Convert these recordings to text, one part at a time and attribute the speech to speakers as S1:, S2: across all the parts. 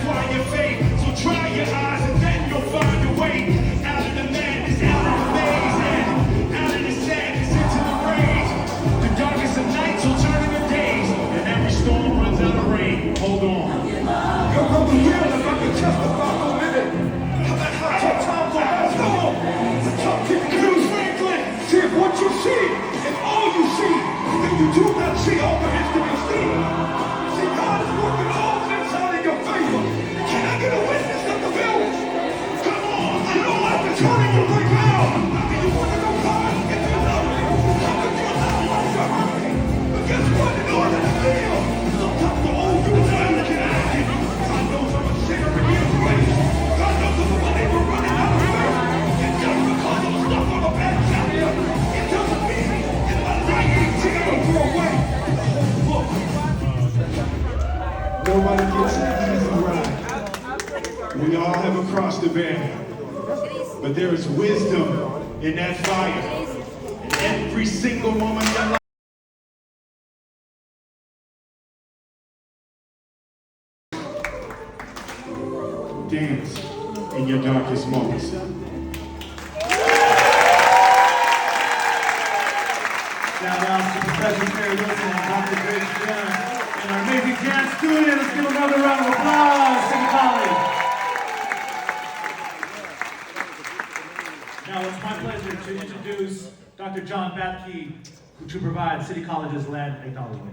S1: acquire your faith. So try your eyes and then you'll find your way out of the madness, out of the maze, and out of the sadness into the rage. The darkest of nights will turn into days, and every storm runs out of rain. Hold on.
S2: Come over here if I can testify for a minute. How about how tough times are? Let's go. The tough kid, Bruce Franklin. See if what you see is all you see, then you do not see all there is to be seen. See, God is working all things out in your favor. Can I get a witness of the village? Come on, you don't have to turn it right now. And you want to know God? If you love me, how can you allow life to hurt me? But guess what? In order to live, sometimes the old you is not looking at you. God knows I'm a sinner in His grace. God knows I'm a believer running out of faith. And just because I'm stuck on a bad chapter, it doesn't mean in my life to ever throw away the whole book. Nobody gets an easy ride. We all have a cross to bear. But there is wisdom in that fire. And every single moment that life dance in your darkest moments.
S3: Shout out to Professor Terry Wilson and Dr. Grace Young and our amazing jazz student. Let's give another round of applause, City College. Now it's my pleasure to introduce Dr. John Batke, to provide City College's land acknowledgement.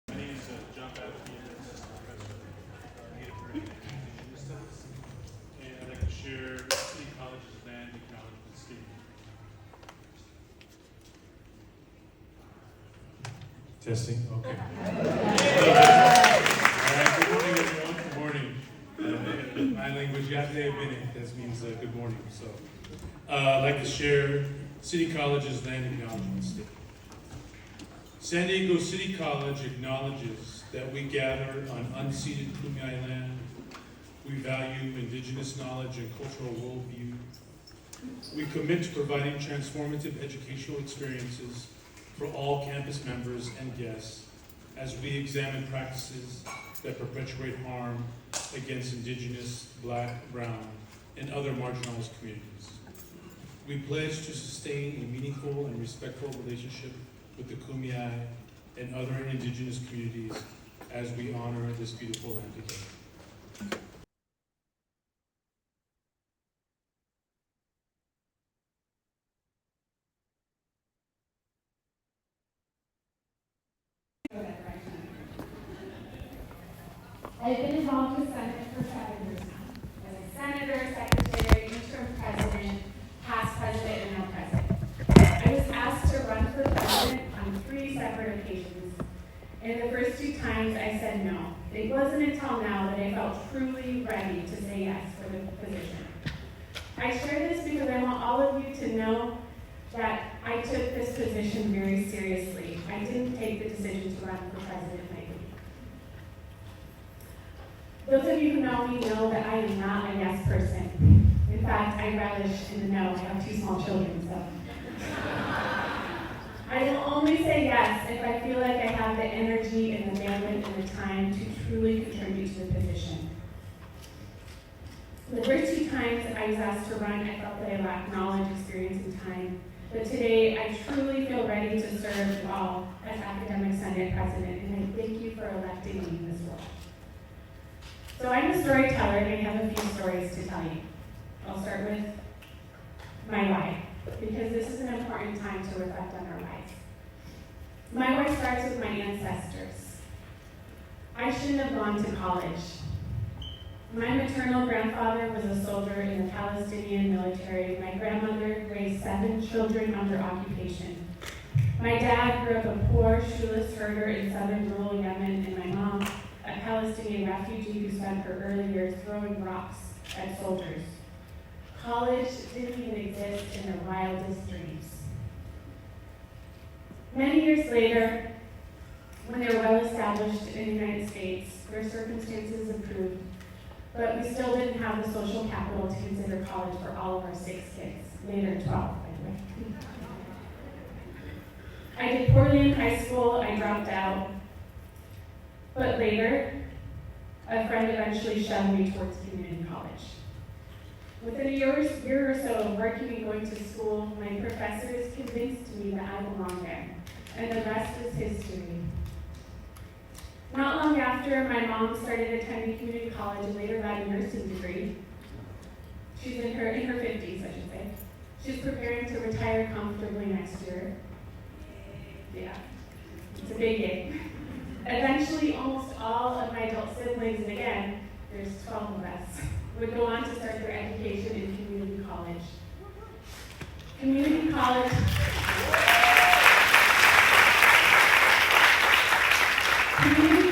S4: My name is John Batke, assistant professor of Native American Indigenous Studies, and I'd like to share City College's land acknowledgement statement. Testing, okay. All right, good morning, everyone. Good morning. My language, Yate Bene, that means good morning. So, I'd like to share City College's land acknowledgement statement. San Diego City College acknowledges that we gather on unceded Kumeyaay land. We value indigenous knowledge and cultural worldview. We commit to providing transformative educational experiences for all campus members and guests as we examine practices that perpetuate harm against indigenous, Black, brown, and other marginalized communities. We pledge to sustain a meaningful and respectful relationship with the Kumeyaay and other indigenous communities as we honor this beautiful land together.
S5: I've been involved with Senate for 7 years now. As a senator, secretary, interim president, past president, and now president. I was asked to run for president on 3 separate occasions. And the first 2 times I said no. It wasn't until now that I felt truly ready to say yes for the position. I share this because I want all of you to know that I took this position very seriously. I didn't take the decision to run for president lightly. Those of you who know me know that I am not a yes person. In fact, I relish in the no. I have 2 small children, so. I will only say yes if I feel like I have the energy and the bandwidth and the time to truly contribute to the position. The first 2 times I was asked to run, I felt that I lacked knowledge, experience, and time. But today, I truly feel ready to serve you all as Academic Senate President, and I thank you for electing me in this role. So I'm a storyteller, and I have a few stories to tell you. I'll start with my why, because this is an important time to reflect on our lives. My why starts with my ancestors. I shouldn't have gone to college. My maternal grandfather was a soldier in the Palestinian military. My grandmother raised 7 children under occupation. My dad grew up a poor, shoeless herder in southern rural Yemen, and my mom, a Palestinian refugee who spent her early years throwing rocks at soldiers. College didn't even exist in their wildest dreams. Many years later, when they're well established in the United States, their circumstances improved, but we still didn't have the social capital to consider college for all of our 6 kids, later 12, by the way. I did poorly in high school, I dropped out, but later, a friend eventually shoved me towards community college. Within a year or so of working and going to school, my professors convinced me that I belonged there, and the rest is history. Not long after, my mom started attending community college and later got a nursing degree. She's in her 50s, I should say. She's preparing to retire comfortably next year. Yeah, it's a big game. Eventually, almost all of my adult siblings, and again, there's 12 of us, would go on to start their education in community college. Community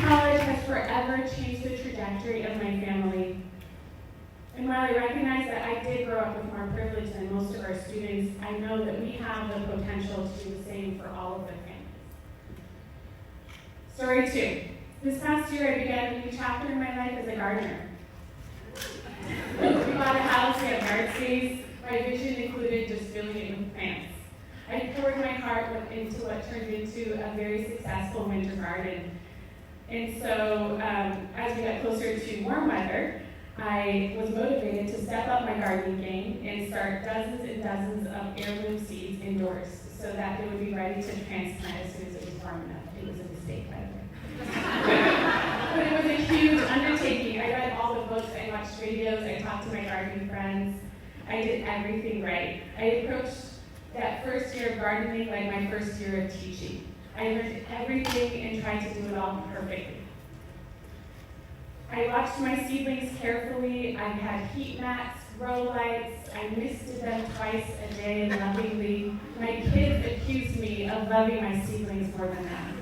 S5: college has forever changed the trajectory of my family. And while I recognize that I did grow up with more privilege than most of our students, I know that we have the potential to do the same for all of their families. Story 2. This past year, I began a new chapter in my life as a gardener. We bought a house, we had yard space. My vision included just filling it with plants. I poured my heart into what turned into a very successful winter garden. And so, as we got closer to warm weather, I was motivated to step up my gardening game and start dozens and dozens of heirloom seeds indoors so that they would be ready to transplant as soon as it was warm enough. It was a mistake, by the way. But it was a huge undertaking. I read all the books, I watched videos, I talked to my gardening friends. I did everything right. I approached that first year of gardening like my first year of teaching. I learned everything and tried to do it all perfectly. I watched my seedlings carefully. I had heat mats, grow lights. I misted them twice a day lovingly. My kids accused me of loving my seedlings more than them.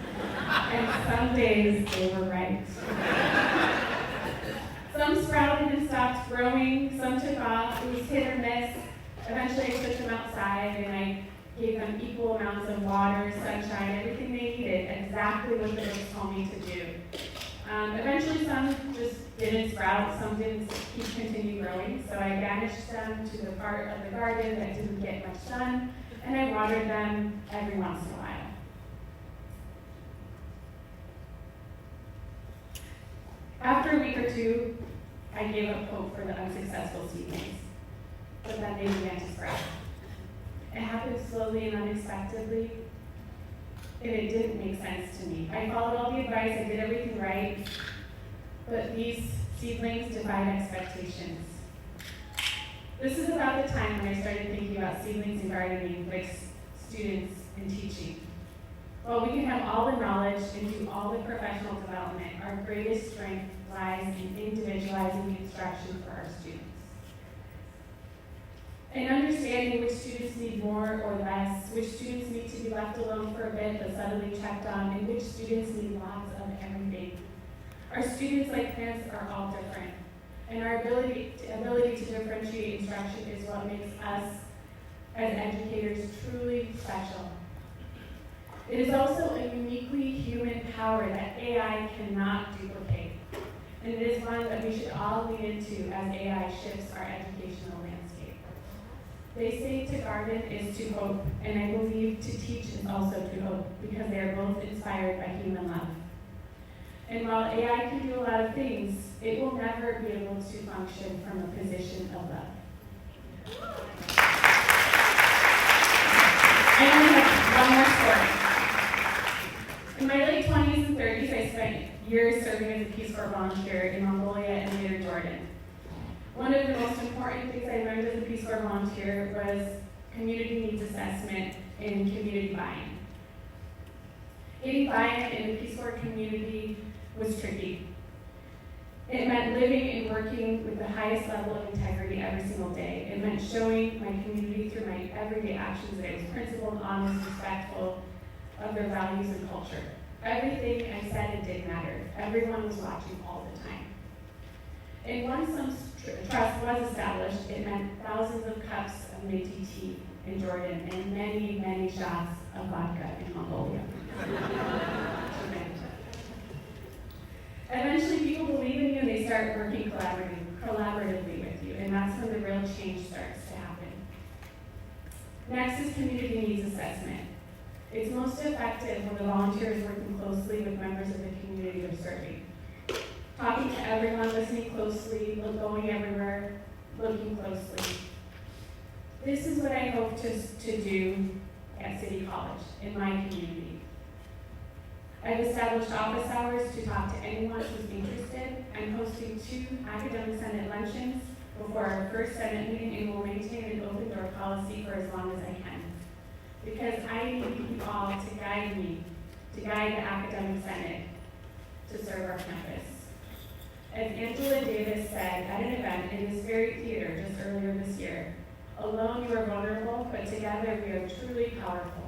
S5: And some days they were right. Some sprouted and stopped growing. Some took off. It was hit or miss. Eventually I took them outside and I gave them equal amounts of water, sunshine, everything they needed, exactly what the books told me to do. Eventually some just didn't sprout, some didn't continue growing, so I banished them to the part of the garden that didn't get much sun, and I watered them every once in a while. After a week or two, I gave up hope for the unsuccessful seedlings, but then they began to sprout. It happened slowly and unexpectedly, and it didn't make sense to me. I followed all the advice, I did everything right, but these seedlings defied expectations. This is about the time when I started thinking about seedlings and gardening like students in teaching. While we can have all the knowledge and do all the professional development, our greatest strength lies in individualizing instruction for our students. And understanding which students need more or less, which students need to be left alone for a bit but subtly checked on, and which students need lots of everything. Our students, like plants, are all different. And our ability to differentiate instruction is what makes us, as educators, truly special. It is also a uniquely human power that AI cannot duplicate. And it is one that we should all lean into as AI shifts our educational landscape. They say to garden is to hope, and I believe to teach is also to hope, because they are both inspired by human love. And while AI can do a lot of things, it will never be able to function from a position of love. I only have one more story. In my late 20s and 30s, I spent years serving as a Peace Corps volunteer in Mongolia and later Jordan. One of the most important things I learned as a Peace Corps volunteer was community needs assessment and community buy-in. Getting buy-in in the Peace Corps community was tricky. It meant living and working with the highest level of integrity every single day. It meant showing my community through my everyday actions that I was principled, honest, respectful of their values and culture. Everything I said and did mattered. Everyone was watching all the time. And once some trust was established, it meant thousands of cups of minty tea in Jordan and many, many shots of vodka in Mongolia. start working collaboratively with you, and that's when the real change starts to happen. Next is community needs assessment. It's most effective when the volunteer is working closely with members of the community they're serving. Talking to everyone, listening closely, going everywhere, looking closely. This is what I hope to do at City College, in my community. I've established office hours to talk to anyone who's interested. I'm hosting 2 academic senate luncheons before our first senate meeting, and will maintain an open door policy for as long as I can. Because I need you all to guide me, to guide the academic senate to serve our campus. As Angela Davis said at an event in this very theater just earlier this year, alone you are vulnerable, but together we are truly powerful.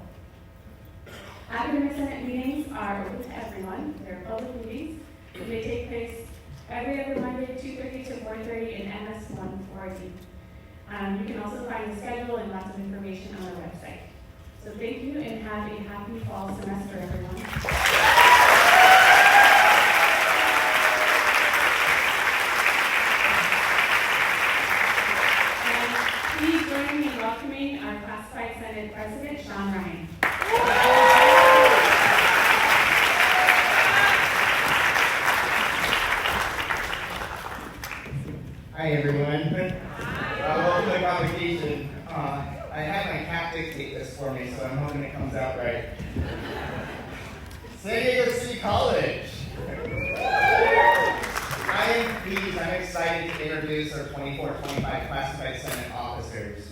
S5: Academic senate meetings are open to everyone. They're public meetings. They take place every other Monday, 2:30 to 4:30 in MS 140. You can also find the schedule and lots of information on our website. So thank you, and have a happy fall semester, everyone. And please join me in welcoming our Classified Senate President, Sean Ryan.
S6: Hi everyone. Welcome to Convocation. I had my cat dictate this for me, so I'm hoping it comes out right. San Diego City College. I'm excited to introduce our 24-25 Classified Senate officers.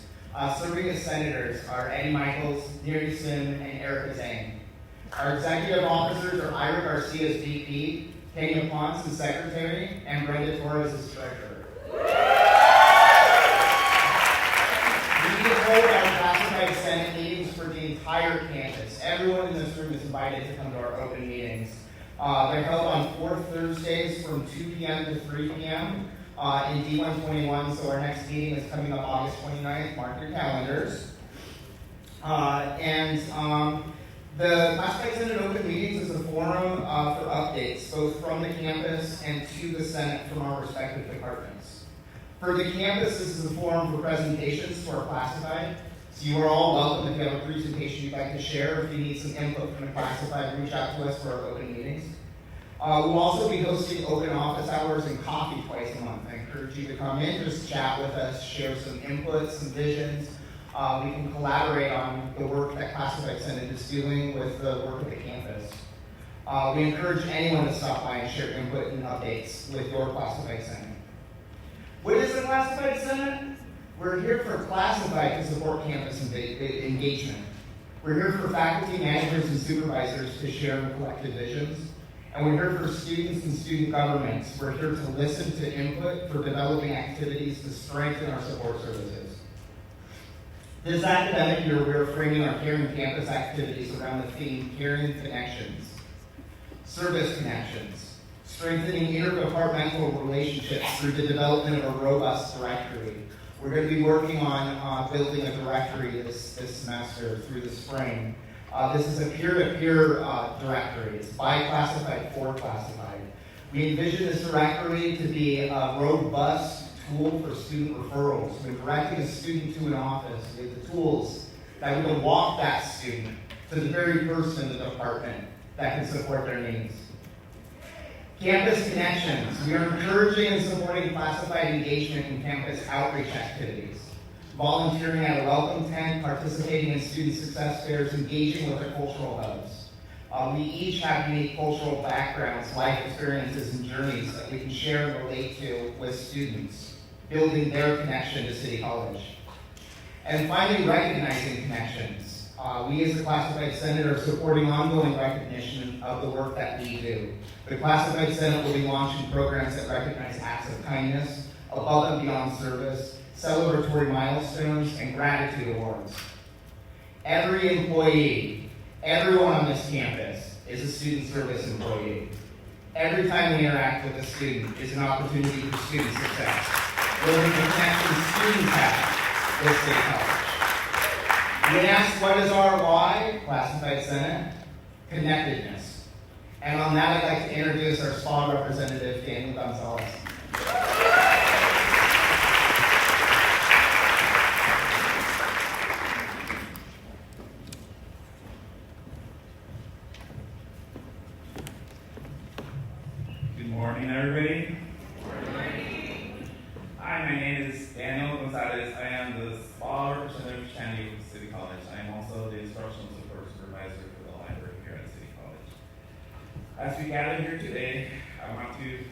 S6: Serving as senators are Eddie Michaels, Neri Sim, and Erica Zhang. Our executive officers are Ira Garcia as VP, Kenya Ponce as Secretary, and Brenda Torres as Treasurer. We hold our classified Senate meetings for the entire campus. Everyone in this room is invited to come to our open meetings. They're held on 4th Thursdays from 2 p.m. to 3 p.m. In D121, so our next meeting is coming up August 29th. Mark your calendars. The Classified Senate Open Meetings is a forum for updates, both from the campus and to the Senate from our respective departments. For the campus, this is a forum for presentations to our classified. So you are all welcome if you have a presentation you'd like to share. If you need some input from the classified, reach out to us for our open meetings. We'll also be hosting open office hours and coffee twice a month. I encourage you to come in, just chat with us, share some input, some visions. We can collaborate on the work that Classified Senate is doing with the work of the campus. We encourage anyone to stop by and share input and updates with your Classified Senate. What is the Classified Senate? We're here for classified to support campus engagement. We're here for faculty, managers, and supervisors to share their collective visions. And we're here for students and student governments. We're here to listen to input for developing activities to strengthen our support services. This academic year, we're framing our Caring Campus activities around the theme Caring Connections, Service Connections, strengthening interdepartmental relationships through the development of a robust directory. We're going to be working on building a directory this semester through the spring. This is a peer-to-peer directory. It's by classified, for classified. We envision this directory to be a robust tool for student referrals. When directing a student to an office, we have the tools that we can walk that student to the very person in the department that can support their needs. Campus Connections. We are encouraging and supporting classified engagement in campus outreach activities. Volunteering at a welcome tent, participating in student success fairs, engaging with the cultural hubs. We each have unique cultural backgrounds, life experiences, and journeys that we can share and relate to with students, building their connection to City College. And finally, recognizing connections. We as the Classified Senate are supporting ongoing recognition of the work that we do. The Classified Senate will be launching programs that recognize acts of kindness, above and beyond service, celebratory milestones, and gratitude awards. Every employee, everyone on this campus is a student service employee. Every time we interact with a student is an opportunity for student success, building the connections students have with State College. When asked what is our why, Classified Senate, connectedness. And on that, I'd like to introduce our SPA representative, Daniel Gonzalez.
S7: morning, everybody. Hi, my name is Daniel Gonzalez. I am the SPA representative for San Diego City College. I am also the instructional support supervisor for the library here at City College. As we gather here today, I want to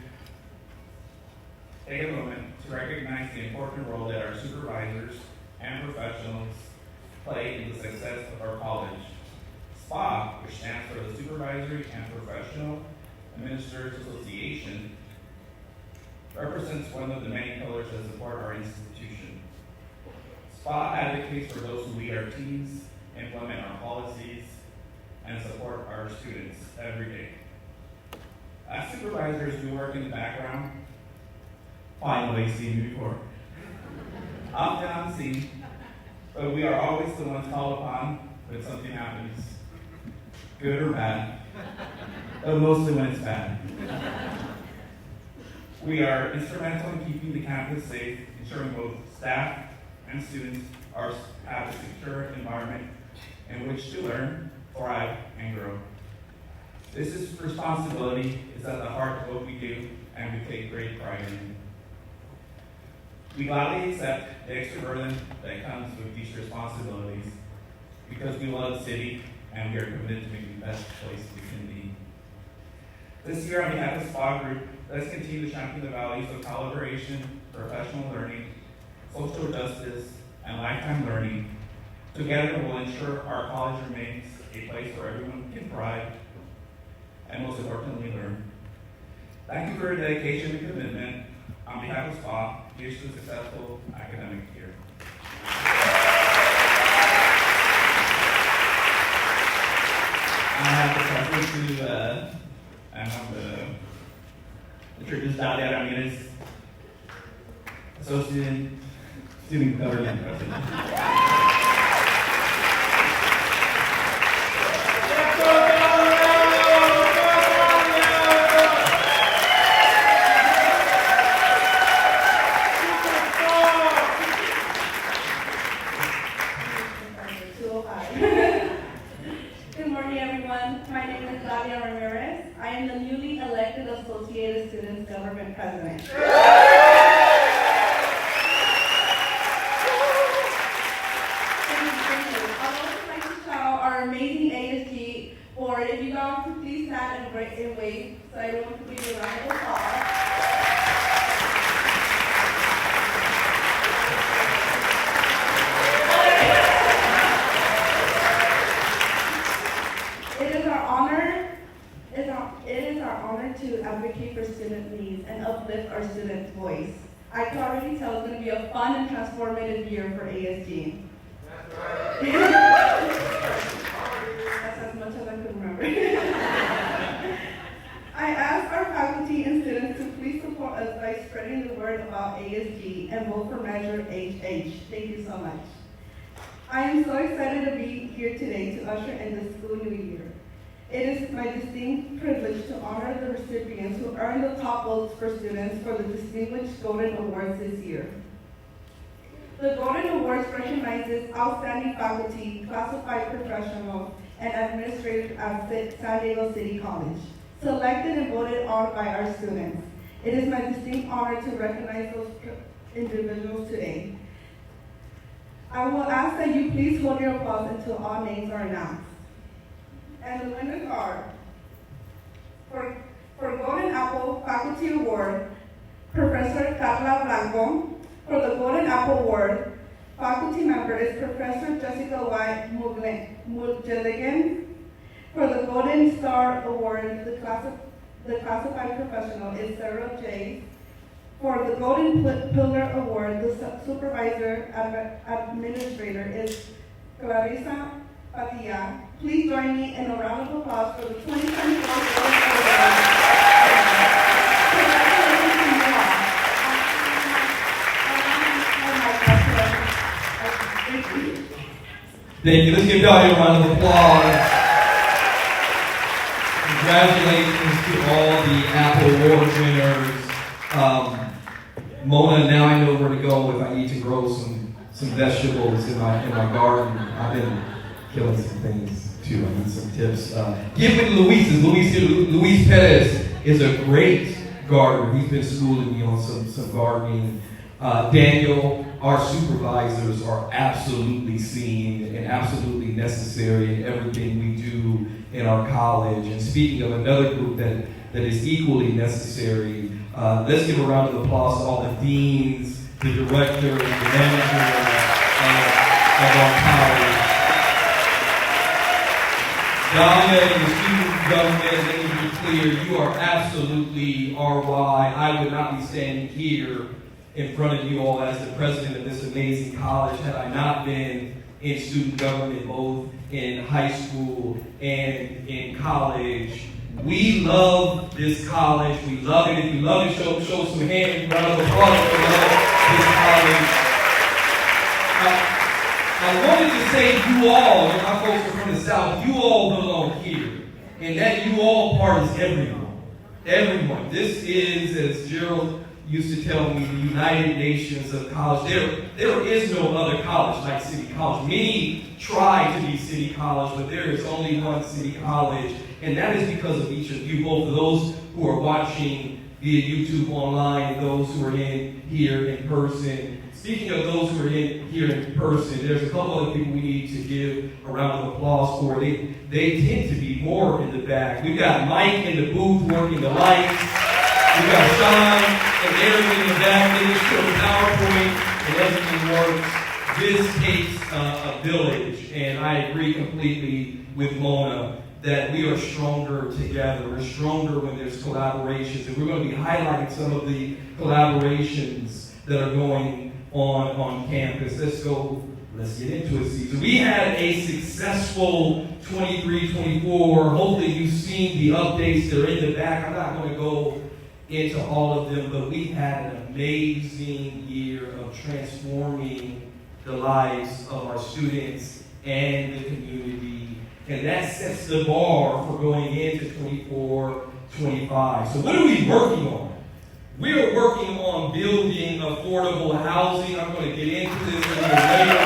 S7: take a moment to recognize the important role that our supervisors and professionals play in the success of our college. SPA, which stands for the Supervisory and Professional Administrators Association, represents one of the many pillars that support our institution. SPA advocates for those who lead our teams, implement our policies, and support our students every day. As supervisors, we work in the background, finally seen me before, often unseen, but we are always the ones called upon when something happens, good or bad, but mostly when it's bad. We are instrumental in keeping the campus safe, ensuring both staff and students have a secure environment in which to learn, thrive, and grow. This responsibility is at the heart of what we do, and we take great pride in it. We gladly accept the extra burden that comes with these responsibilities because we love the city and we are committed to making the best place we can be. This year, on behalf of SPA Group, let's continue to champion the values of collaboration, professional learning, social justice, and lifetime learning. Together, we'll ensure our college remains a place where everyone can thrive and, most importantly, learn. Thank you for your dedication and commitment. On behalf of SPA, here's to a successful academic year. I have the pleasure to introduce Dalia Ramirez, Associate Student Government President.
S8: Good morning, everyone. My name is Dalia Ramirez. I am the newly elected Associated Students Government President. Thank you. I'd also like to shout our amazing ASG board. If you guys could please stand and wave so everyone can give you a round of applause. It is our honor to advocate for student needs and uplift our students' voice. I can already tell it's going to be a fun and transformative year for ASG. That's as much as I could remember. I ask our faculty and students to please support us by spreading the word about ASG and vote for Measure HH. Thank you so much. I am so excited to be here today to usher in the school new year. It is my distinct privilege to honor the recipients who earned the top votes for students for the Distinguished Golden Awards this year. The Golden Awards recognizes outstanding faculty, classified professionals, and administrators at San Diego City College, selected and voted on by our students. It is my distinct honor to recognize those individuals today. I will ask that you please hold your applause until all names are announced. And the winners are, for Golden Apple Faculty Award, Professor Carla Blanco. For the Golden Apple Award, faculty member is Professor Jessica White Mujeligan. For the Golden Star Award, the classified professional is Sarah J. For the Golden Pillar Award, the supervisor administrator is Clarissa Patia. Please join me in a round of applause for the 2024 Golden Award. Congratulations to you all.
S9: Thank you. Let's give Dalia a round of applause. Congratulations to all the Apple Award winners. Mona, now I know where to go if I need to grow some vegetables in my garden. I've been killing some things too. I need some tips. Get with Luis Perez is a great gardener. He's been schooling me on some gardening. Daniel, our supervisors are absolutely seen and absolutely necessary in everything we do in our college. And speaking of another group that is equally necessary, let's give a round of applause to all the deans, the directors, the managers of our college. Donna and the student government, let me be clear, you are absolutely our why. I would not be standing here in front of you all as the president of this amazing college had I not been in student government, both in high school and in college. We love this college. We love it. If you love it, show some hands, round of applause for this college. I wanted to say you all, and my folks are from the South, you all belong here. And that you all part is everyone. Everyone. This is, as Gerald used to tell me, the United Nations of college. There is no other college like City College. Many try to be City College, but there is only one City College, and that is because of each of you, both those who are watching via YouTube online and those who are in here in person. Speaking of those who are in here in person, there's a couple other people we need to give a round of applause for. They tend to be more in the back. We've got Mike in the booth working the lights. We've got Sean and Aaron in the back making sure the PowerPoint and everything works. This takes a village, and I agree completely with Mona that we are stronger together. We're stronger when there's collaborations, and we're going to be highlighting some of the collaborations that are going on campus. Let's get into it, Caesar. We had a successful 23-24. Hopefully you've seen the updates. They're in the back. I'm not going to go into all of them, but we had an amazing year of transforming the lives of our students and the community. And that sets the bar for going into 24-25. So what are we working on? We are working on building affordable housing. I'm going to get into this a little later.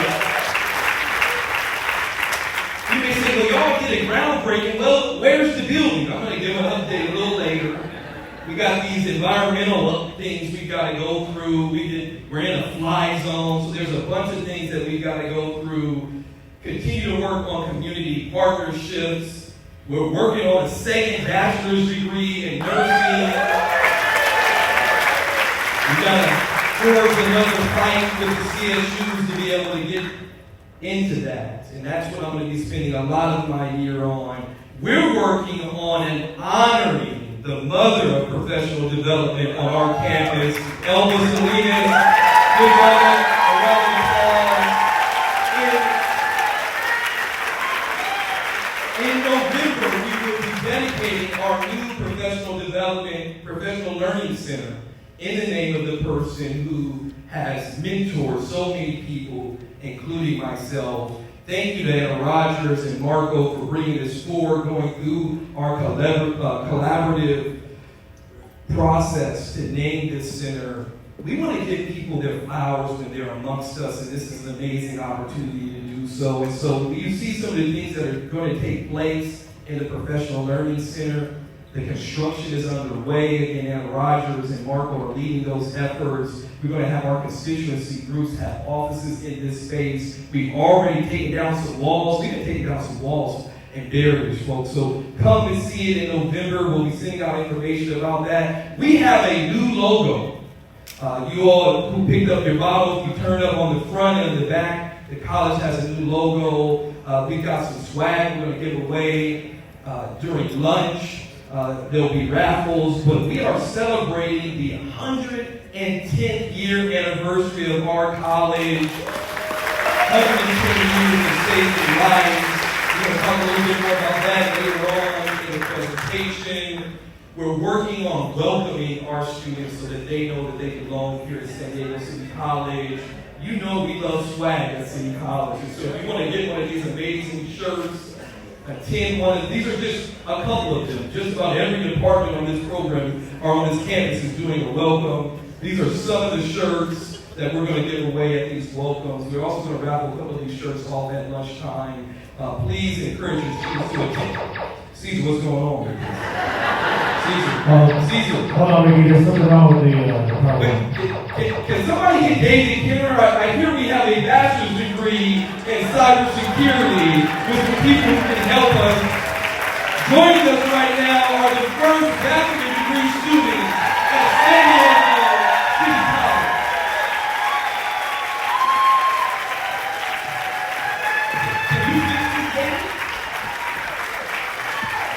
S9: You may say, well, y'all did a groundbreaking. Well, where's the building? I'm going to give an update a little later. We got these environmental things we've got to go through. We're in a fly zone, so there's a bunch of things that we've got to go through. Continue to work on community partnerships. We're working on a second bachelor's degree in nursing. We got to forge another fight with the CSUs to be able to get into that. And that's what I'm going to be spending a lot of my year on. We're working on and honoring the mother of professional development on our campus, Elba Salinas. Give her a round of applause. In November, we will be dedicating our new professional learning center in the name of the person who has mentored so many people, including myself. Thank you to Anna Rogers and Marco for bringing this forward, going through our collaborative process to name this center. We want to give people their flowers when they're amongst us, and this is an amazing opportunity to do so. And so you see some of the things that are going to take place in the Professional Learning Center. The construction is underway. Again, Anna Rogers and Marco are leading those efforts. We're going to have our constituency groups have offices in this space. We've already taken down some walls. We've been taking down some walls and barriers, folks. So come and see it in November. We'll be sending out information about that. We have a new logo. You all who picked up your bottles, you turned up on the front and the back. The college has a new logo. We've got some swag we're going to give away during lunch. There'll be raffles, but we are celebrating the 110th year anniversary of our college. 110 years of saving lives. We're going to talk a little bit more about that later on in the presentation. We're working on welcoming our students so that they know that they belong here at San Diego City College. You know we love swag at City College. And so if you want to get one of these amazing shirts, attend one of these are just a couple of them. Just about every department on this program or on this campus is doing a welcome. These are some of the shirts that we're going to give away at these welcomes. We're also going to raffle a couple of these shirts off at lunchtime. Please encourage your students to attend. Caesar, what's going on? Caesar, Caesar.
S3: Hold on, Ricky, there's something wrong with the PowerPoint.
S9: Wait, can somebody get David Kenner? I hear we have a bachelor's degree in cybersecurity with some people who can help us. Joining us right now are the first bachelor's degree students at San Diego City College. Can you fix this, David?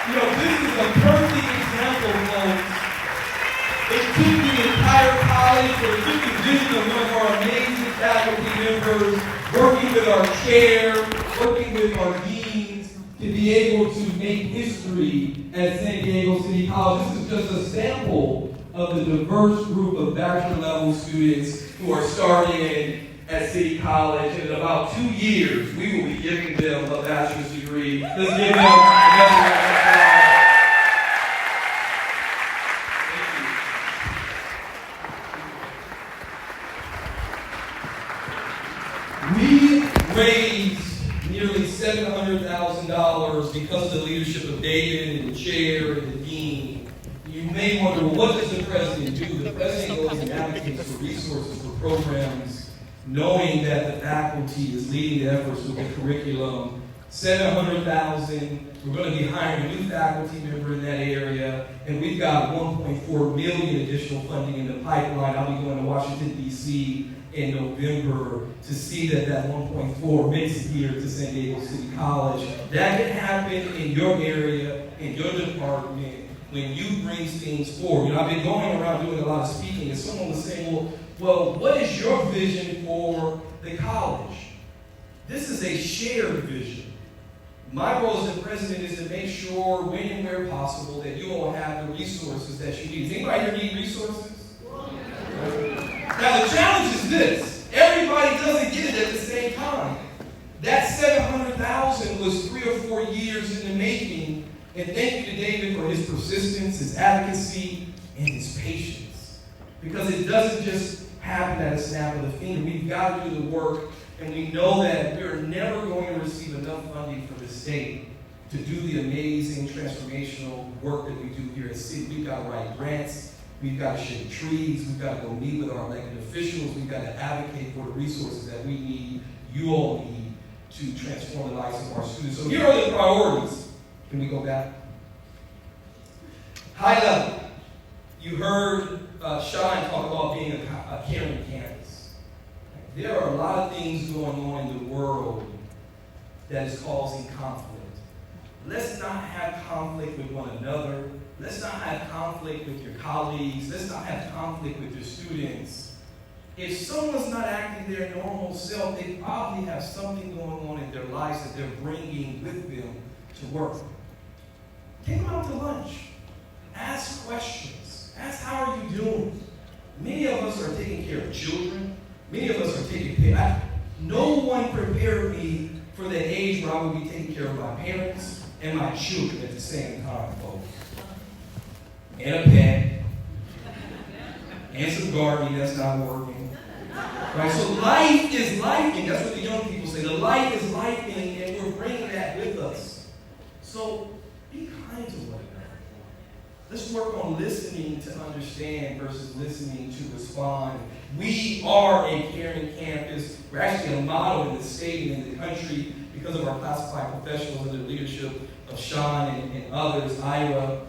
S9: You know, this is a perfect example, folks. It took the entire college, or it took the vision of one of our amazing faculty members, working with our chair, working with our deans, to be able to make history at San Diego City College. This is just a sample of the diverse group of bachelor level students who are starting at City College. In about 2 years, we will be giving them a bachelor's degree. Let's give them another round of applause. We raised nearly $700,000 because of the leadership of David and the chair and the dean. You may wonder, well, what does the president do? The president goes and advocates for resources for programs, knowing that the faculty is leading the efforts with the curriculum. $700,000. We're going to be hiring a new faculty member in that area, and we've got $1.4 million additional funding in the pipeline. I'll be going to Washington, D.C. in November to see that 1.4 makes it here to San Diego City College. That can happen in your area, in your department, when you bring things forward. You know, I've been going around doing a lot of speaking, and someone was saying, well, what is your vision for the college? This is a shared vision. My role as the president is to make sure, when and where possible, that you all have the resources that you need. Does anybody here need resources? Now, the challenge is this. Everybody doesn't get it at the same time. That $700,000 was 3 or 4 years in the making. And thank you to David for his persistence, his advocacy, and his patience. Because it doesn't just happen at a snap of the finger. We've got to do the work. And we know that we're never going to receive enough funding from the state to do the amazing transformational work that we do here at City. We've got to write grants. We've got to shake trees. We've got to go meet with our elected officials. We've got to advocate for the resources that we need, you all need, to transform the lives of our students. So here are the priorities. Can we go back? High level. You heard Sean talk about being a caring campus. There are a lot of things going on in the world that is causing conflict. Let's not have conflict with one another. Let's not have conflict with your colleagues. Let's not have conflict with your students. If someone's not acting their normal self, they probably have something going on in their lives that they're bringing with them to work. Take them out to lunch. Ask questions. Ask, how are you doing? Many of us are taking care of children. Many of us are taking care. No one prepared me for the age where I would be taking care of my parents and my children at the same time, folks. And a pet. And some gardening that's not working. Right? So life is lifing. That's what the young people say. The life is lifing, and we're bringing that with us. So be kind to one another. Let's work on listening to understand versus listening to respond. We are a caring campus. We're actually a model in the state and in the country because of our classified professionals under the leadership of Sean and others, Ira.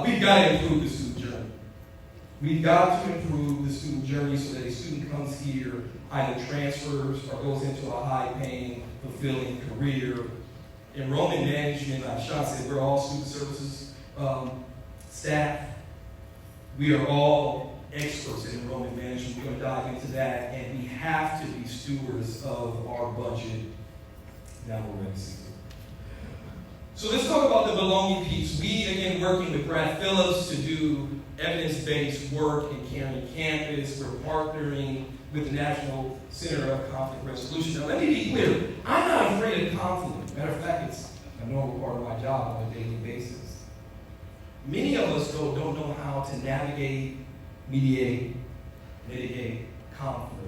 S9: We've got to improve the student journey. We've got to improve the student journey so that a student comes here, either transfers or goes into a high-paying, fulfilling career. Enrollment management, like Sean said, we're all student services staff. We are all experts in enrollment management. We're going to dive into that, and we have to be stewards of our budget. Now we're ready to see. So let's talk about the belonging piece. We, again, working with Brad Phillips to do evidence-based work in Caring Campus. We're partnering with the National Center of Conflict Resolution. Now, let me be clear. I'm not afraid of conflict. Matter of fact, it's a normal part of my job on a daily basis. Many of us, though, don't know how to navigate, mediate, mitigate conflict.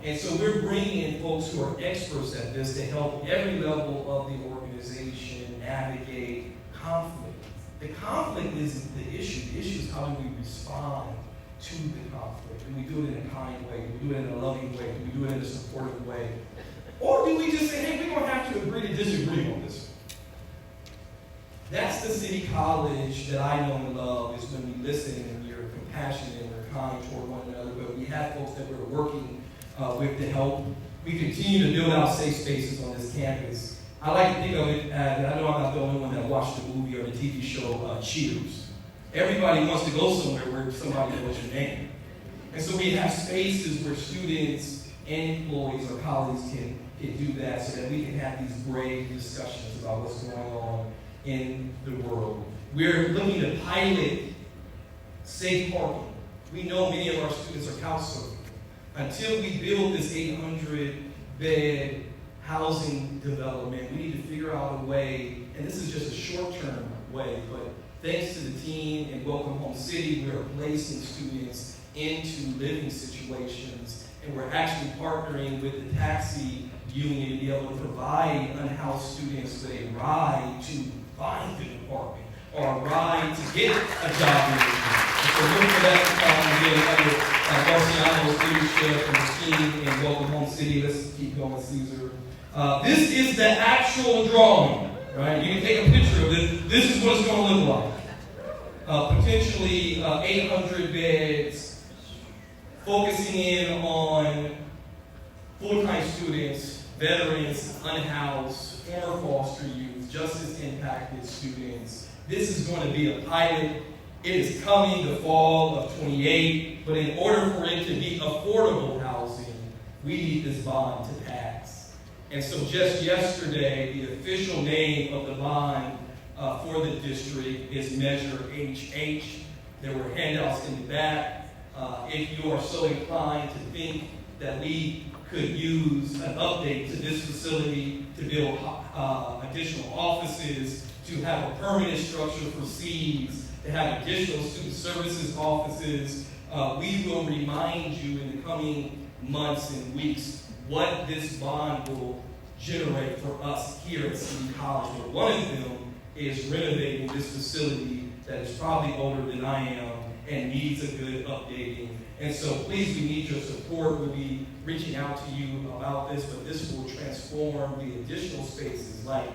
S9: And so we're bringing in folks who are experts at this to help every level of the organization navigate conflict. The conflict isn't the issue. The issue is how do we respond to the conflict? Do we do it in a kind way? Do we do it in a loving way? Do we do it in a supportive way? Or do we just say, hey, we're going to have to agree to disagree on this? That's the city college that I know and love, is when we listen and we're compassionate and we're kind toward one another, but we have folks that we're working with to help. We continue to build out safe spaces on this campus. I like to think of it as, I know I'm not the only one that watched the movie or the TV show Cheers. Everybody wants to go somewhere where somebody knows your name. And so we have spaces where students and employees or colleagues can do that so that we can have these brave discussions about what's going on in the world. We're looking to pilot safe parking. We know many of our students are couch surfing. Until we build this 800-bed housing development, we need to figure out a way, and this is just a short-term way, but thanks to the team in Welcome Home City, we're placing students into living situations, and we're actually partnering with the taxi union to be able to provide unhoused students with a ride to find an apartment or a ride to get a job in the community. So look for that to come again under Marciano's leadership and the team in Welcome Home City. Let's keep going, Caesar. This is the actual drawing, right? You can take a picture of this. This is what it's going to look like. Potentially 800 beds, focusing in on full-time students, veterans, unhoused, former foster youth, justice-impacted students. This is going to be a pilot. It is coming the fall of 28, but in order for it to be affordable housing, we need this bond to pass. And so just yesterday, the official name of the bond for the district is Measure HH. There were handouts in the back. If you are so inclined to think that we could use an update to this facility to build additional offices, to have a permanent structure for seeds, to have additional student services offices. We will remind you in the coming months and weeks what this bond will generate for us here at City College. But one of them is renovating this facility that is probably older than I am and needs a good updating. And so please, we need your support. We'll be reaching out to you about this, but this will transform the additional spaces like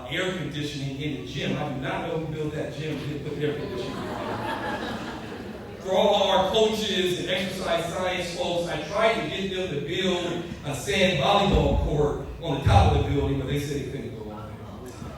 S9: air conditioning in the gym. I do not know who built that gym who didn't put air conditioning in. For all of our coaches and exercise science folks, I tried to get them to build a sand volleyball court on the top of the building, but they said they couldn't go on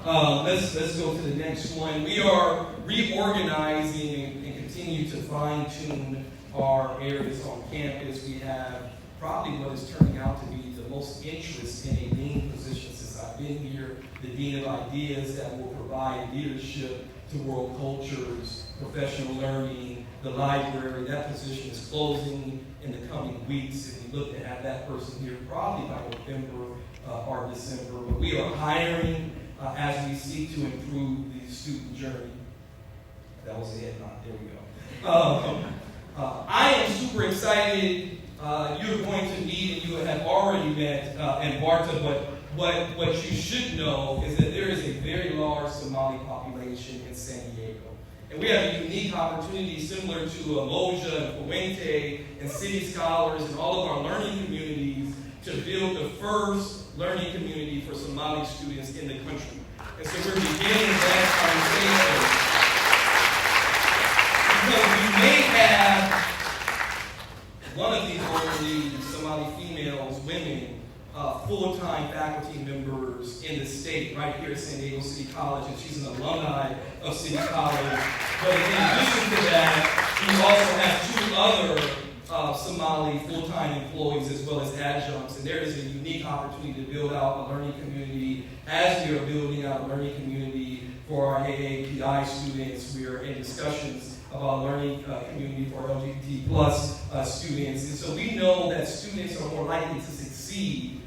S9: there. Let's go to the next one. We are reorganizing and continue to fine-tune our areas on campus. We have probably what is turning out to be the most interest in a dean position since I've been here, the Dean of Ideas that will provide leadership to world cultures, professional learning, the library. That position is closing in the coming weeks, and we look to have that person here probably by November or December. But we are hiring as we seek to improve the student journey. That was the headline. There we go. I am super excited. You're going to meet, and you have already met in Barta, but what you should know is that there is a very large Somali population in San Diego. And we have a unique opportunity similar to Moja and Puente and City Scholars and all of our learning communities to build the first learning community for Somali students in the country. And so we're beginning that conversation because we may have one of these only Somali females, women, full-time faculty members in the state, right here at San Diego City College, and she's an alumni of City College. But in addition to that, we also have 2 other Somali full-time employees as well as adjuncts, and there is a unique opportunity to build out a learning community. As we are building out a learning community for our AAPI students, we are in discussions about learning community for LGBT plus students. And so we know that students are more likely to succeed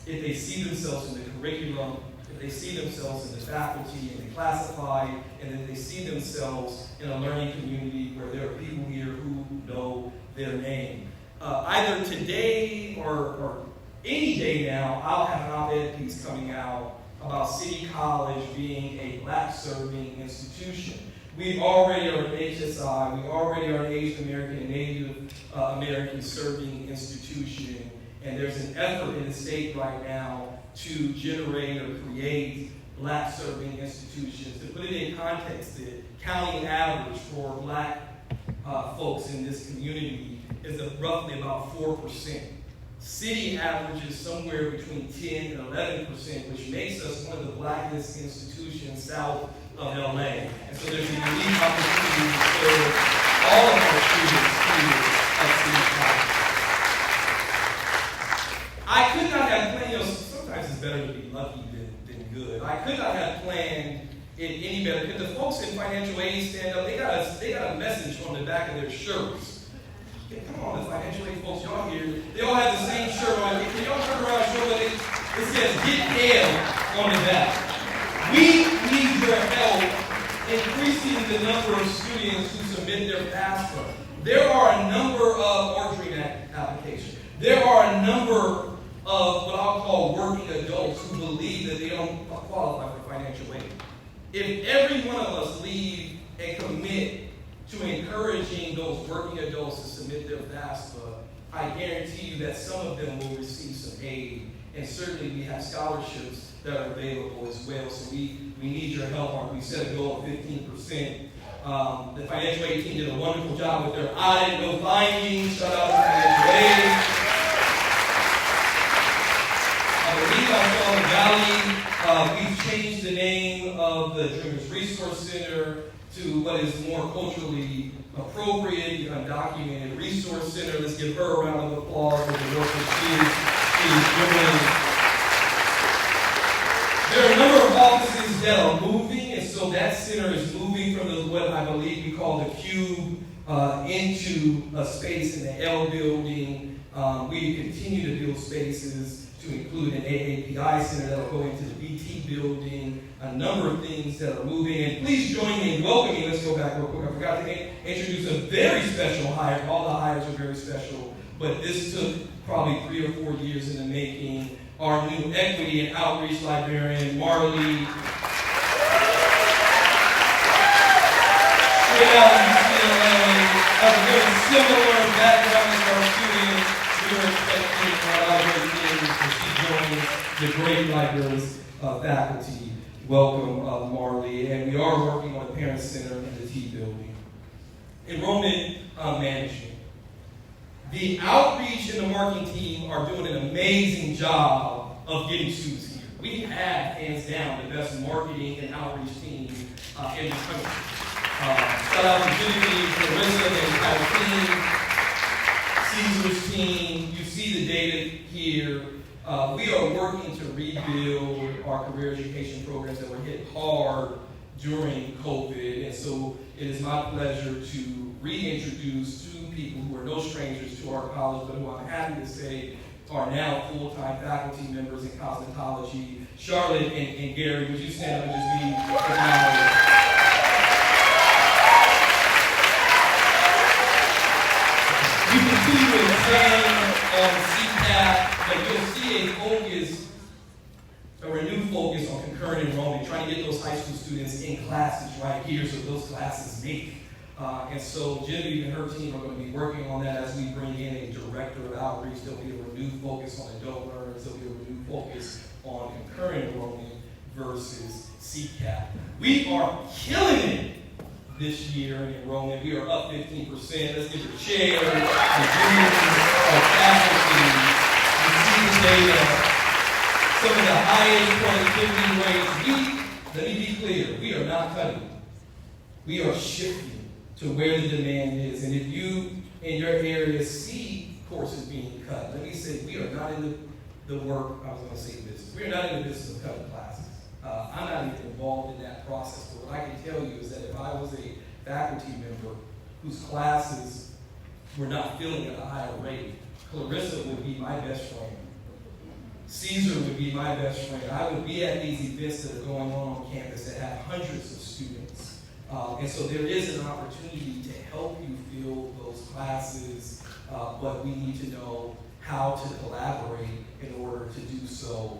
S9: if they see themselves in the curriculum, if they see themselves in the faculty and they classify, and if they see themselves in a learning community where there are people here who know their name. Either today or any day now, I'll have an op-ed piece coming out about City College being a black-serving institution. We already are an HSI, we already are an Asian American and Native American serving institution, and there's an effort in the state right now to generate or create black serving institutions. To put it in context, the county average for black folks in this community is roughly about 4%. City average is somewhere between 10 and 11%, which makes us one of the blackest institutions south of LA. And so there's a unique opportunity to serve all of our students here at City College. I could not have planned, sometimes it's better to be lucky than good. I could not have planned it any better. Could the folks in financial aid stand up? They got a message on the back of their shirts. Yeah, come on, the financial aid folks, y'all here. They all have the same shirt on. Can y'all turn around and show that it says "Get Hell" on the back? We need your help increasing the number of students who submit their FAFSA. There are a number of ordering applications. There are a number of what I'll call working adults who believe that they don't qualify for financial aid. If every one of us leave and commit to encouraging those working adults to submit their FAFSA, I guarantee you that some of them will receive some aid. And certainly we have scholarships that are available as well. So we need your help. We set a goal of 15%. The financial aid team did a wonderful job with their audit, no findings. Shout out to financial aid. We've changed the name of the Dreamers Resource Center to what is more culturally appropriate, the Undocumented Resource Center. Let's give her a round of applause for the work that she is doing. There are a number of offices that are moving, and so that center is moving from what I believe we call the Cube into a space in the L building. We continue to build spaces to include an AAPI center that will go into the BT building, a number of things that are moving. And please join me in welcoming, let's go back real quick. I forgot to introduce a very special hire. All the hires are very special, but this took probably 3 or 4 years in the making. Our new equity and outreach librarian, Marley. Straight out of UCLA, has a very similar background as our students. We are expecting our library team as she joins the great libraries faculty. Welcome, Marley. And we are working on a parent center in the T building. Enrollment management. The outreach and the marketing team are doing an amazing job of getting students here. We have, hands down, the best marketing and outreach team in the country. Shout out to Jimmy, Clarissa, and Kyle's team, Caesar's team. You see the data here. We are working to rebuild our career education programs that were hit hard during COVID. And so it is my pleasure to reintroduce two people who are no strangers to our college, but who I'm happy to say are now full-time faculty members in cosmetology. Charlotte and Gary, would you stand up and just be acknowledged? You can see what it's saying on CCAP, but you'll see a renewed focus on concurrent enrollment, trying to get those high school students in classes right here so those classes meet. And so Genevieve and her team are going to be working on that as we bring in a director of outreach. There'll be a renewed focus on adult learners. There'll be a renewed focus on concurrent enrollment versus CCAP. We are killing it this year in enrollment. We are up 15%. Let's give the chair, the juniors, our faculty. You see the data. Some of the highest productivity rates. Let me be clear, we are not cutting. We are shifting to where the demand is. And if you, in your area, see courses being cut, let me say, we are not in the work, I was going to say business. We are not in the business of cutting classes. I'm not even involved in that process. But what I can tell you is that if I was a faculty member whose classes were not filling at a higher rate, Clarissa would be my best friend. Caesar would be my best friend. I would be at these events that are going on campus that have hundreds of students. And so there is an opportunity to help you fill those classes, but we need to know how to collaborate in order to do so.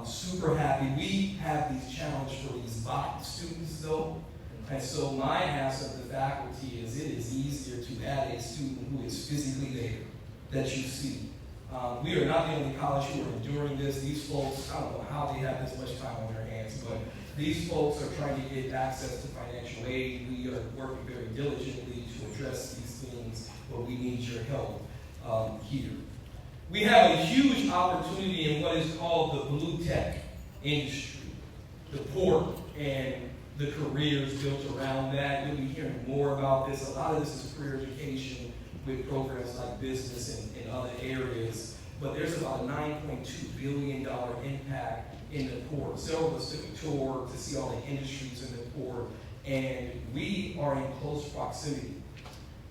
S9: Super happy. We have these challenges for these BOT students though. And so my ask of the faculty is it is easier to add a student who is physically there that you see. We are not the only college who are enduring this. These folks, I don't know how they have this much time on their hands, but these folks are trying to get access to financial aid. We are working very diligently to address these things, but we need your help here. We have a huge opportunity in what is called the blue tech industry, the port and the careers built around that. You'll be hearing more about this. A lot of this is career education with programs like business and other areas. But there's about a $9.2 billion impact in the port. Several of us took a tour to see all the industries in the port, and we are in close proximity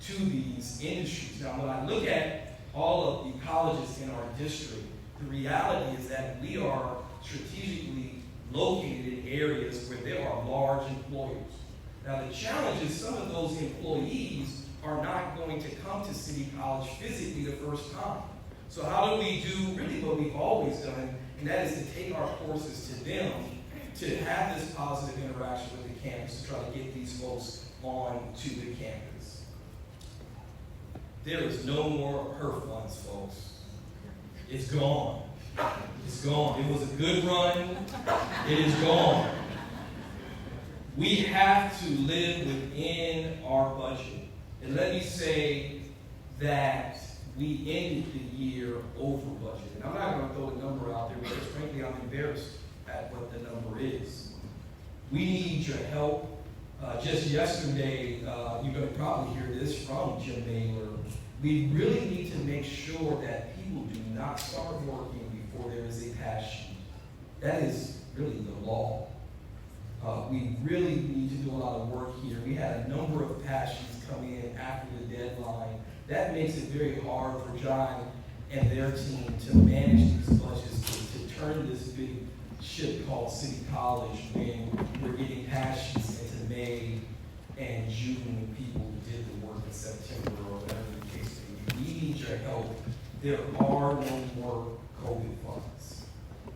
S9: to these industries. Now, when I look at all of the colleges in our district, the reality is that we are strategically located in areas where there are large employers. Now, the challenge is some of those employees are not going to come to City College physically the first time. So how do we do really what we've always done, and that is to take our courses to them, to have this positive interaction with the campus, to try to get these folks on to the campus. There is no more HERF funds, folks. It's gone. It's gone. It was a good run. It is gone. We have to live within our budget. And let me say that we ended the year over budget. And I'm not going to throw a number out there because frankly I'm embarrassed at what the number is. We need your help. Just yesterday, you're going to probably hear this from Jim Baylor. We really need to make sure that people do not start working before there is a pass sheet. That is really the law. We really need to do a lot of work here. We had a number of pass sheets come in after the deadline. That makes it very hard for John and their team to manage these budgets, to turn this big ship called City College when we're getting pass sheets into May and June when people did the work in September or whatever the case may be. We need your help. There are no more COVID funds.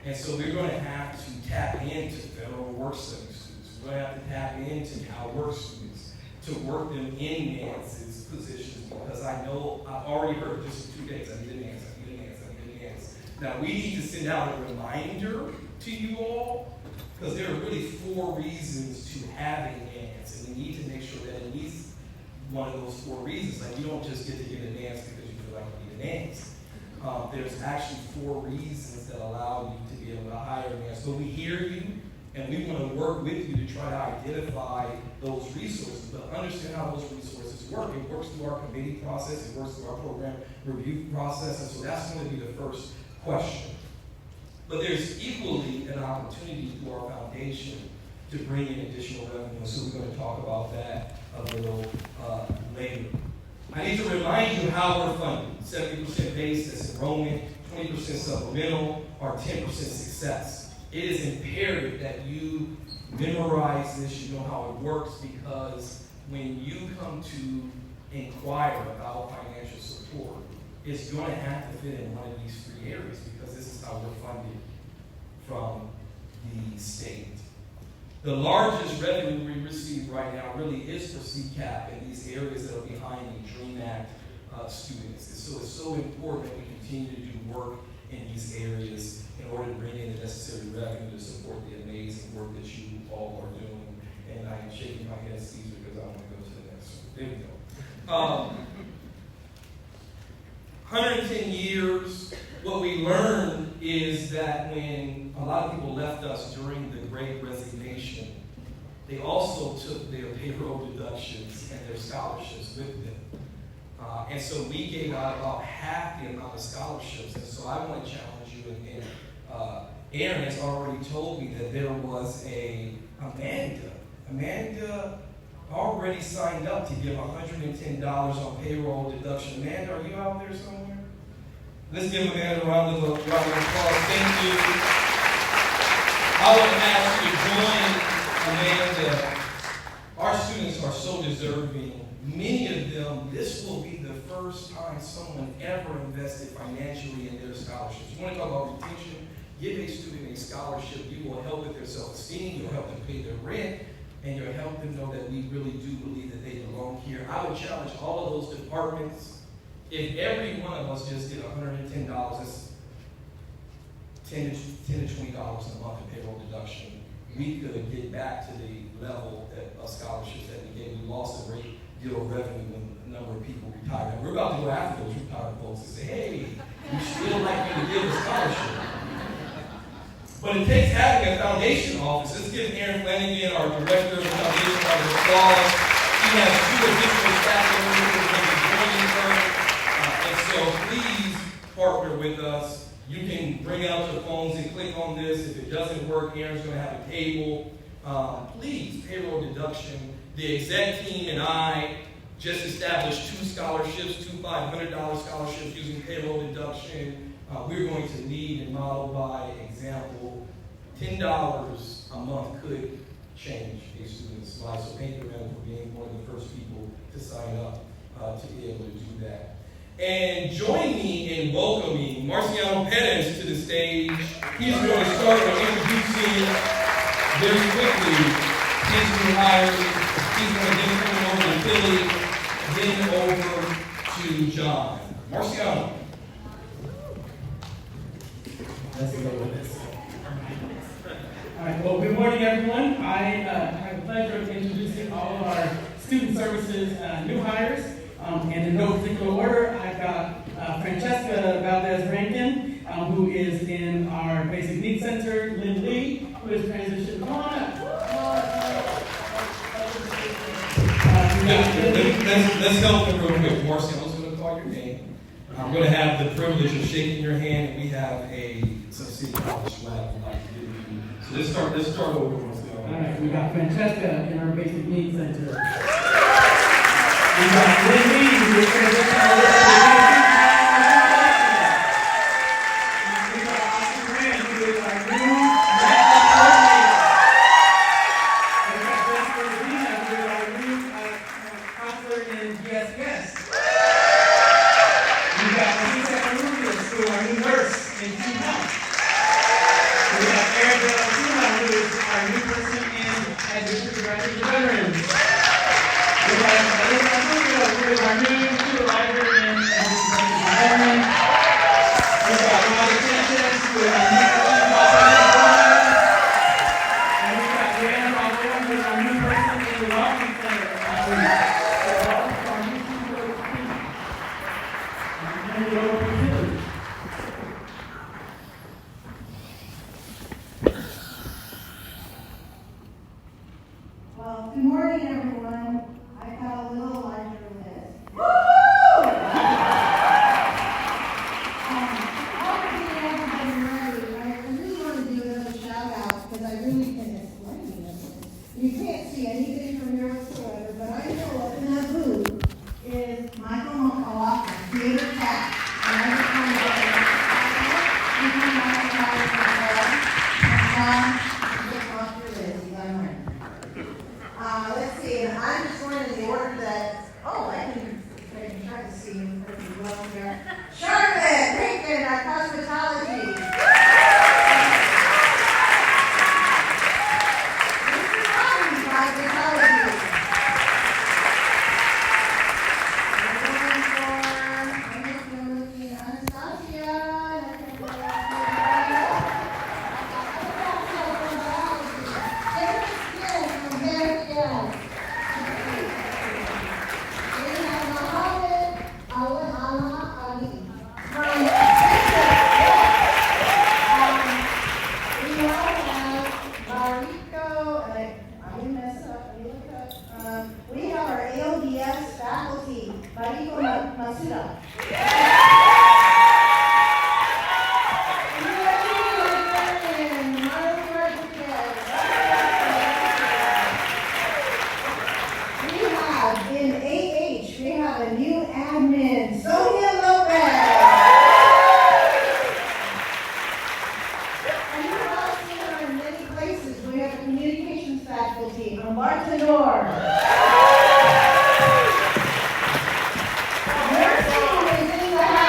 S9: And so we're going to have to tap into federal work study students. We're going to have to tap into our work students to work them in Nance's positions, because I know I've already heard just in 2 days, I need a Nance, I need a Nance, I need a Nance. Now we need to send out a reminder to you all, because there are really 4 reasons to having Nance, and we need to make sure that at least one of those 4 reasons, like you don't just get to get a Nance because you feel like you need a Nance. There's actually 4 reasons that allow you to be able to hire a Nance. So we hear you, and we want to work with you to try to identify those resources, but understand how those resources work. It works through our committee process, it works through our program review process, and so that's going to be the first question. But there's equally an opportunity through our foundation to bring in additional revenue, so we're going to talk about that a little later. I need to remind you how we're funded. 70% base, that's enrollment, 20% supplemental, or 10% success. It is imperative that you memorize this, you know how it works, because when you come to inquire about financial support, it's going to have to fit in one of these 3 areas, because this is how we're funded from the state. The largest revenue we receive right now really is for CCAP in these areas that are behind the DREAM Act students. And so it's so important that we continue to do work in these areas in order to bring in the necessary revenue to support the amazing work that you all are doing. And I am shaking my head, Caesar, because I want to go to the next one. There we go. 110 years, what we learned is that when a lot of people left us during the Great Resignation, they also took their payroll deductions and their scholarships with them. And so we gave out about half the amount of scholarships. And so I want to challenge you, and Aaron has already told me that there was Amanda already signed up to give $110 on payroll deduction. Amanda, are you out there somewhere? Let's give Amanda a round of applause. Thank you. I want to ask you to join Amanda. Our students are so deserving. Many of them, this will be the first time someone ever invested financially in their scholarships. You want to talk about retention? give a student a scholarship, you will help with their self-esteem, you'll help them pay their rent, and you'll help them know that we really do believe that they belong here. I would challenge all of those departments, if every one of us just did $110, that's $10 to $20 a month in payroll deduction, we could get back to the level of scholarships that we gave. We lost a great deal of revenue when a number of people retired. And we're about to go after those retired folks and say, hey, we still like you to give a scholarship. But it takes having a foundation office. Let's give Aaron Flanagan, our director of the foundation, our applause. He has 2 additional staff members who are joining her. And so please partner with us. You can bring out your phones and click on this. If it doesn't work, Aaron's going to have a table. Please, payroll deduction. The exec team and I just established 2 scholarships, 2 $500 scholarships using payroll deduction. We're going to lead and model by example. $10 a month could change a student's life. So thank you, Madam, for being one of the first people to sign up to be able to do that. And join me in welcoming Marciano Perez to the stage. He's going to start by introducing very quickly his new hires. He's going to then turn it over to Billy, then over to John. Marciano.
S10: Let's go with this. All right, well, good morning, everyone. I have the pleasure of introducing all of our student services new hires. And in no particular order, I've got Francesca Valdez-Rankin, who is in our Basic Needs Center, Lynn Lee, who is transitioned. Come on up.
S9: Let's help them real quick. Marciano's going to call your name. I'm going to have the privilege of shaking your hand, and we have some city college swag we'd like to give you. So let's start over.
S10: All right, we got Francesca in our Basic Needs Center. We got Lynn Lee, who is transitioning over to the we got Austin Rand, who is our new national coordinator. We got Jessica Medina, who is our new counselor in GSS. We got Lisa Arubias, who is our new nurse in Team Health. We got Eric De La Suma, who is our new person in Admission to Graduate Veterans. We got Elisa Rubio, who is our new supervisor in Admission to Graduate Veterans. We got Rhonda Sanchez, who is our new and we got Brianna Balboa, who is our new person in the Welcome Center. Welcome to our new team. And we over to Billy.
S11: Well, good morning, everyone. I got a little larger than this. Woo! I really want to do another shout out because I really can explain this. You can't see anything from here whatsoever, but I know up in that booth is Michael McCullough from Theater Cat. And I just want to get a let's see, and I'm just going in the order that, I can try to see you pretty well here. Charlotte Rankin, our cosmetology. Mr. Robbins, cosmetology. We have our ALDS faculty, Mariko Masuda. We have in AH, we have a new admin, Sonia Lopez. And you've all seen her in many places. We have a communications faculty, Marta Noor. Nursing is in the house.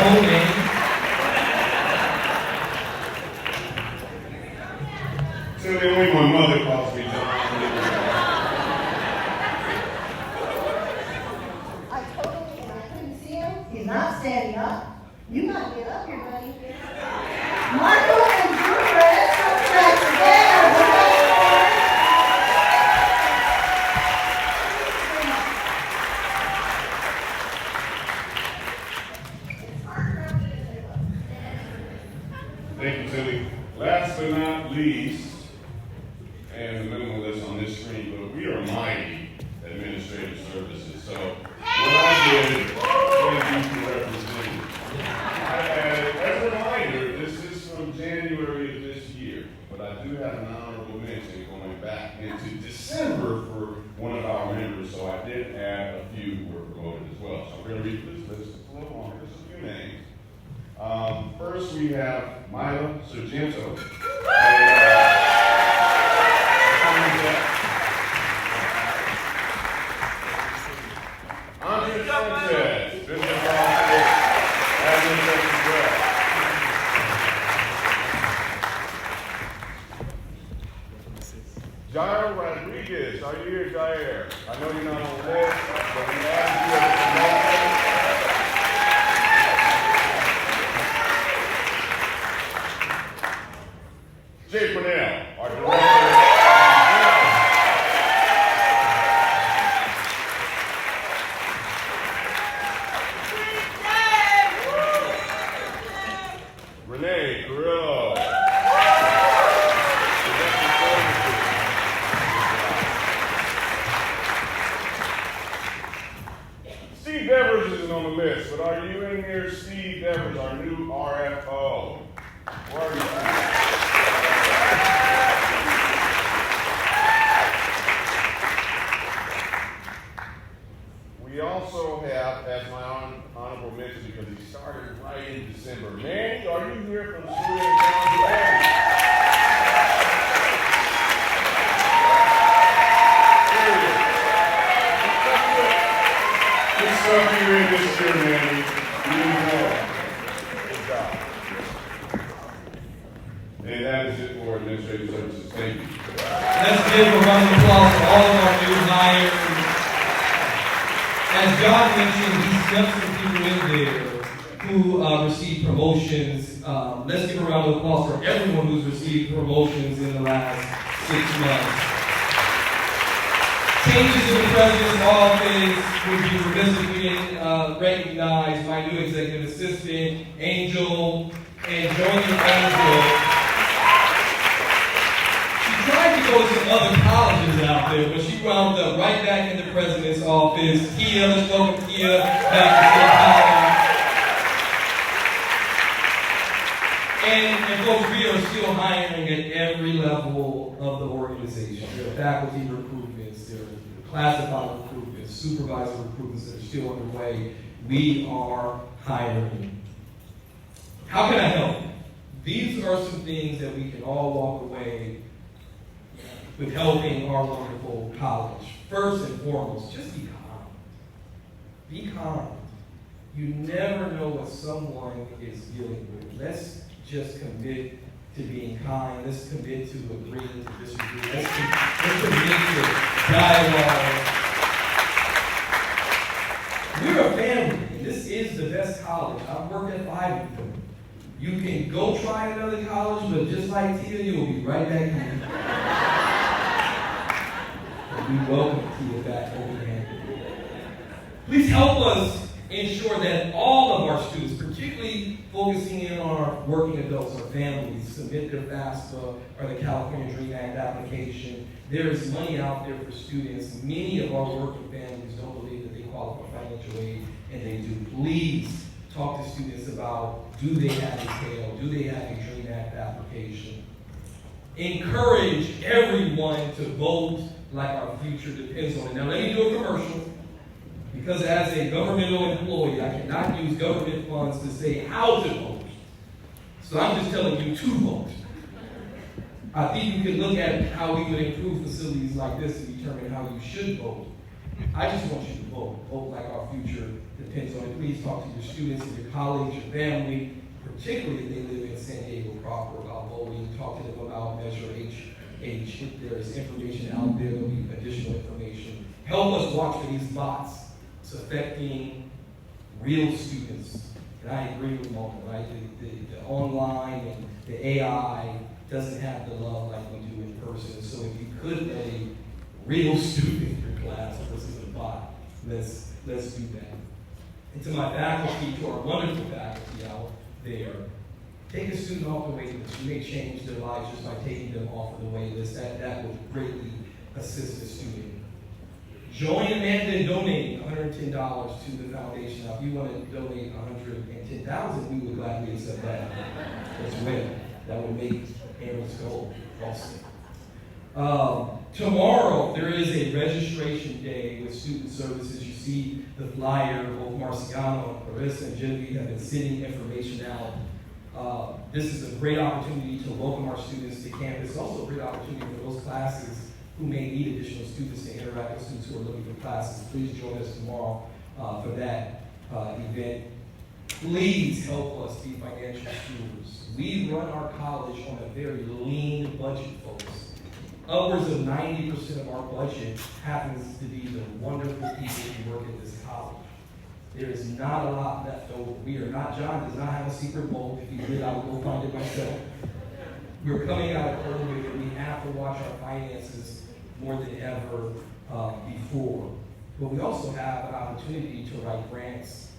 S9: whole name.
S2: Tell me when my mother calls me John.
S11: I told him and I couldn't see him. He's not standing up. You gotta get up here, buddy. Michael and Drew, let's come back together.
S2: Thank you, Tilly. Last but not least, and the minimal list on this screen, but we are mighty administrative services. So what I did, thank you for representing. I added, as a reminder, this is from January of this year, but I do have an honorable mention going back into December for one of our members, so I did add a few who were promoted as well. So I'm going to read this list. It's a little longer, just a few names. First, we have Myla Sargento. Andrea Sanchez, business officer, admin secretary. Jair Rodriguez, are you here, Jair? I know you're not on the list, but we asked you as a promotion. Jay Purnell, our director. Renee Carrillo. Steve Devers isn't on the list, but are you in here, Steve Devers, our new RFO? Where are you? We also have, as my honorable mention, because he started right in December, Manny, are you here from Stewart and County? There he is. Good stuff here in this year, Manny. You need more. Good job. And that is it for administrative services. Thank you.
S9: Let's give a round of applause to all of our new hires. As John mentioned, he's got some people in there who received promotions. Let's give a round of applause for everyone who's received promotions in the last 6 months. Changes in the president's office would be remiss if we didn't recognize my new executive assistant, Angel, and joining Angel. Tried to go to some other colleges out there, but she wound up right back in the president's office. Kia, let's welcome Kia back to State College. And folks, we are still hiring at every level of the organization. There are faculty recruitments, there are classified recruitments, supervisor recruitments that are still underway. We are hiring. How can I help? These are some things that we can all walk away with helping our wonderful college. First and foremost, just be kind. Be kind. You never know what someone is dealing with. Let's just commit to being kind. Let's commit to agreeing to disagree. Let's commit to dialogue. We're a family, and this is the best college. I've worked at 5 of them. You can go try another college, but just like Tia, you'll be right back here. We welcome Tia back open-handed. Please help us ensure that all of our students, particularly focusing in on our working adults, our families, submit their FAFSA or the California Dream Act application. There is money out there for students. Many of our working families don't believe that they qualify for financial aid, and they do. Please talk to students about, do they have a Pell? Do they have a Dream Act application? Encourage everyone to vote like our future depends on it. Now let me do a commercial, because as a governmental employee, I cannot use government funds to say how to vote. So I'm just telling you to vote. I think you can look at how we would improve facilities like this to determine how you should vote. I just want you to vote. Vote like our future depends on it. Please talk to your students and your colleagues, your family, particularly if they live in San Diego proper, about voting. Talk to them about Measure H. If there's information out there, there'll be additional information. Help us watch for these bots. It's affecting real students. And I agree with Mona, right? The online and the AI doesn't have the love like we do in person. So if you could let a real student in your class versus a bot, let's do that. And to my faculty, to our wonderful faculty out there, take a student off the wait list. You may change their lives just by taking them off of the wait list. That will greatly assist the student. Join Amanda in donating $110 to the foundation. Now, if you want to donate $110,000, we would gladly accept that as well. That would make Aaron's goal also. Tomorrow, there is a registration day with student services. You see the flyer. Both Marciano, Clarissa, and Genevieve have been sending information out. This is a great opportunity to welcome our students to campus. It's also a great opportunity for those classes who may need additional students to interact with students who are looking for classes. Please join us tomorrow for that event. Please help us be financial stewards. We run our college on a very lean budget, folks. Upwards of 90% of our budget happens to be the wonderful people who work at this college. There is not a lot left over. We are not, John does not have a secret vault. If he did, I would go find it myself. We're coming out of COVID and we have to watch our finances more than ever before. But we also have an opportunity to write grants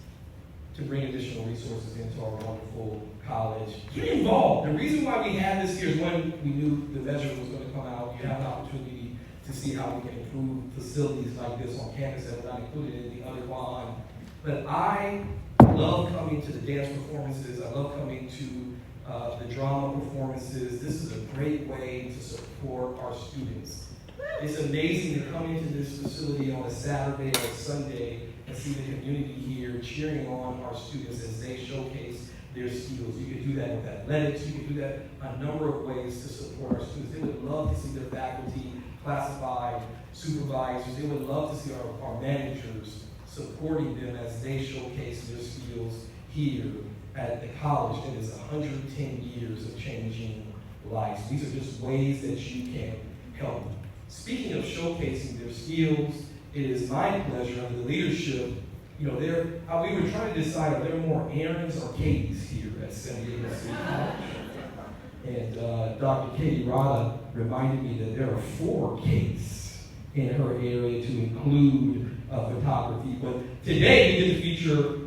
S9: to bring additional resources into our wonderful college. Get involved. The reason why we had this here is when we knew the measure was going to come out. You have an opportunity to see how we can improve facilities like this on campus that were not included in the other bond. But I love coming to the dance performances. I love coming to the drama performances. This is a great way to support our students. It's amazing to come into this facility on a Saturday or a Sunday and see the community here cheering on our students as they showcase their skills. You can do that with athletics. You can do that a number of ways to support our students. They would love to see their faculty, classified supervisors. They would love to see our managers supporting them as they showcase their skills here at the college that is 110 years of changing lives. These are just ways that you can help. Speaking of showcasing their skills, it is my pleasure under the leadership, we were trying to decide are there more Aarons or Katies here at San Diego City College. And Dr. Katie Rada reminded me that there are 4 Kates in her area to include photography. But today we get to feature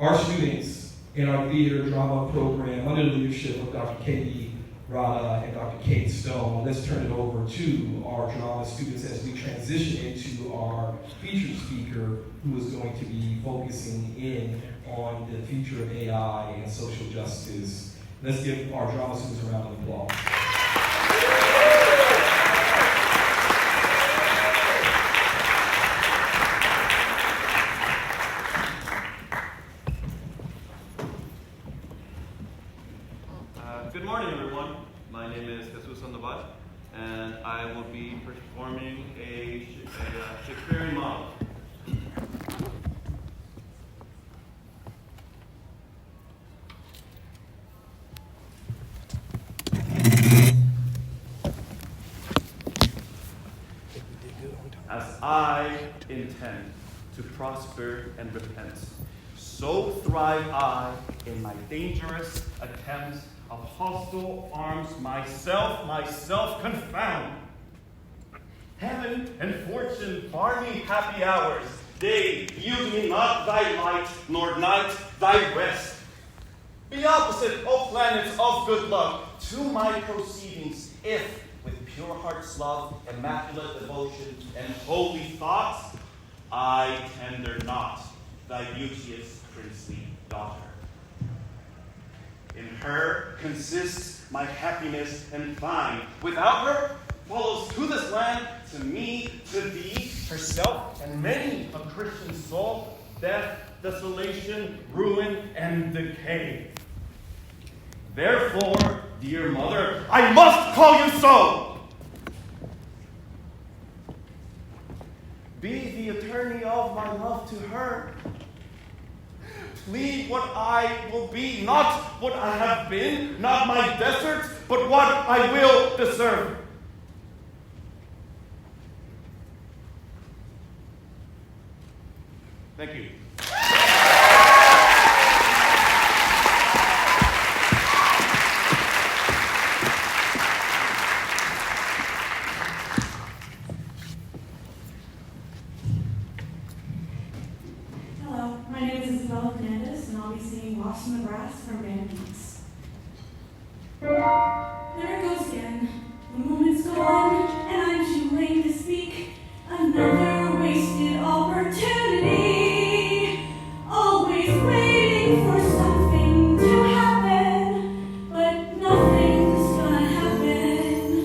S9: our students in our theater drama program under the leadership of Dr. Katie Rada and Dr. Kate Stone. Let's turn it over to our drama students as we transition into our featured speaker who is going to be focusing in on the future of AI and social justice. Let's give our drama students a round of applause.
S12: Good morning, everyone. My name is Jesus Sandoval, and I will be performing a Shakespearean model. As I intend to prosper and repent, so thrive I in my dangerous attempts of hostile arms myself confound. Heaven and fortune bar me happy hours. Day, yield me not thy light, nor night thy rest. Be opposite, O planets of good luck, to my proceedings, if with pure heart's love, immaculate devotion, and holy thoughts, I tender not thy beauteous princely daughter. In her consists my happiness and thine. Without her follows to this land, to me, to thee, herself, and many a Christian soul, death, desolation, ruin, and decay. Therefore, dear mother, I must call you so. Be attorney of my love to her. Plead what I will be, not what I have been, not my deserts, but what I will deserve. Thank you.
S13: Hello, my name is Isabella Fernandez, and I'll be singing Lost in the Grass from Band Peace. There it goes again. The moment's gone, and I'm too late to speak. Another wasted opportunity. Always waiting for something to happen, but nothing's gonna happen.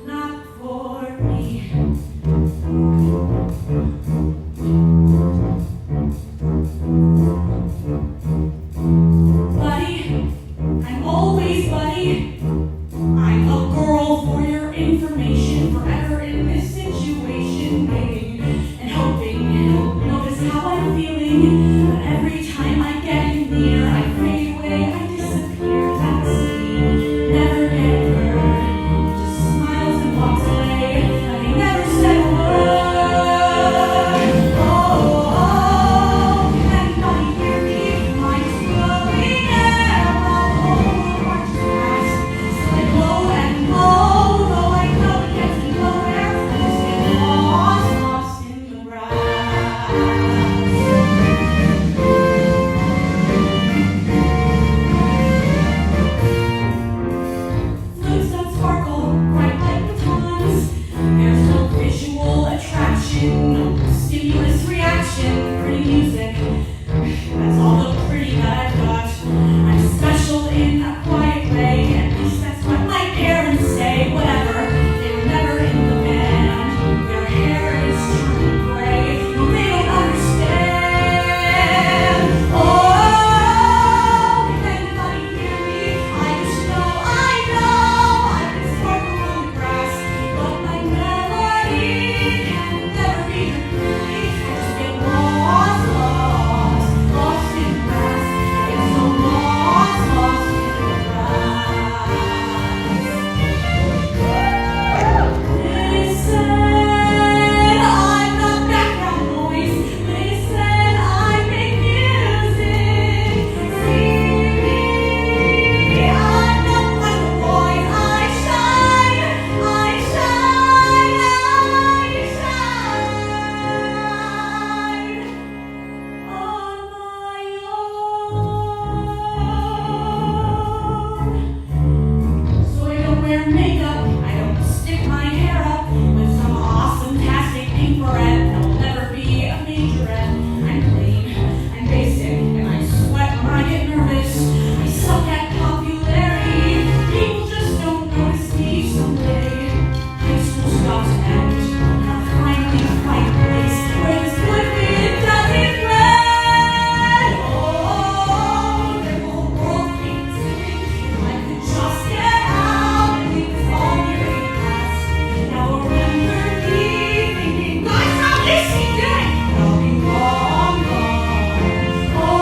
S13: Not for me. Buddy, I'm always buddy. I'm a girl for your information, forever in this situation, waiting and hoping you'll notice how I'm feeling. But every time I get you near, I fade away, I disappear. That's me, never get heard. Just smiles and walks away, like he never said a word. Oh, anybody hear me? Mine's blowing air while all the march past. Slip low and low, though I know it gets me nowhere. I just get lost in the grass. Footsteps sparkle bright like batons. There's no visual attraction, no stimulus reaction. Pretty music, that's all the pretty that I've got. I'm special in a quiet way, at least that's what my parents say. Whatever, they were never in the band. Their hair is truly gray. No, they don't understand. Oh, if anybody hear me, I just know I can sparkle on the grass, but my melody can never be heard clearly. I just get lost in the grass. I get so lost in the grass. Listen, I'm not background noise. Listen, I make music. See me, I'm not like the boys. I shine on my own. So I don't wear makeup, I don't stick my hair up with some awesome-tastic pink barrette. I'll never be a majorette. I'm plain, I'm basic, and I sweat when I get nervous. I suck at popularity. People just don't notice me someday. High school stops to end, and I'll finally find a place where this would-be doesn't blend. Oh, the whole world keeps slipping. If I could just get out and leave this all here in the past. Now remember me thinking, gosh, how is she doing? I'll be long gone. Oh,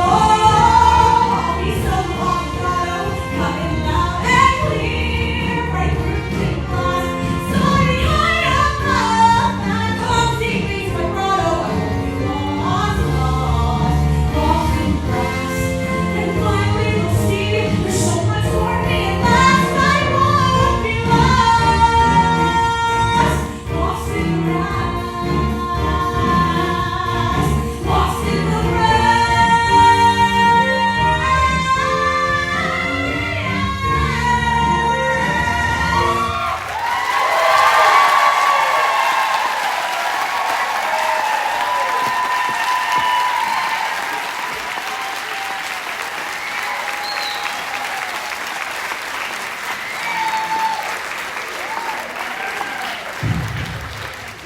S13: I'll be some avocado, cutting loud and clear, right through the glass. Soaring high above that clumsy face vibrato. I won't be lost in the grass. And finally we'll see there's so much more me at last. I won't be lost in the grass. Lost in the grass.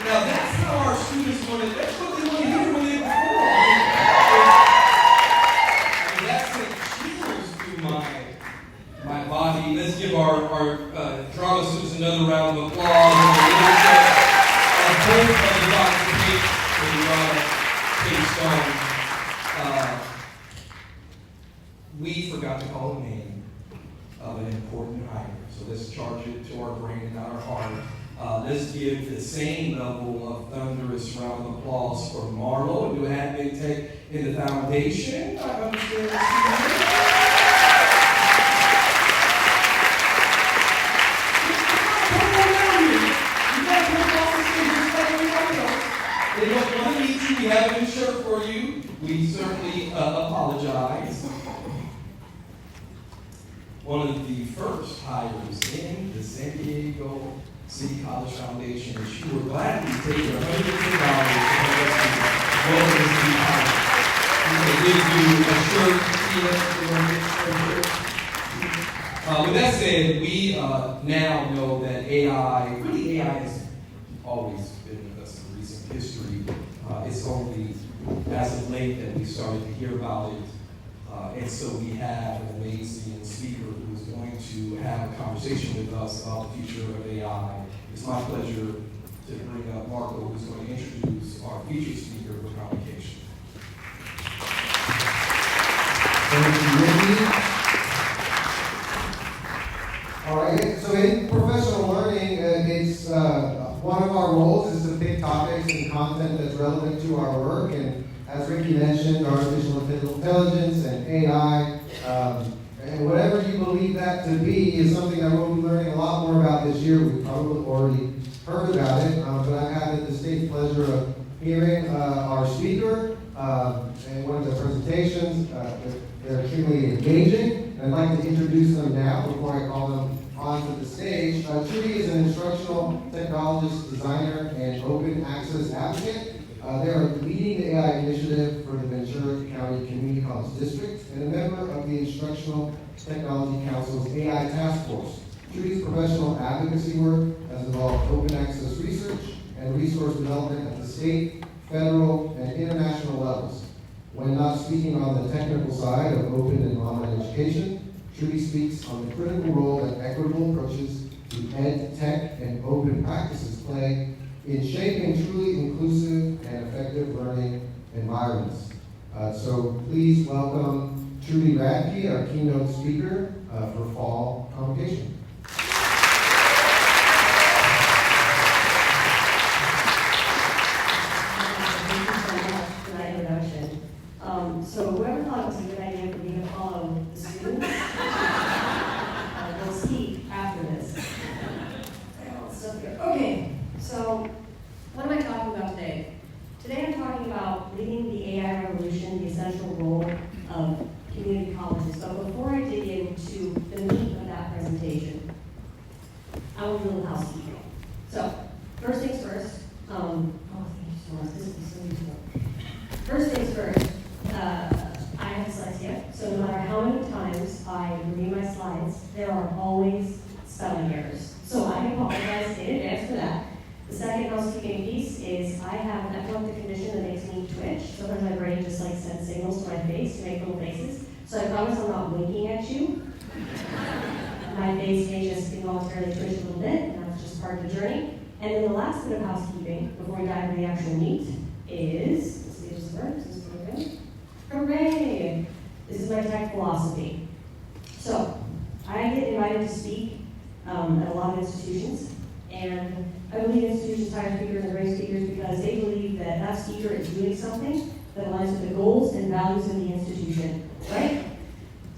S9: Now that's how our students want it. That's what they want to hear when they perform. And that sent chills through my body. Let's give our drama students another round of applause. And the leadership of both of the Dr. Kate and drama. Okay, so we forgot to call the name of an important hire. So let's charge it to our brain and not our heart. Let's give the same level of thunderous round of applause for Marlo, who had big take in the foundation. I understand. They don't want to meet you. We have a new shirt for you. We certainly apologize. One of the first hires in the San Diego City College Foundation, and she will gladly take her $150 to welcome to City College. We will give you a shirt. With that said, we now know that AI, really AI has always been with us in recent history. It's only as of late that we started to hear about it. And so we have an amazing speaker who's going to have a conversation with us about the future of AI. It's my pleasure to bring up Marco, who's going to introduce our featured speaker for Convocation.
S14: Thank you, Ricky. All right, so in professional learning, it's one of our roles is to pick topics and content that's relevant to our work. And as Ricky mentioned, artificial intelligence and AI, and whatever you believe that to be is something that we'll be learning a lot more about this year. We've probably already heard about it, but I've had the distinct pleasure of hearing our speaker and one of the presentations. They're extremely engaging, and I'd like to introduce them now before I call them onto the stage. Trudy is an instructional technologist, designer, and open access advocate. They are leading the AI initiative for the Ventura County Community College District and a member of the Instructional Technology Council's AI Task Force. Trudy's professional advocacy work has involved open access research and resource development at the state, federal, and international levels. When not speaking on the technical side of open and online education, Trudy speaks on the critical role that equitable approaches to ed, tech, and open practices play in shaping truly inclusive and effective learning environments. So please welcome Trudy Radke, our keynote speaker for Fall Convocation.
S15: Thank you so much for that introduction. So whoever thought it was a good idea for me to follow the students, we'll see after this. Okay, so what am I talking about today? Today I'm talking about leading the AI revolution, the essential role of community colleges. But before I dig into the meat of that presentation, I will do a little housekeeping. So, first things first. Thank you so much. This is so useful. First things first. I have dyslexia, so no matter how many times I review my slides, there are always spelling errors. So I apologize in advance for that. The second housekeeping piece is I have an epileptic condition that makes me twitch. Sometimes my brain just like sends signals to my face to make little faces. So I promise I'm not winking at you. My face may just involuntarily twitch a little bit, and that's just part of the journey. And then the last bit of housekeeping before we dive into the actual meat is, let's see if this works. Is this good? Hooray! This is my tech philosophy. So I get invited to speak at a lot of institutions, and I believe institutions hire speakers and great speakers because they believe that that speaker is doing something that aligns with the goals and values of the institution, right?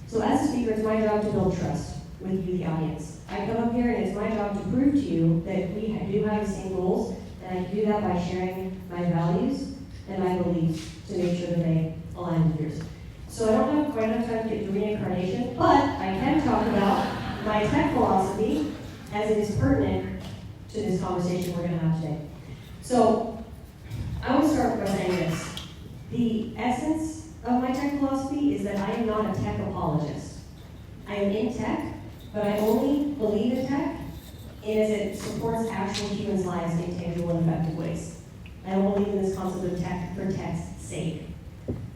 S15: So as a speaker, it's my job to build trust with you, the audience. I come up here and it's my job to prove to you that we do have the same goals, and I can do that by sharing my values and my beliefs to make sure that they align with yours. So I don't have quite enough time to get to reincarnation, but I can talk about my tech philosophy as it is pertinent to this conversation we're going to have today. So I want to start by saying this. The essence of my tech philosophy is that I am not a tech apologist. I am in tech, but I only believe in tech as it supports actual humans' lives in tangible and effective ways. I don't believe in this concept of tech for tech's sake.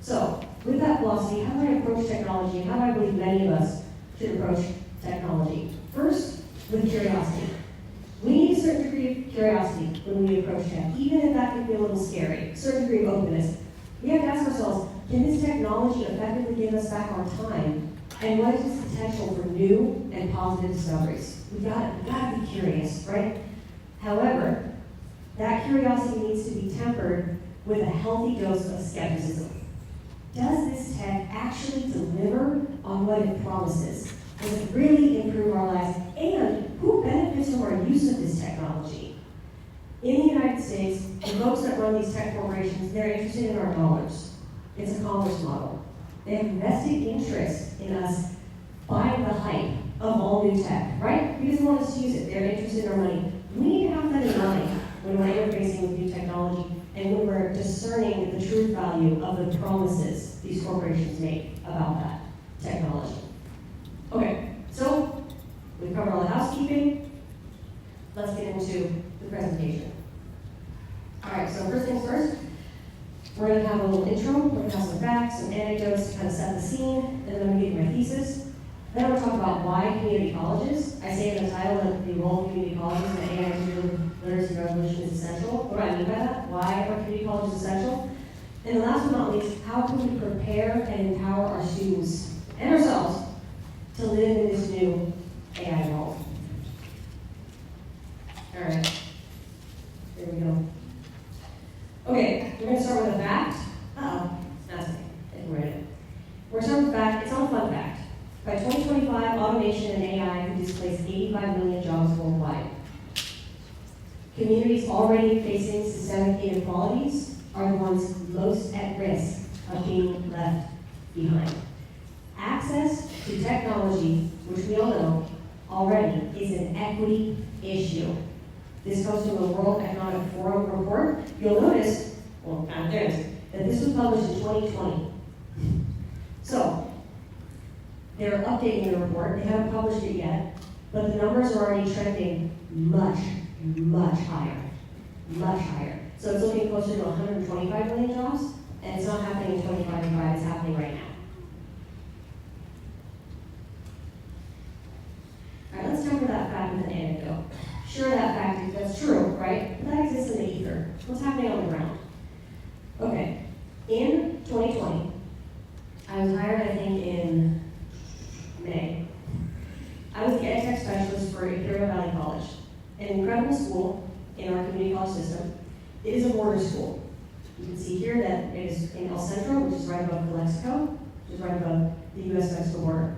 S15: So, with that philosophy, how do I approach technology, and how do I believe many of us should approach technology? First, with curiosity. We need a certain degree of curiosity when we approach tech, even if that can be a little scary, a certain degree of openness. We have to ask ourselves, can this technology effectively give us back our time? And what is its potential for new and positive discoveries? We've got to be curious, right? However, that curiosity needs to be tempered with a healthy dose of skepticism. Does this tech actually deliver on what it promises? Does it really improve our lives? And who benefits from our use of this technology? In the United States, the folks that run these tech corporations, they're interested in our dollars. It's a commerce model. They have vested interest in us buying the hype of all new tech, right? Because they want us to use it. They're interested in our money. We need to have that in mind when we're interfacing with new technology and when we're discerning the true value of the promises these corporations make about that technology. Okay, so we've covered all the housekeeping. Let's get into the presentation. All right, so first things first, we're going to have a little intro. We're going to have some facts, some anecdotes to kind of set the scene, and then I'm going to give you my thesis. Then I'm going to talk about why community colleges. I say in the title that the role of community colleges in the AI digital literacy revolution is essential. What do I mean by that? Why are community colleges essential? And last but not least, how can we prepare and empower our students and ourselves to live in this new AI world? All right, here we go. Okay, we're going to start with a fact. That's okay. I can write it. We're starting with a fact. It's not a fun fact. By 2025, automation and AI could displace 85 million jobs worldwide. Communities already facing systemic inequalities are the ones most at risk of being left behind. Access to technology, which we all know already, is an equity issue. This comes from the World Economic Forum report. You'll notice, well, there it is, that this was published in 2020. So, they're updating the report. They haven't published it yet, but the numbers are already trending much, much higher. Much higher. So it's looking closer to 125 million jobs, and it's not happening in 2025, it's happening right now. All right, let's temper that fact with an anecdote. Sure, that fact, that's true, right? But that exists in the ether. What's happening on the ground? Okay, in 2020, I was hired, I think, in May. I was the ed tech specialist for Imperial Valley College, an incredible school in our community college system. It is a border school. You can see here that it is in El Centro, which is right above Calexico, which is right above the U.S.-Mexico border.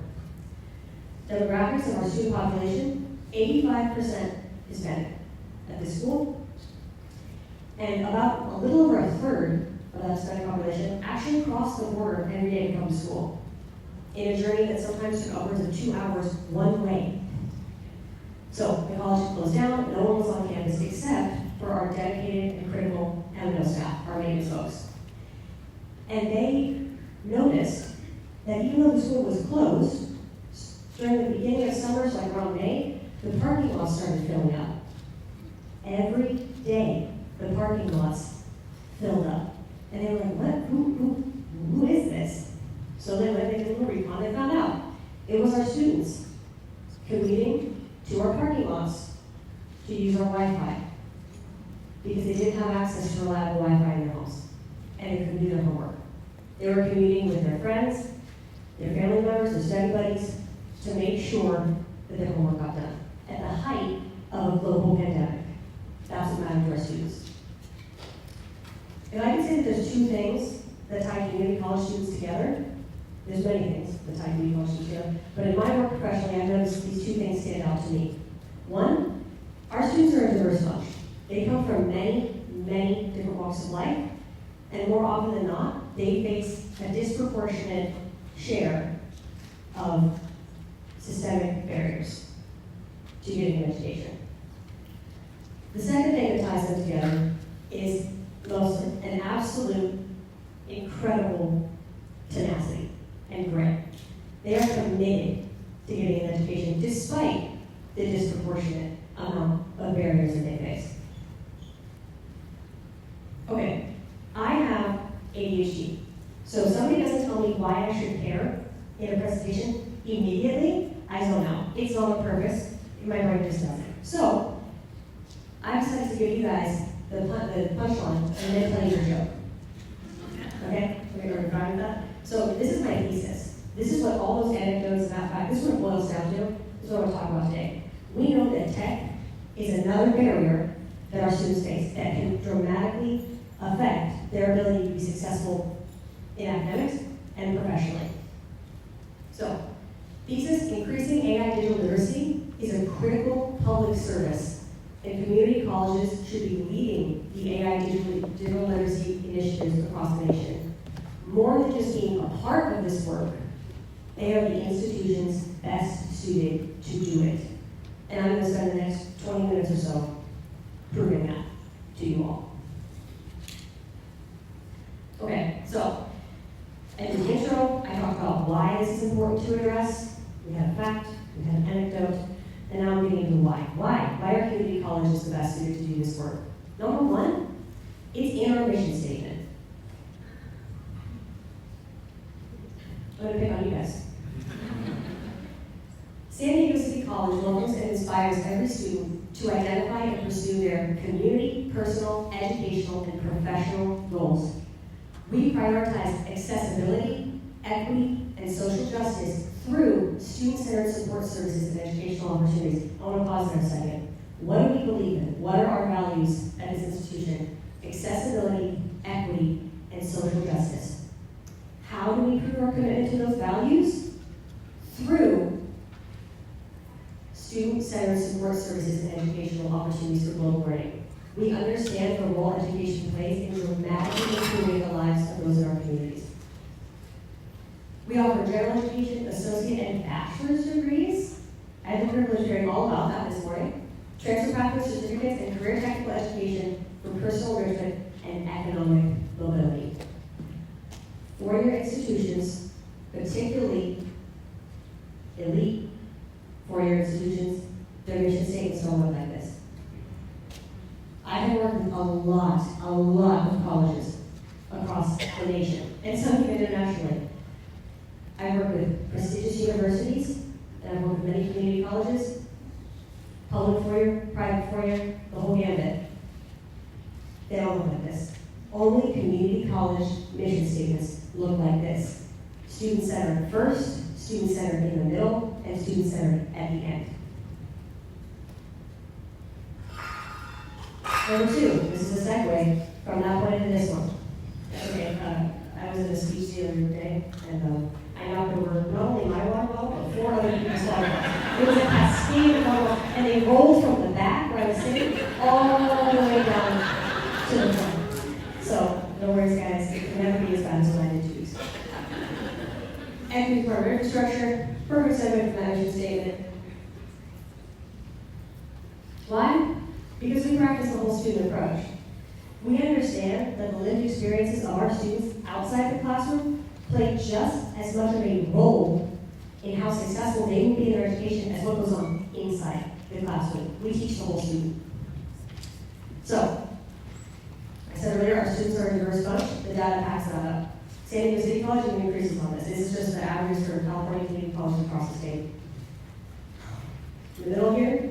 S15: Demographics of our student population, 85% Hispanic at this school, and about a little over a third of that Hispanic population actually crossed the border every day to come to school in a journey that sometimes took upwards of 2 hours one way. So the college closed down, no one was on campus except for our dedicated and critical M&O staff, our maintenance folks. And they noticed that even though the school was closed, during the beginning of summer, so like around May, the parking lots started filling up. Every day, the parking lots filled up. And they were like, what? Who is this? So they went and did a little recon and found out. It was our students commuting to our parking lots to use our Wi-Fi because they didn't have access to reliable Wi-Fi in their homes and they couldn't do their homework. They were commuting with their friends, their family members, their study buddies to make sure that their homework got done at the height of a global pandemic. That's what mattered to our students. And I can say that there's two things that tie community college students together. There's many things that tie community college students together, but in my work professionally, I've noticed these two things stand out to me. One, our students are a diverse bunch. They come from many, many different walks of life, and more often than not, they face a disproportionate share of systemic barriers to getting an education. The second thing that ties them together is an absolute incredible tenacity and grit. They are committed to getting an education despite the disproportionate amount of barriers that they face. Okay, I have ADHD. So if somebody doesn't tell me why I should care in a presentation immediately, I zone out. It's not on purpose. My brain just does it. So I decided to give you guys the punchline and then tell you your joke. Okay, we're fine with that. So this is my thesis. This is what all those anecdotes about fact, this is what it boils down to. This is what we're talking about today. We know that tech is another barrier that our students face that can dramatically affect their ability to be successful in academics and professionally. So, thesis, increasing AI digital literacy is a critical public service, and community colleges should be leading the AI digital literacy initiatives across the nation. More than just being a part of this work, they are the institutions best suited to do it. And I'm going to spend the next 20 minutes or so proving that to you all. Okay, so at the intro, I talked about why this is important to address. We had a fact, we had an anecdote, and now I'm getting into why. Why are community colleges the best suited to do this work? Number one, it's in our mission statement. I'm going to pick on you guys. San Diego City College welcomes and inspires every student to identify and pursue their community, personal, educational, and professional goals. We prioritize accessibility, equity, and social justice through student-centered support services and educational opportunities. I want to pause there a second. What do we believe in? What are our values at this institution? Accessibility, equity, and social justice. How do we prove our commitment to those values? Through student-centered support services and educational opportunities for global learning. We understand the role education plays in dramatically improving the lives of those in our communities. We offer general education, associate, and bachelor's degrees. I had the privilege of hearing all about that this morning. Transfer pathway certificates and career technical education for personal enrichment and economic mobility. Four-year institutions, particularly elite four-year institutions, their mission statements don't look like this. I have worked with a lot of colleges across the nation, and some even internationally. I've worked with prestigious universities, and I've worked with many community colleges, public four-year, private four-year, the whole gambit. They don't look like this. Only community college mission statements look like this. Student-centered first, student-centered in the middle, and student-centered at the end. Number two, this is a segue from that point into this one. Okay, I was in a speech the other day, and I knocked over not only my water bottle, but 4 other people's water bottles. It was a cascade of water bottles, and they rolled from the back where I was sitting all the way down to the front. So, no worries guys, it can never be as bad as what I did 2 weeks ago. Equity for our infrastructure, perfect segue from that mission statement. Why? Because we practice the whole student approach. We understand that the lived experiences of our students outside the classroom play just as much of a role in how successful they will be in their education as what goes on inside the classroom. We teach the whole student. So, I said earlier, our students are a diverse bunch. The data backs that up. San Diego City College even increases on this. This is just the average for California community colleges across the state. In the middle here,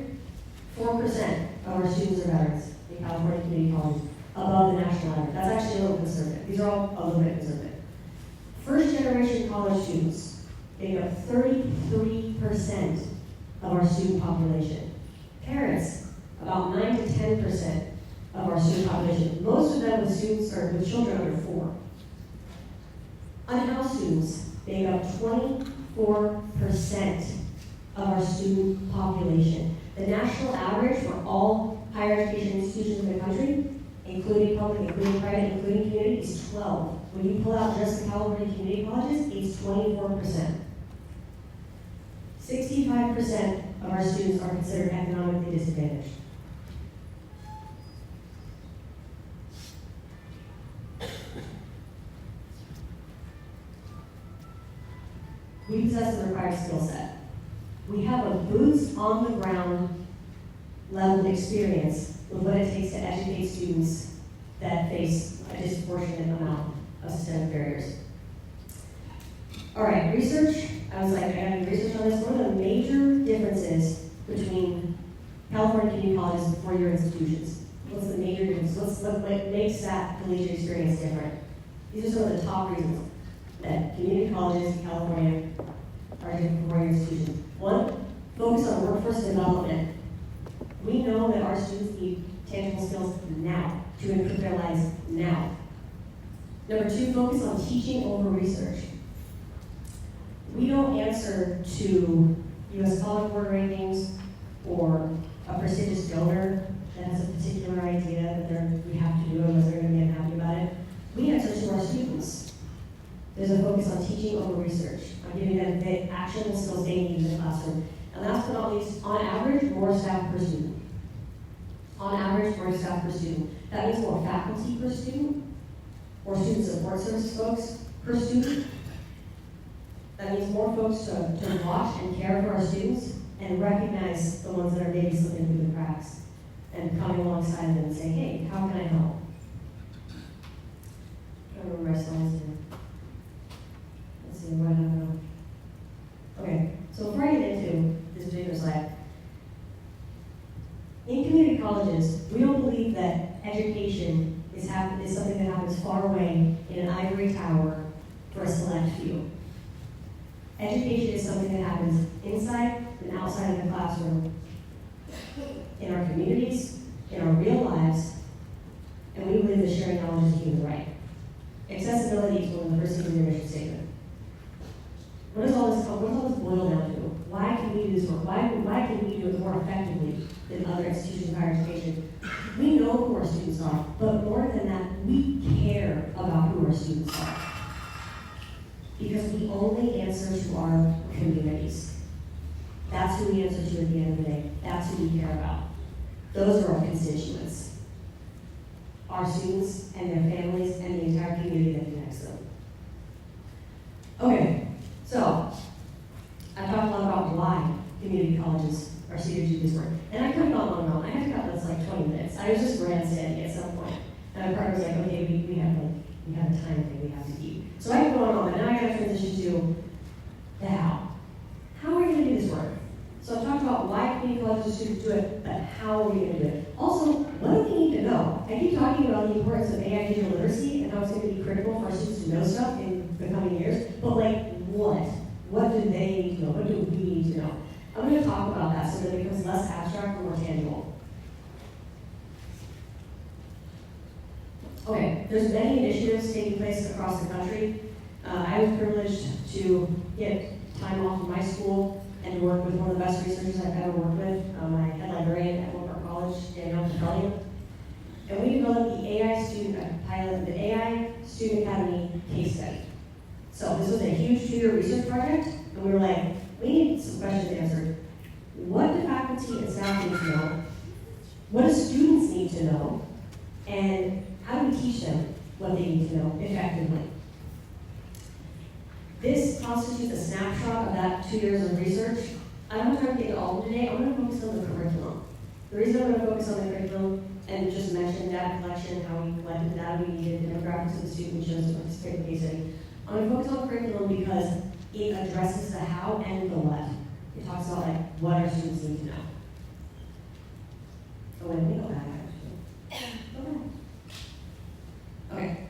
S15: 4% of our students are veterans in California community colleges, above the national average. That's actually a little conservative. These are all a little bit conservative. First generation college students make up 33% of our student population. Parents, about 9 to 10% of our student population. Most of them with students or with children under 4. Unhoused students make up 24% of our student population. The national average for all higher education institutions in the country, including public, including private, including community, is 12. When you pull out just the California community colleges, it's 24%. 65% of our students are considered economically disadvantaged. We possess the required skill set. We have a boots on the ground level of experience with what it takes to educate students that face a disproportionate amount of systemic barriers. All right, research. I was like, I gotta do research on this. What are the major differences between California community colleges and four-year institutions? What's the major difference? What makes that collegiate experience different? These are some of the top reasons that community colleges in California are different from institutions. One, focus on workforce development. We know that our students need tangible skills now to improve their lives now. Number two, focus on teaching over research. We don't answer to U.S. College Board rankings or a prestigious donor that has a particular idea that we have to do it, unless they're going to be unhappy about it. We answer to our students. There's a focus on teaching over research, on giving them the actionable skills they need in the classroom. And last but not least, on average, more staff per student. On average, more staff per student. That means more faculty per student, more student support service folks per student. That means more folks to watch and care for our students and recognize the ones that are maybe slipping through the cracks and coming alongside them and saying, hey, how can I help? I don't remember my slides here. Let's see, what happened? Okay, so before I get into this particular slide, in community colleges, we don't believe that education is something that happens far away in an ivory tower for a select few. Education is something that happens inside and outside of the classroom, in our communities, in our real lives, and we believe that sharing knowledge is a human right. Accessibility is one of the first things in your mission statement. What does all this boil down to? Why can we do this work? Why can we do it more effectively than other institutions of higher education? We know who our students are, but more than that, we care about who our students are. Because we only answer to our communities. That's who we answer to at the end of the day. That's who we care about. Those are our constituents. Our students and their families and the entire community that connects them. Okay, so I talked a lot about why community colleges are suited to do this work. And I could have gone on and on. I had to cut this like 20 minutes. I was just grandstanding at some point. And my partner was like, okay, we have a time thing we have to keep. So I could go on, and now I gotta transition to the how. How are we gonna do this work? So I've talked about why community colleges should do it, but how are we gonna do it? Also, what do we need to know? I keep talking about the importance of AI digital literacy and how it's gonna be critical for our students to know stuff in the coming years, but like what? What do they need to know? What do we need to know? I'm gonna talk about that so that it becomes less abstract and more tangible. Okay, there's many initiatives taking place across the country. I was privileged to get time off from my school and to work with one of the best researchers I've ever worked with, my head librarian at Wilbur College, Danielle Capellian. And we developed the AI Student Academy case study. So this was a huge 2-year research project, and we were like, we need some questions answered. What do faculty and staff need to know? What do students need to know? And how do we teach them what they need to know effectively? This constitutes a snapshot of that 2 years of research. I don't have time to get into all of them today. I'm going to focus on the curriculum. The reason I'm going to focus on the curriculum and just mention data collection, how we collected the data we needed, the demographics of the student we chose to participate in the case study. I'm going to focus on the curriculum because it addresses the how and the what. It talks about like what our students need to know. Oh, wait, let me go back actually. Okay.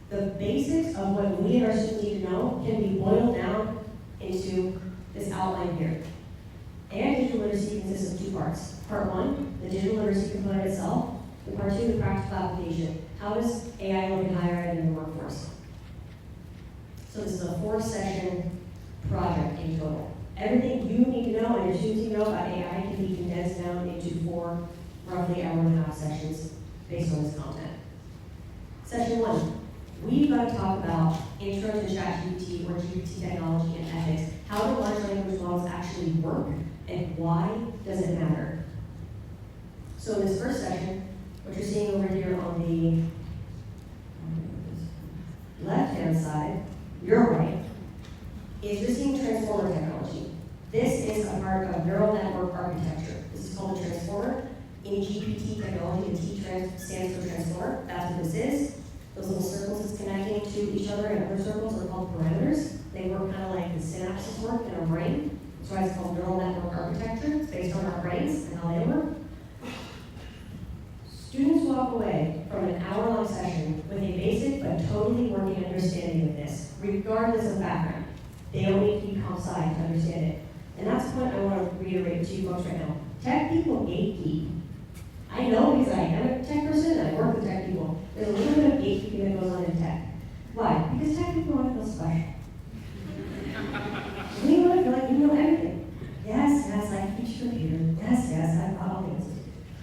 S15: The basics of what we and our students need to know can be boiled down into this outline here. AI digital literacy consists of 2 parts. Part 1, the digital literacy component itself, and part 2, the practical application. How does AI look in higher ed and the workforce? So this is a 4-session project in total. Everything you need to know and your students need to know about AI can be condensed down into 4 roughly hour-and-a-half sessions based on this content. Session 1, we've got to talk about intro to ChatGPT or GPT technology and ethics. How do large language models actually work, and why does it matter? So in this first session, what you're seeing over here on the left-hand side, your right, is you're seeing transformer technology. This is a part of neural network architecture. This is called a transformer. In GPT technology, the T stands for transformer. That's what this is. Those little circles it's connecting to each other and other circles are called parameters. They work kind of like the synapses work in our brain. That's why it's called neural network architecture. It's based on our brains and how they work. Students walk away from an hour-long session with regardless of background. They don't need to be comp sci to understand it. And that's the point I want to reiterate to you folks right now. Tech people gatekeep. I know because I'm a tech person and I work with tech people. There's a little bit of gatekeeping that goes on in tech. Why? Because tech people want to feel special. We want to feel like we know everything. Yes, I can teach computer. Yes, I've got all the answers.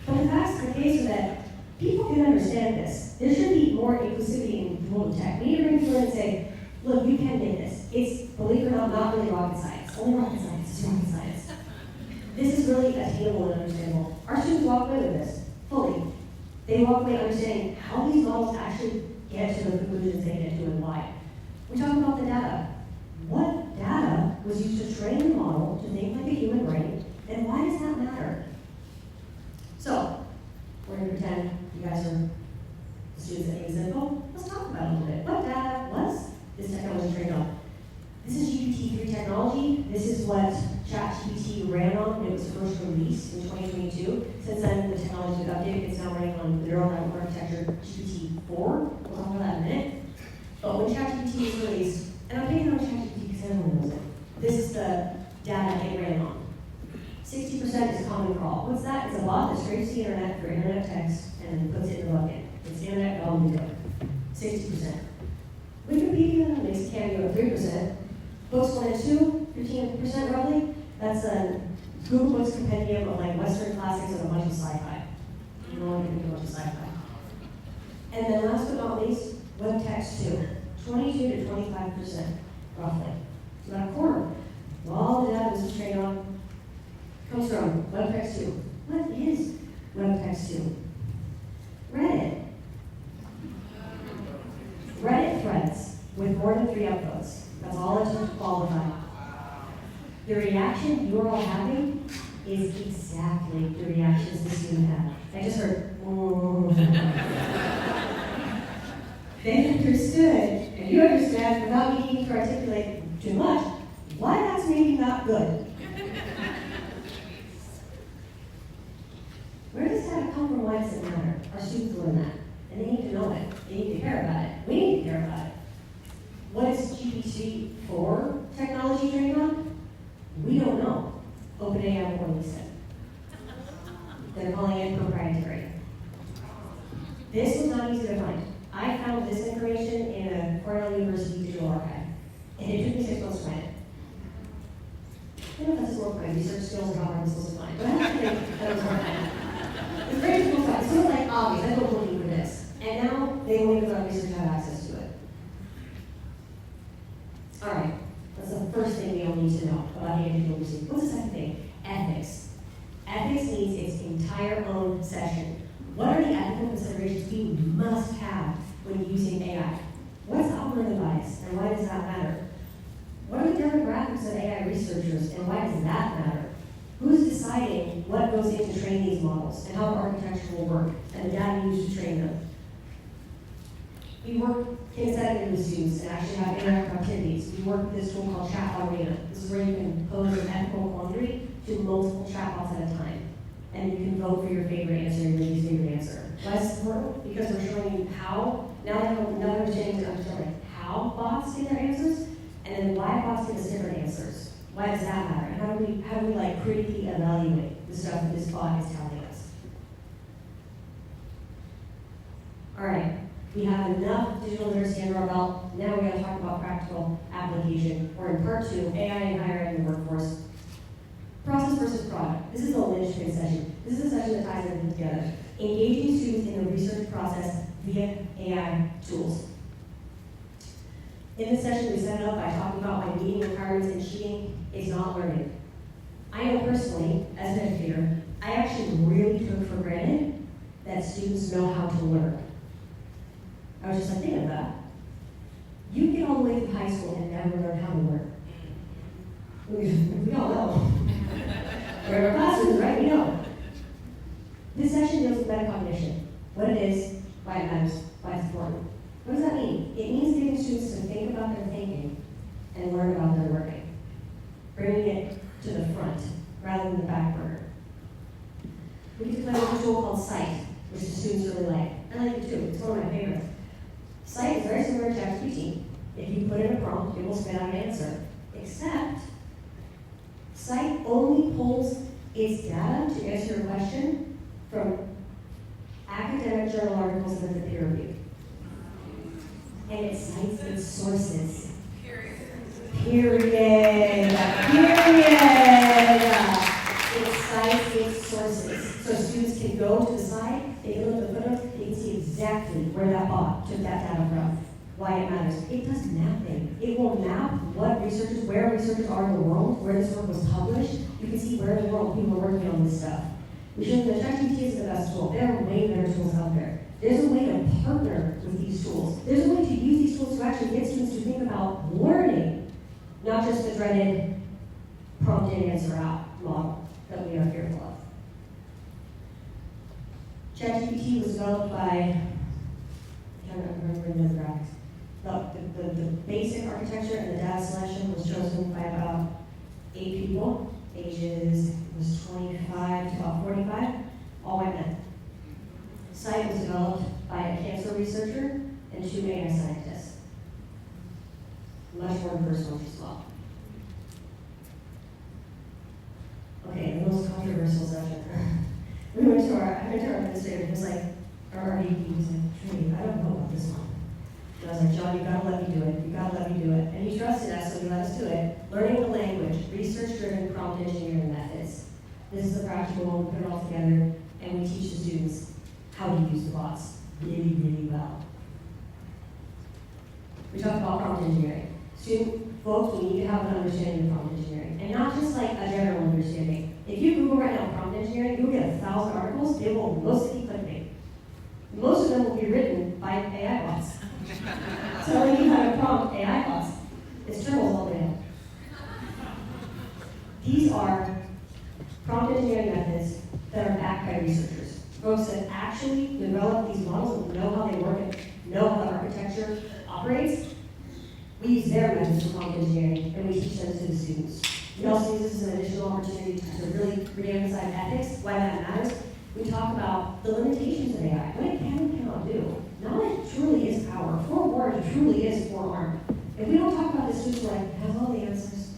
S15: But the facts of the case are that people can understand this. There should be more inclusivity in the world of tech. We need to bring people in and say, look, you can get this. It's, believe it or not really rocket science. Only rocket science is rocket science. This is really attainable and understandable. Our students walk away with this, fully. They walk away understanding how these models actually get to the conclusions they get to and why. We talk about the data. What data was used to train the model to think like a human brain, and why does that matter? So, we're going to pretend you guys are the students at ASINFO. Let's talk about it a little bit. What data was this technology trained on? This is GPT-3 technology. This is what ChatGPT ran on when it was first released in 2022. Since then, the technology was updated. It's now running on the neural network architecture GPT-4. We'll talk about that in a minute. But when ChatGPT was released, and I'm picking on ChatGPT because everyone knows it, this is the data it ran on. 60% is Common Crawl. What's that? It's a bot that scrapes the internet for internet text and puts it in the bucket. It's internet gobbledygook. 60%. Wikipedia makes a cameo at 3%. Books 1 and 2, 15% roughly. That's a Google Books compendium of like Western classics and a bunch of sci-fi. You know, a bunch of sci-fi. And then last but not least, web text 2, 22 to 25% roughly. So about a quarter. All the data this is trained on comes from web text 2. What is web text 2? Reddit. Reddit threads with more than 3 upvotes. That's all it took to qualify. The reaction you're all having is exactly the reactions the student had. I just heard, oh. They understood, and you understand without me needing to articulate too much, why that's maybe not good. Where does data come from? Why does it matter? Our students learn that, and they need to know it. They need to care about it. We need to care about it. What is GPT-4 technology trained on? We don't know. OpenAI released it. They're calling it proprietary. This was not easy to find. I found this information in a Cornell University digital archive, and it took me 6 months to find it. I don't know if that's work my research skills or how I'm supposed to find, but I have to think that it was worth it. It's very difficult to find. It's sort of like obvious. I go looking for this, and now they only give our research have access to it. All right, that's the first thing we all need to know about AI digital literacy. What's the second thing? Ethics. Ethics needs its entire own session. What are the ethical considerations we must have when using AI? What's algorithm bias, and why does that matter? What are the demographics of AI researchers, and why does that matter? Who's deciding what goes into training these models, and how the architecture will work, and the data used to train them? We work kinesthetically with students and actually have interactive activities. We work with this tool called Chat Arena. This is where you can pose an ethical quandary to multiple chatbots at a time. And you can vote for your favorite answer and your least favorite answer. Why is this important? Because we're showing you how, now they have another understanding to understand how bots get their answers, and then why bots get us different answers. Why does that matter? And how do we like critically evaluate the stuff that this bot is telling us? All right. We have enough digital literacy under our belt. Now we're going to talk about practical application. We're in part 2, AI in higher ed and workforce. Process versus product. This is the linchpin session. This is a session that ties everything together. Engaging students in the research process via AI tools. In this session, we set it up by talking about why meeting requirements and cheating is not learning. I know personally, as an educator, I actually really took for granted that students know how to learn. I was just like, think of that. You get all the way through high school and never learn how to learn. We all know. We're in our classrooms, right? We know. This session deals with metacognition. What it is, why it matters, why it's important. What does that mean? It means getting students to think about their thinking and learn about their learning. Bringing it to the front rather than the back burner. We get to play with a tool called Sight, which the students really like. I like it too. It's one of my favorites. Sight is very similar to ChatGPT. If you put in a prompt, it will spit out an answer. Except, Cite only pulls its data to answer your question from academic journal articles that have been peer reviewed. And it cites its sources. Period. Period. It cites its sources. So students can go to the site, they can look at the footnotes, they can see exactly where that bot took that data from, why it matters. It does mapping. It will map what researchers, where researchers are in the world, where this work was published. You can see where in the world people are working on this stuff. We show that ChatGPT is the best tool. There are way better tools out there. There's a way to partner with these tools. There's a way to use these tools to actually get students to think about learning, not just the dreaded prompt in, answer out model that we are fearful of. ChatGPT was developed by, I'm trying to remember the graphics. The basic architecture and the data selection was chosen by about 8 people, ages was 25 to about 45, all white men. Cite was developed by a cancer researcher and 2 AI scientists. Much more personal as well. Okay, the most controversial section. I went to our administrator, he was like, our VP was like, Trinity, I don't know about this one. And I was like, John, you gotta let me do it. You gotta let me do it. And he trusted us, so he let us do it. Learning the language, research-driven prompt engineering methods. This is the practical one, we put it all together, and we teach the students how to use the bots really, really well. We talk about prompt engineering. Folks, we need to have an understanding of prompt engineering, and not just like a general understanding. If you Google right now prompt engineering, you'll get 1,000 articles. They will mostly be clickbait. Most of them will be written by AI bots. Telling you how to prompt AI bots. It's turtles all day. These are prompt engineering methods that are backed by researchers. Folks that actually develop these models and know how they work and know how the architecture operates. We use their methods for prompt engineering, and we teach them to the students. We also use this as an additional opportunity to really re-emphasize ethics, why that matters. We talk about the limitations of AI, what it can and cannot do. Knowledge truly is power. Forewarned truly is forearmed. If we don't talk about this, students are like, it has all the answers.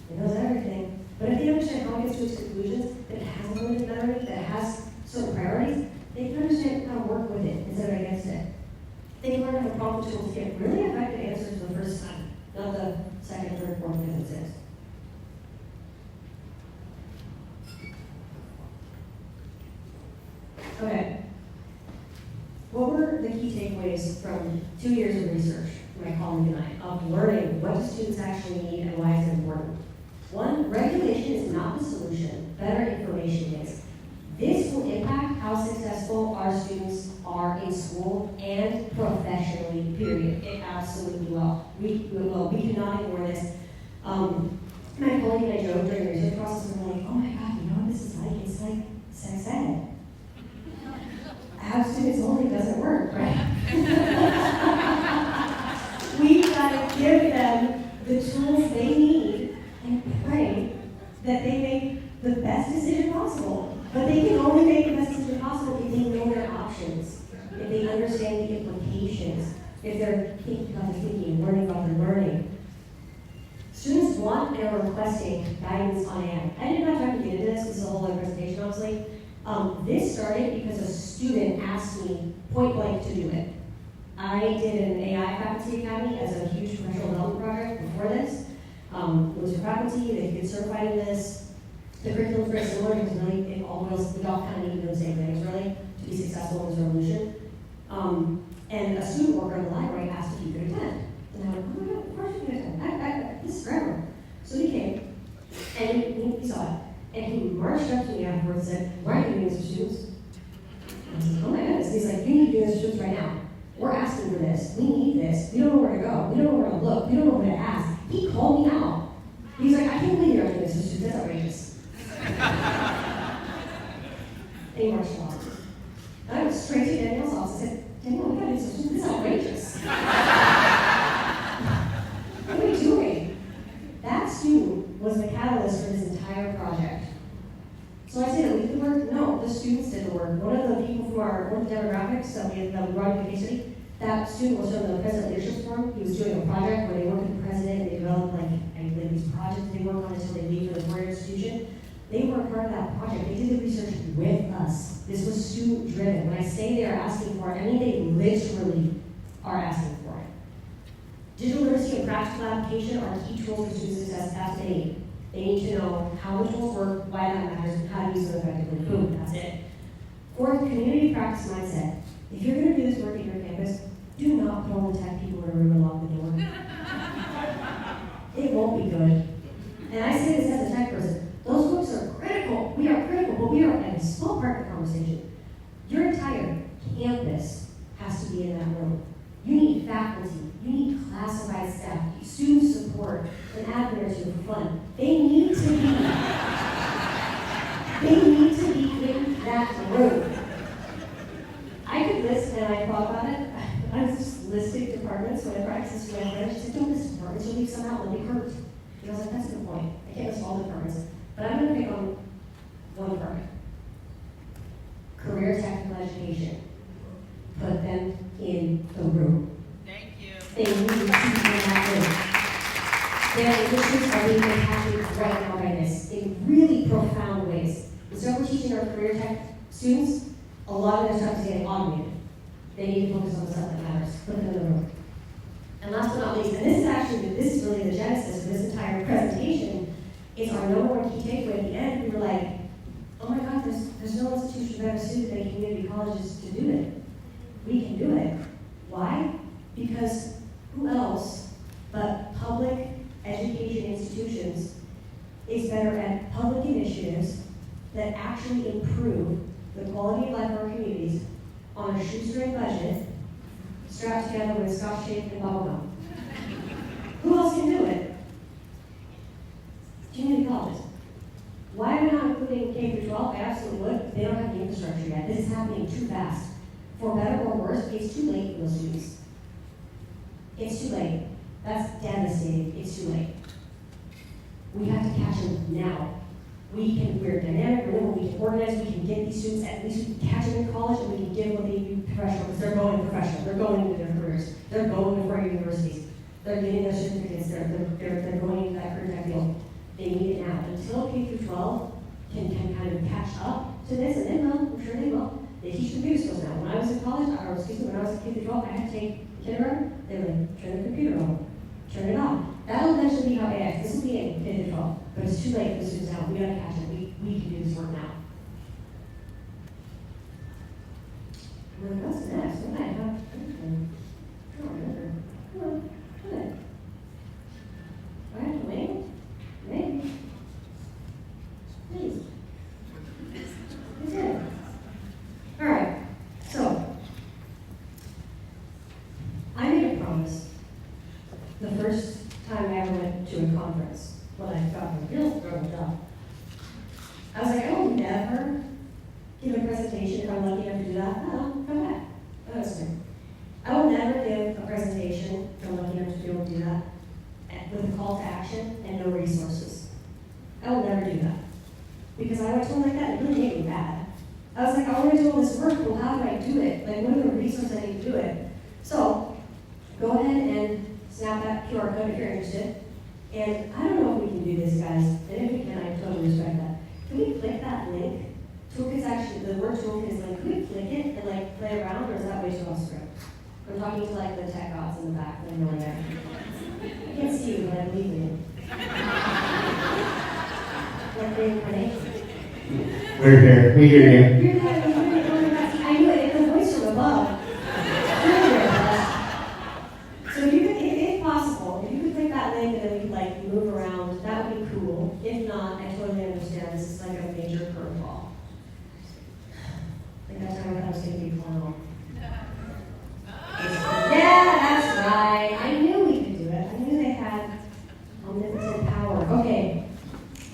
S15: It knows everything. But if they understand how it gets to its conclusions, that it has a limited memory, that it has certain priorities, they can understand how to work with it instead of against it. They can learn how to prompt the tool to get really effective answers the first time, not the second, third, fourth, fifth, and sixth. Okay. What were the key takeaways from 2 years of research, my colleague and I, of learning what do students actually need and why is it important? 1, regulation is not the solution, better information is. This will impact how successful our students are in school and professionally, period. It absolutely will. We cannot ignore this. My colleague and I joked during the research process, and we're like, oh my God, you know what this is like? It's like sex ed. Have students only doesn't work, right? We've got to give them the tools they need and pray that they make the best decision possible. But they can only make the best decision possible if they know their options, if they understand the implications, if they're thinking about their thinking, learning about their learning. Students want and are requesting guidance on AI. I did not try to get into this. This is a whole other presentation, obviously. This started because a student asked me point blank to do it. I did an AI faculty academy as a huge professional development project before this. It was for faculty, they get certified in this. The curriculum is very similar because really it all boils, we all kind of need to do the same things really to be successful in this revolution. And a student worker in the library asked if he could attend. And I went, oh my God, of course you can attend. This is forever. So he came and he saw it. And he marched up to me afterwards and said, why are you doing this for students? And I said, oh my goodness. And he's like, you need to do this for students right now. We're asking for this. We need this. We don't know where to go. We don't know where to look. We don't know who to ask. He called me out. He's like, I can't believe you're doing this for students. That's outrageous. And he marched off. And I went straight to Danielle's office and said, Danielle, we got to do this for students. This is outrageous. What are we doing? That student was the catalyst for this entire project. So I say that we did the work? No, the students did the work. One of the people from one of the demographics that we run in the case study, That student was from the President Leadership Forum. He was doing a project where they work with the president and they develop like these projects they work on until they leave for the foreign institution. They were a part of that project. They did the research with us. This was student driven. When I say they are asking for it, I mean they literally are asking for it. Digital literacy and practical application are key tools for student success as they need. They need to know how the tools work, why that matters, and how to use them effectively. Boom, that's it. Fourth, community practice mindset. If you're going to do this work at your campus, do not put all the tech people in a room and lock the door. It won't be good. And I say this as a tech person. Those books are critical. We are critical, but we are a small part of the conversation. Your entire campus has to be in that room. You need faculty. You need classified staff, student support, and admin or two for fun. They need to be in that room. I could list, and I thought about it, I was just listing departments when I practiced with my friend. She said, don't list departments, you'll leave some out when they hurt. And I was like, that's a good point. I can't list all departments. But I'm going to pick on one department. Career technical education. Put them in the room.
S13: Thank you.
S15: They need to be in that room. Their issues are being impacted right now by this in really profound ways. And so we're teaching our career tech students, a lot of their stuff is getting automated. They need to focus on the stuff that matters. Put them in the room. And last but not least, and this is really the genesis of this entire presentation, is our number one key takeaway at the end. We were like, oh my God, there's no institution better suited than community colleges to do it. We can do it. Why? Because who else but public education institutions is better at public initiatives that actually improve the quality of life of our communities on a shoestring budget, strapped together with Scotch tape and bubblegum. Who else can do it? Community colleges. Why am I not including K through 12? I absolutely would. They don't have the infrastructure yet. This is happening too fast. For better or worse, it's too late for those students. It's too late. That's devastating. It's too late. We have to catch them now. We're dynamic, we can organize, we can get these students, at least we can catch them in college and we can give them what they need professional, because they're going professional, they're going into their careers, they're going to foreign universities, they're getting their certificates, they're going into that career tech field. They need it now. Until K through 12 can kind of catch up to this, and they will, I'm sure they will. They teach computer skills now. When I was in college, when I was in K through 12, I had to take kindergarten, they were like, turn the computer on, turn it off. That'll eventually be how AX. This will be in K through 12, but it's too late for the students now. We gotta catch it. We can do this work now. Well, what's next? What I have? I don't remember. What? Do I have to wait? Maybe. Please. That's it. All right. So, I made a promise the first time I ever went to a conference when I got my real thrown up. I was like, I will never give a presentation if I'm lucky enough to do that. No, come back. That was me. I will never give a presentation if I'm lucky enough to be able to do that with a call to action and no resources. I will never do that. Because I went to them like that, it really made me bad. I was like, I want to do all this work, well, how do I do it? Like, what are the resources I need to do it? So, go ahead and snap that QR code if you're interested. And I don't know if we can do this, guys. And if we can, I totally respect that. Can we click that link? Toolkit's actually, the word toolkit is like, can we click it and like play around, or is that way too off script? I'm talking to like the tech gods in the back that I know there. I can't see you, but I believe in you. Like the incarnation.
S14: We're here. We hear you.
S15: You're there, I knew it, the voice from above. So if you could, if possible, if you could click that link and then we could like move around, that would be cool. If not, I totally understand. This is like a major curveball. Like that time I was going to be clown. Yeah, that's right. I knew we could do it. I knew they had omnipotent power. Okay,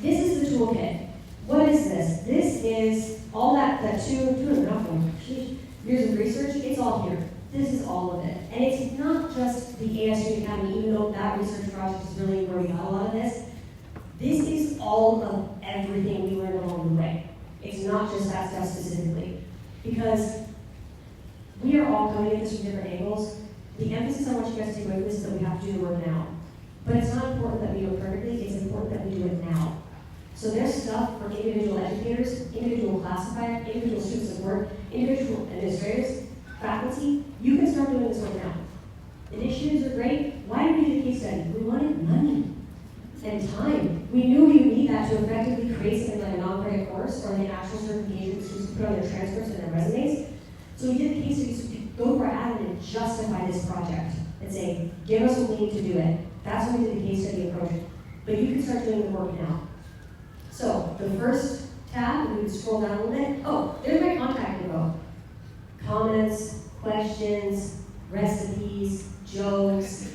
S15: this is the toolkit. What is this? This is all that 2.5 years of research. It's all here. This is all of it. And it's not just the ASU Academy, even though that research project is really where we got a lot of this. This is all of everything we learned along the way. It's not just that stuff specifically. Because We are all coming at this from different angles. The emphasis I want you guys to take away from this is that we have to do the work now. But it's not important that we do it perfectly, it's important that we do it now. So there's stuff for individual educators, individual classifiers, individual student support, individual administrators, faculty. You can start doing this work now. Initiatives are great. Why did we do a case study? We wanted money and time. We knew we would need that to effectively create something like a non-credit course or the actual certification students could put on their transcripts and their resumes. So we did a case study so we could go to our admin and justify this project and say, give us what we need to do it. That's when we did the case study approach. But you can start doing the work now. So the first tab, we would scroll down a little bit. Oh, there's my contact info. Comments, questions, recipes, jokes.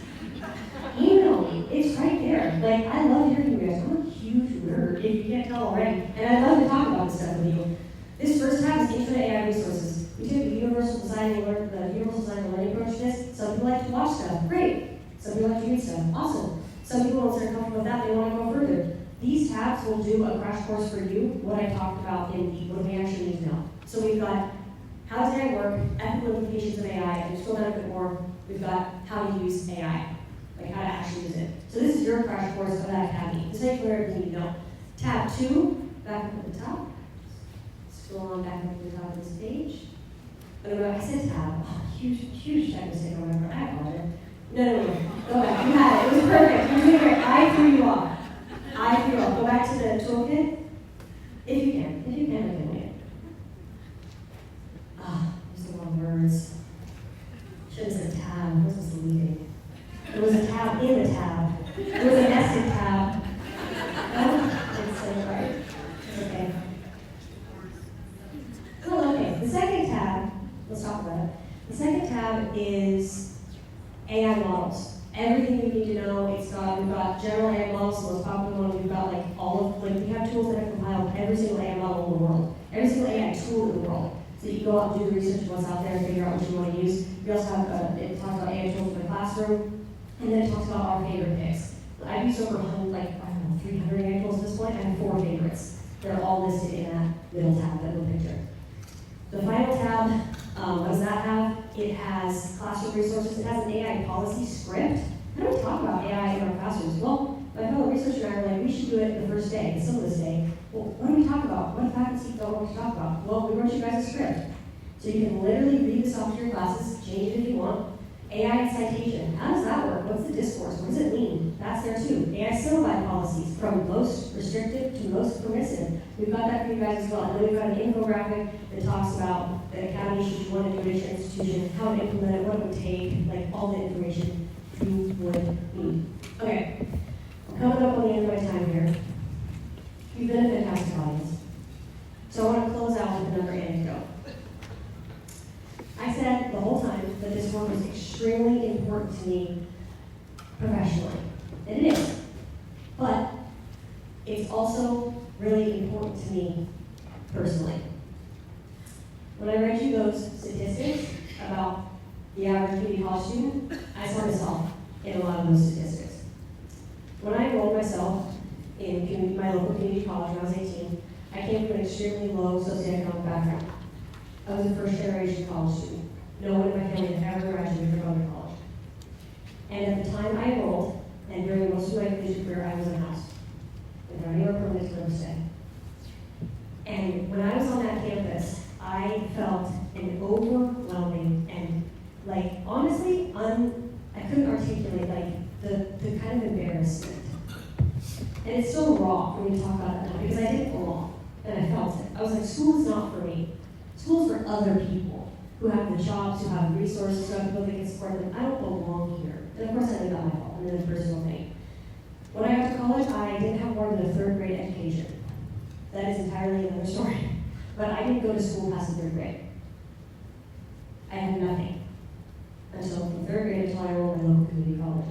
S15: Email me. It's right there. Like, I love hearing from you guys. I'm a huge nerd, if you can't tell already. And I love to talk about this stuff with you. This first tab is Intro to AI Resources. We took the universal design and learning approach to this. Some people like to watch stuff. Great. Some people like to read stuff. Awesome. Some people, once they're comfortable with that, they want to go further. These tabs will do a crash course for you, what I talked about in the what we actually need to know. So we've got how does AI work, ethical implications of AI, and scroll down a bit more, we've got how to use AI, like how to actually use it. So this is your crash course of that academy. This is where everything you know. Tab 2, back up at the top. Scroll on back up to the top of this page. I said tab. Oh, huge type mistake on my part. I apologize. No. Go back. You had it. It was perfect. You did great. I threw you off. Go back to the toolkit. If you can, I can wait. Use the wrong words. Should have said tab. This was deleting. There was a tab in the tab. It was a nested tab. It's so right. It's okay. Cool, okay. The second tab, let's talk about it. The second tab is AI models. Everything you need to know, we've got general AI models, the most popular one, we've got we have tools that have compiled every single AI model in the world, every single AI tool in the world. So you go out and do the research of what's out there and figure out what you want to use. We also have, it talks about AI tools for the classroom, and then it talks about our favorite picks. I've used over 300 AI tools at this point. I have 4 favorites. They're all listed in that middle tab, that little picture. The final tab, what does that have? It has classroom resources. It has an AI policy script. How do we talk about AI in our classrooms? Well, my fellow researcher and I were like, we should do it the first day, the syllabus day. Well, what do we talk about? What faculty don't want to talk about? Well, we wrote you guys a script. So you can literally read this off to your classes, change it if you want. AI citation, how does that work? What's the discourse? What does it mean? That's there too. AI syllabi policies, from most restrictive to most permissive. We've got that for you guys as well. And then we've got an infographic that talks about the academy, should you want to do it at your institution, how to implement it, what it would take, like all the information you would need. Okay, I'm coming up on the end of my time here. You've been a fantastic audience. So I want to close out with another anecdote. I said the whole time that this work was extremely important to me professionally, and it is. But it's also really important to me personally. When I read you those statistics about the average community college student, I saw myself in a lot of those statistics. When I enrolled myself in my local community college when I was 18, I came from an extremely low socioeconomic background. I was a first-generation college student. No one in my family had ever graduated from other college. And at the time I enrolled, and during most of my collegiate career, I was in house, without anywhere permanent to stay. And when I was on that campus, I felt an overwhelming and, honestly, I couldn't articulate, the kind of embarrassment. And it's still raw for me to talk about that now, because I didn't belong, and I felt it. I was like, school is not for me. School's for other people who have the jobs, who have the resources, who have people that can support them. I don't belong here. And of course, I think that my fault, and then a personal thing. When I got to college, I didn't have more than a 3rd grade education. That is entirely another story. But I didn't go to school past the 3rd grade. I had nothing until from 3rd grade until I enrolled in my local community college.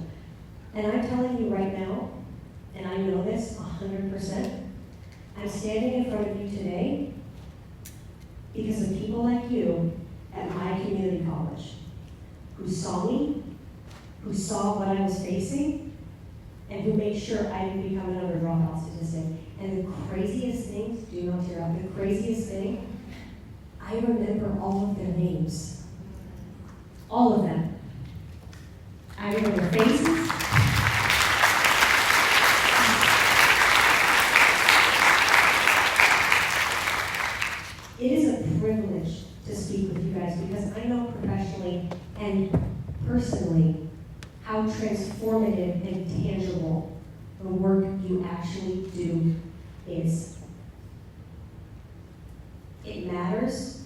S15: And I'm telling you right now, and I know this 100%, I'm standing in front of you today because of people like you at my community college who saw me, who saw what I was facing, and who made sure I didn't become another dropout statistic. And the craziest thing, do not tear up, the craziest thing, I remember all of their names. All of them. I remember their faces. It is a privilege to speak with you guys because I know professionally and personally how transformative and tangible the work you actually do is. It matters.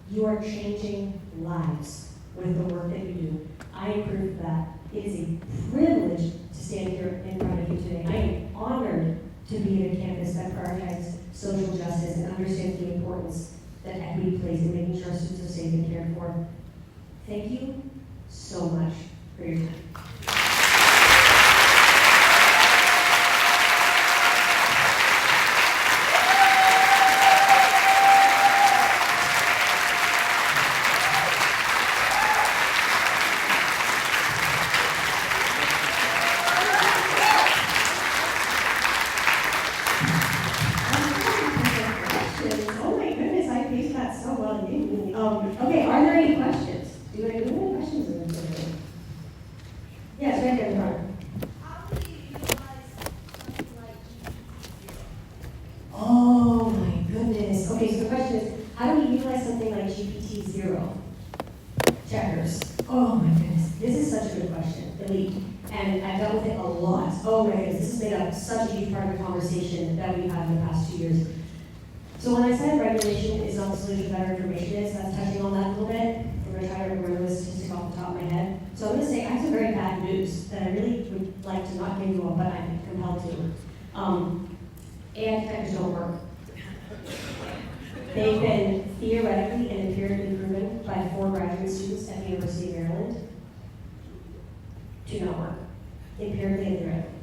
S15: You are changing lives with the work that you do. I am proof of that. It is a privilege to stand here in front of you today. I am honored to be at a campus that prioritizes social justice and understands the importance that equity plays in making sure our students are safe and cared for. Thank you so much for your time. Oh my goodness, I paced that so well. Okay, are there any questions? Do you have any questions in this? Yes, right there in front. Oh my goodness. Okay, so the question is, how do we utilize something like GPT-0? Checkers. Oh my goodness. This is such a good question, Elite. And I've dealt with it a lot. Oh my goodness, this has made up such a huge part of the conversation that we've had in the past 2 years. So when I said regulation is not the solution, better information is, that's touching on that a little bit. I'm going to try to remember the statistic off the top of my head. So I'm going to say I have some very bad news that I really would like to not give you all, but I'm compelled to. AI detectors don't work. They've been theoretically and empirically proven by 4 graduate students at the University of Maryland to not work. Empirically and theoretically.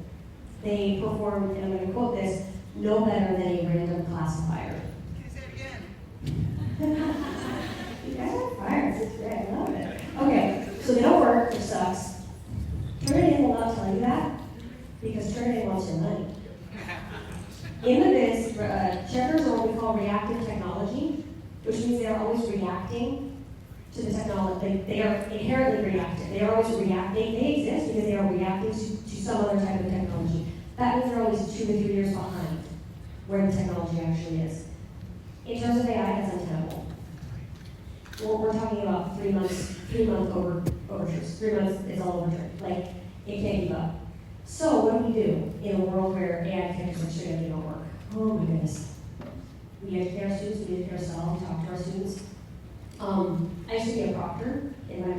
S15: They perform, and I'm going to quote this, no better than a random classifier.
S16: Can you say it again?
S15: You guys are fire. This is great. I love it. Okay, so they don't work, which sucks. Turnitin will not tell you that because Turnitin wants your money. In the biz, checkers are what we call reactive technology, which means they are always reacting to the technology. They are inherently reactive. They are always reacting. They exist because they are reacting to some other type of technology. That means they're always 2 to 3 years behind where the technology actually is. In terms of AI, that's untenable. We're talking about 3 months, 3-month overtures. 3 months is all overturned. Like, it can't keep up. So what do we do in a world where AI detectors are straight up they don't work? Oh my goodness. We educate our students, we educate ourselves, we talk to our students. I used to be a proctor in my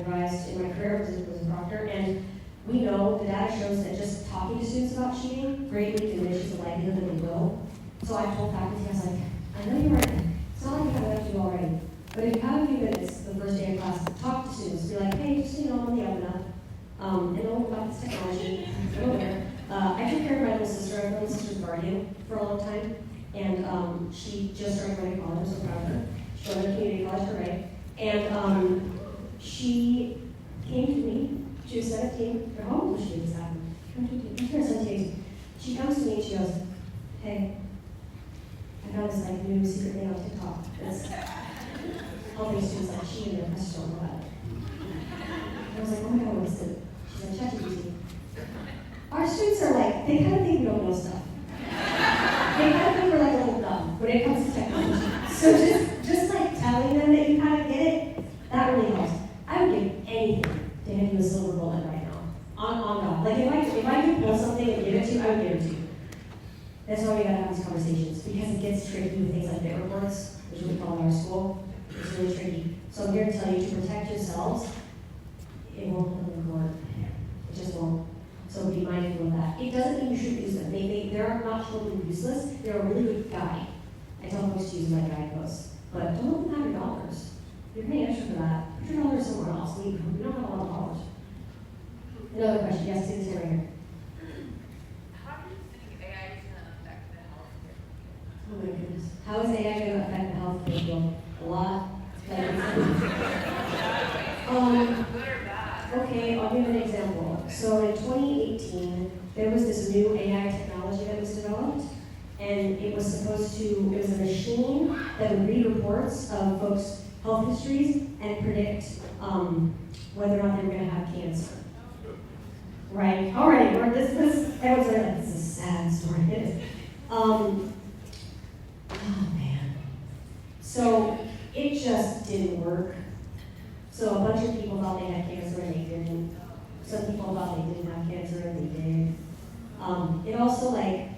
S15: career was a proctor, and we know the data shows that just talking to students about cheating greatly diminishes the likelihood that they will. So I told faculty, I was like, I know you're right. It's not like you have enough to do already. But if you have a few minutes the first day of class, talk to students. Be like, hey, just so you know, I'm on the up and up. And know about this technology. I took care of my little sister. I was my little sister's guardian for a long time. And she just started going to college. I'm so proud of her. She joined a community college for Ray. And she came to me. She was 17. How old was she at this time? She was 17. She comes to me and she goes, hey, I found this like new secret thing on TikTok. It's helping students like cheat in their press don't know about it. I was like, oh my god, what's it? She's like, ChatGPT. Our students are like, they kind of think we don't know stuff. They kind of think we're like a little dumb when it comes to technology. So just like telling them that you kind of get it, that really helps. I would give anything to hand you a silver bullet right now. On God. Like if I could pull something and give it to you, I would give it to you. That's why we gotta have these conversations, because it gets tricky with things like bit reports, which we call in our school. It's really tricky. So I'm here to tell you to protect yourselves. It won't come in court. It just won't. So be mindful of that. It doesn't mean you shouldn't use them. They're not totally useless. They're a really good guide. I tell folks to use them like guideposts. But don't let them have your dollars. You're paying extra for that. Put your dollars somewhere else. We don't have a lot of dollars. Another question. Yes, see this here right here.
S16: How do you think AI is going to affect the healthcare?
S15: Oh my goodness. How is AI going to affect the healthcare field? A lot.
S16: Good or bad?
S15: Okay, I'll give an example. So in 2018, there was this new AI technology that was developed, and it was a machine that would read reports of folks health histories and predict whether or not they're going to have cancer. Right? Already, everyone's like, this is a sad story. It is. Oh man. So it just didn't work. So a bunch of people thought they had cancer and they didn't. Some people thought they didn't have cancer and they did. It also like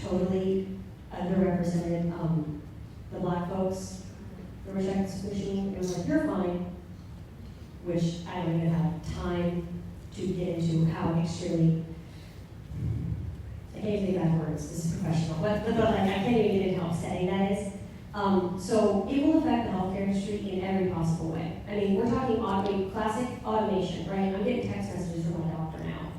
S15: totally underrepresented the black folks. The rejection machine. It was like, you're fine, which I don't even have time to get into how extremely, I can't even say bad words, this is professional, but like, I can't even get into how upsetting that is. So it will affect the healthcare industry in every possible way. I mean, we're talking classic automation, right? I'm getting text messages from my doctor now.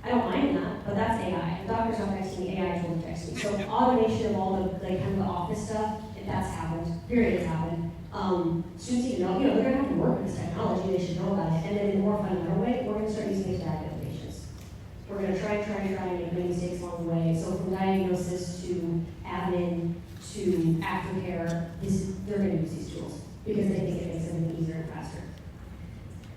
S15: I don't mind that, but that's AI. The doctor's not texting me, AI told to text me. So automation of all the like kind of the office stuff, if that's happened, period, it's happened. Students even know, they're gonna have to work with this technology, they should know about it. And then in a more fundamental way, we're gonna start using it to diagnose patients. We're gonna try and make many mistakes along the way. So from diagnosis to admin to aftercare, they're gonna use these tools because they think it makes everything easier and faster.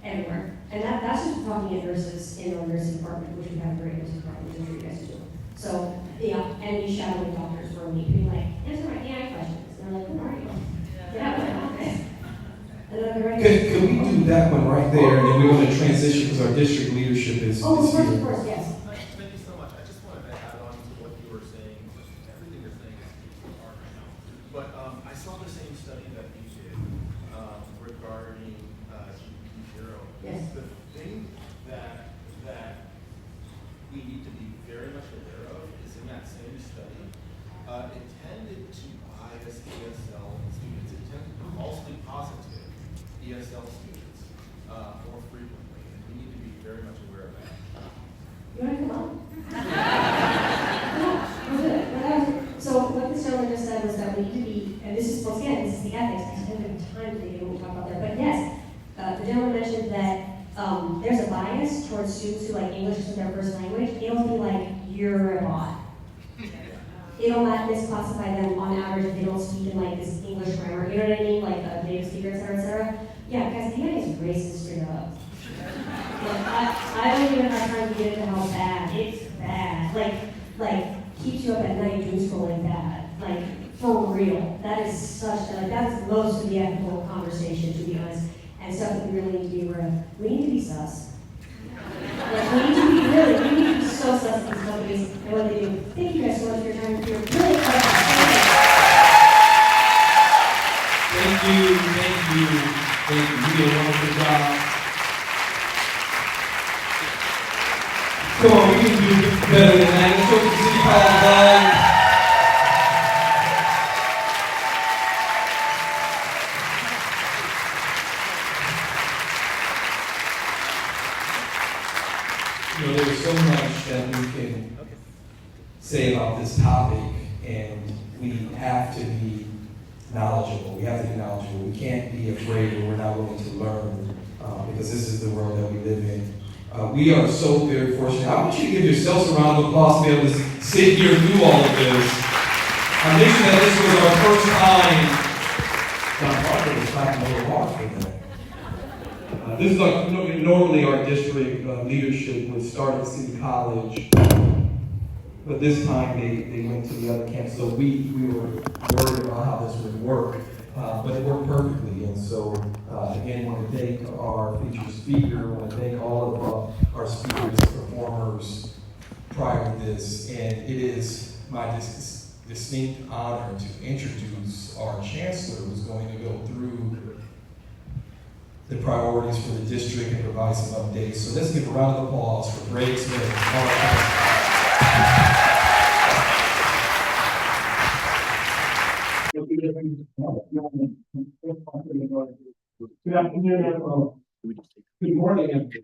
S15: Everywhere. And that's just talking at nurses in our nursing department, which we have a great nursing department, which I'm sure you guys do. So, yeah, and we shadowing doctors for a week, being like, answer my AI questions. And they're like, who are you? Get out of my office.
S9: Could we do that one right there, and then we're going to transition because our district leadership is
S15: of
S9: here.
S15: course, yes.
S17: Thank you so much. I just wanted to add on to what you were saying. Everything you're saying is hard right now. But I saw the same study that you did regarding GPT-0.
S15: Yes.
S17: The thing that we need to be very much aware of is in that same study, it tended to bias ESL students. It tended to falsely positive ESL students more frequently, and we need to be very much aware of that.
S15: You want to come on? So what this gentleman just said was that we need to be, and this is, once again, this is the ethics, I just haven't had time to get what we talk about there, but yes, the gentleman mentioned that there's a bias towards students who like English isn't their first language. It'll be like, you're a bot. It'll not misclassify them on average if they don't speak in like this English grammar, you know what I mean? Like a native speaker, et cetera, et cetera. Yeah, guys, the AI is racist straight up. Like, I don't even have time to get into how bad. It's bad. Like keeps you up at night doom scrolling bad. Like, for real. That is that's most of the ethical conversation, to be honest, and stuff that we really need to be aware of. We need to be sus. Like, we need to be so sus of these companies and what they do. Thank you guys so much for your time. You're really
S9: Thank you. You did a wonderful job. Come on, we can do better than that. Let's go to City Hall. There's so much that we can say about this topic, and we have to be knowledgeable. We have to be knowledgeable. We can't be afraid when we're not willing to learn, because this is the world that we live in. We are so very fortunate. I want you to give yourselves a round of applause to be able to sit here and do all of this. I mentioned that this was our first time. John Parker was clapping a little hard for that. This is normally our district leadership would start at City College, but this time they went to the other campus. So we were worried about how this would work, but it worked perfectly. And so again, I want to thank our featured speaker. I want to thank all of our speakers, performers prior to this. And it is my distinct honor to introduce our chancellor, who's going to go through the priorities for the district and provide some updates. So let's give a round of applause for Greg Smith.
S2: Good afternoon, everyone. Good morning, everyone.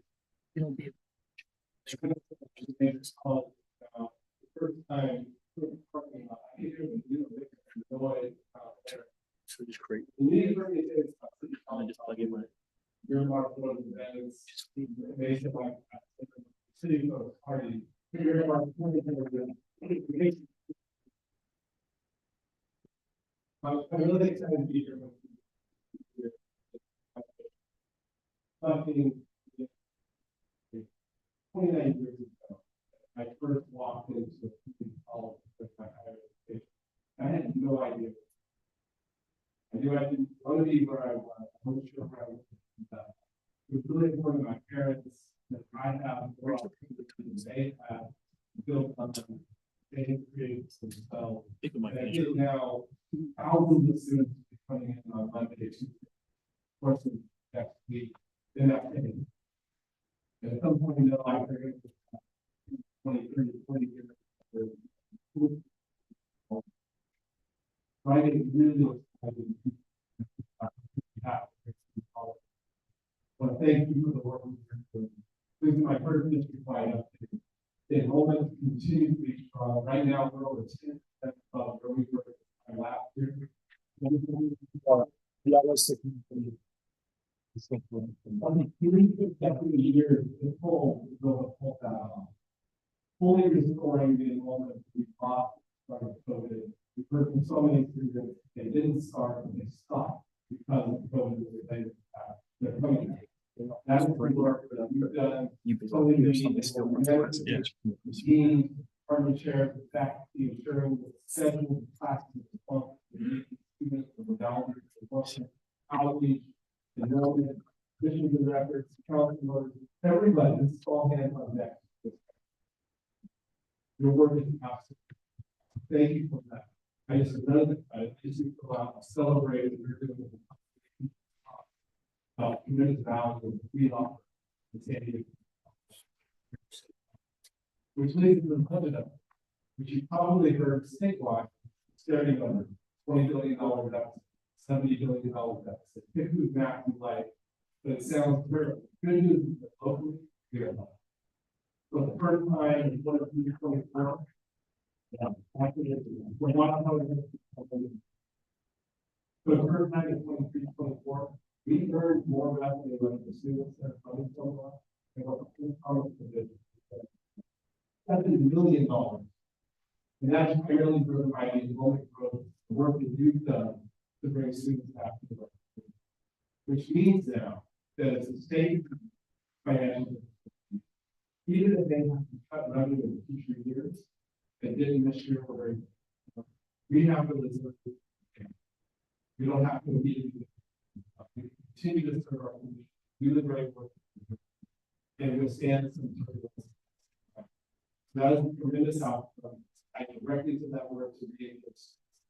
S2: First time parking lot. I didn't enjoy
S18: So it's great.
S2: Just plug in my earmark for the events, based on city of party. I'm really excited to be here.
S19: reflecting 29 years ago, I first walked into a community college with my higher education. I had no idea. I knew I didn't want to be where I was. I wasn't sure where I was. It was really important to my parents that I have more opportunities than they have built on them. They have created themselves. And I get now thousands of students coming in on Monday, Tuesday, courses next week. They're not paying. And at some point in their life, they're going to 20, 30, 20 years. Writing really exciting. I want to thank you for the work you're doing. This is my first district wide update. The enrollment continues to be strong. Right now, we're over 10% above where we were last year. Only 3 consecutive years, the full is over 4,000. Fully restoring the enrollment we lost from COVID. We've heard from so many students, they didn't start, but they stopped because of COVID related. They're coming back. That's the work that we've done. Totally dean, department chair, faculty, ensuring the schedule of classes, students, the modalities, outreach, enrollment, admissions and records, counselors, everybody, this is all hands on deck. Your work is awesome. Thank you for that. I just love it. I just go out and celebrate what you're doing. Tremendous value that we offer in San Diego. Which leads to the budget up, which you probably heard statewide, staring on $20 billion deficit, $70 billion deficit. Pick whose math you like, but it sounds terrible. Good news is that locally, we're not. For the first time in 2024, we're not for the first time in 23-24, we earned more revenue than the students that are coming so far. And what the college division $7 million. And that's primarily driven by the enrollment growth, the work that you've done to bring students back to the work. Which means now that it's a state financial, even if they have to cut revenue in future years, they didn't this year for we have to listen. We don't have to immediately. We continue to serve our community, do the great work, and withstand some turbulence. That is a tremendous outcome. I directly to that work to be able to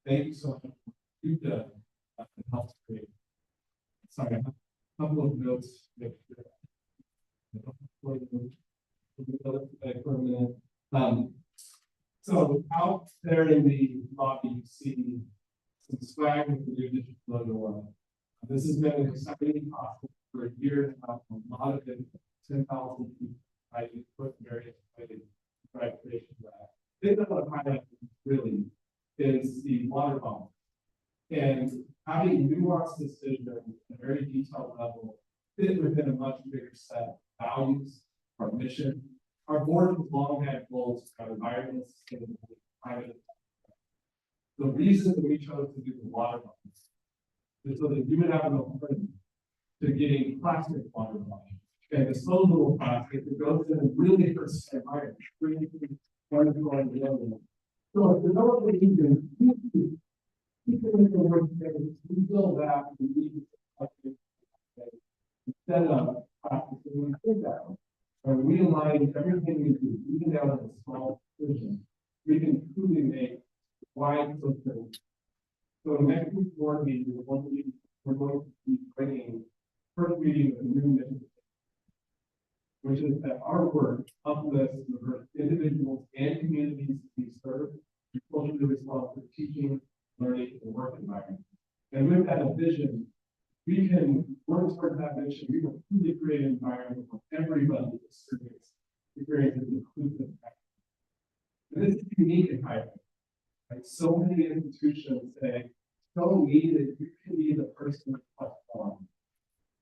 S19: thank you so much for you've done to help create. Sorry, a couple of notes. For a minute. So out there in the lobby, you see some swag with the new district logo on it. This has been an exciting process for a year now. A lot of it, 10,000 people. I put various ways to creation of that. The thing I want to highlight really is the water bottle. And having nuanced decision at a very detailed level fit within a much bigger set of values, our mission. Our board has long had goals for environment, sustainability, climate. The reason that we chose to do the water bottles is so that you would have an alternative to getting plastic water bottles and disposable plastic that goes in and really hurts the environment. So if the no one even we build that we need instead of plastic that we did that. And we align everything we do, even down to the small decision, we can truly make wide footprint. So next week's board meeting, we're going to be bringing first reading of the new mission, which is that our work uplifts the individuals and communities we serve, culturally responsive teaching, learning, and work environment. And with that vision, we can work toward that mission. We will truly create an environment where everybody experiences inclusive practice. And this is unique in higher ed. Right? So many institutions say, so needed, you can be the person plus one.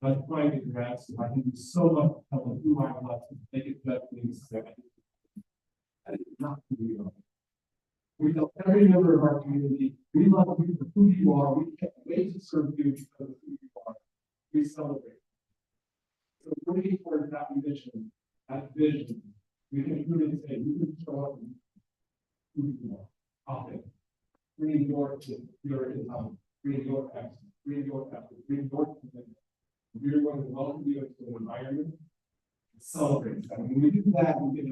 S19: I'm trying to grad school. I can do so much to tell who I was to make it better things. That is not who we are. We love every member of our community. We love you for who you are. We can't wait to serve you because of who you are. We celebrate. So mission, that vision, we can truly say, you can show up and who you are. Often. Bring your income, bring your access, bring your effort, bring your commitment. We're going to welcome you into an environment and celebrate that. When we do that, we can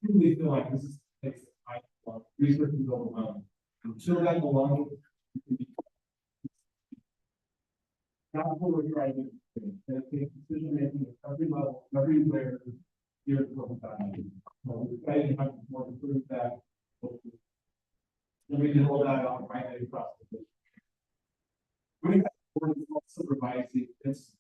S19: truly feel like this is a place that I want. Research is overwhelming. Until that belonging, you can be. That's what we're trying to do. And it's decision making at every level, everywhere, here at Convocation. We're excited to have more to prove that. And we can hold that out right across the district. We have also revised the institute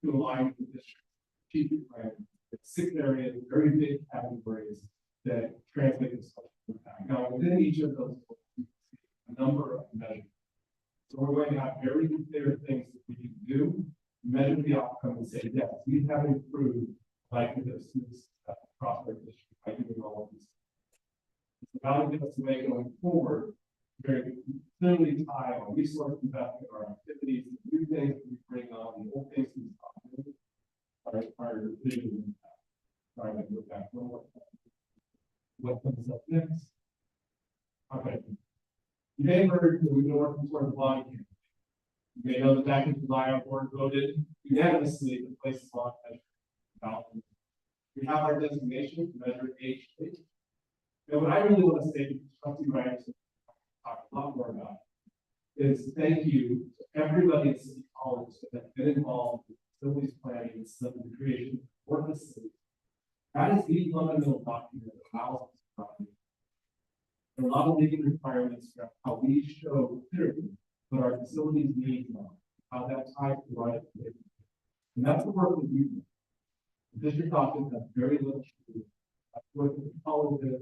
S19: to align with the district strategic plan. It's 6 areas, very big categories that translate to social impact. Now, within each of those, we see a number of measures. So we're going to have very clear things that we can do, measure the outcome, and say, yes, we have improved likelihood of students across our district by doing all of these. It's about to give us a way going forward, very clearly tie on resource investment, our activities, the new things that we bring on, the old things we stop doing, our vision. Trying to look back forward. What comes up next? Okay. You may have heard that we've been working toward the bond campaign. You may know that back in July, our board voted unanimously to place the bond measure ballot. We have our designation to measure age. And what I really want to say to Trustee Ryerson, talk a lot more about, is thank you to everybody at City College that has been involved in facilities planning and some of the creation of the city. That is the fundamental document that allows us to operate. There are a lot of legal requirements for how we show clearly what our facilities need are, how that ties to right. And that's the work that we do. The district office has very little to do. I've worked with colleges,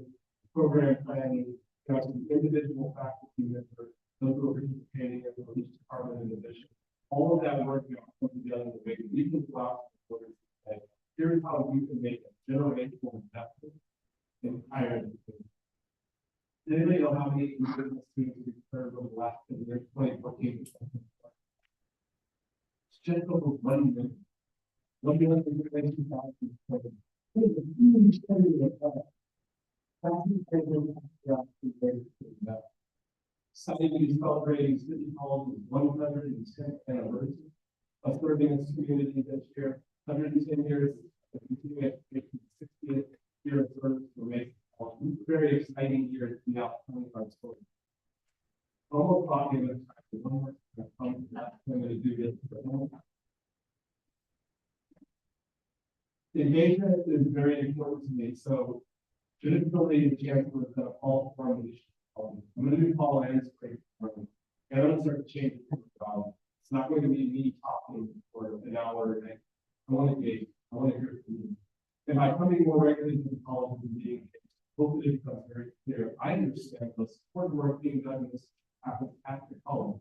S19: program planning, got some individual faculty members, those who are participating in the police department and division. All of that work now comes together in a way that we can go out and say, here's how we can make a generational investment in higher education. Does anybody know how many business students we've served over the last 10 years, 2014? It's just over 1 million. 1 million in 2020. It's a huge study of that. Sunday is celebrating City College's 110th anniversary of serving its community this year. 110 years of continuing education, 60th year of service for Mason College. It's a very exciting year to be out telling our story. Almost talking about one more time, I'm going to do this. Engagement is very important to me. So, traditionally, the chancellor is going to call for a leadership. I'm going to do Paul Ann's great for me. And I'm going to start to change the problem. It's not going to be me talking for an hour. I want to engage. I want to hear from you. And by coming more regularly to the college and being, hopefully it becomes very clear. I understand the support work being done in this at the college.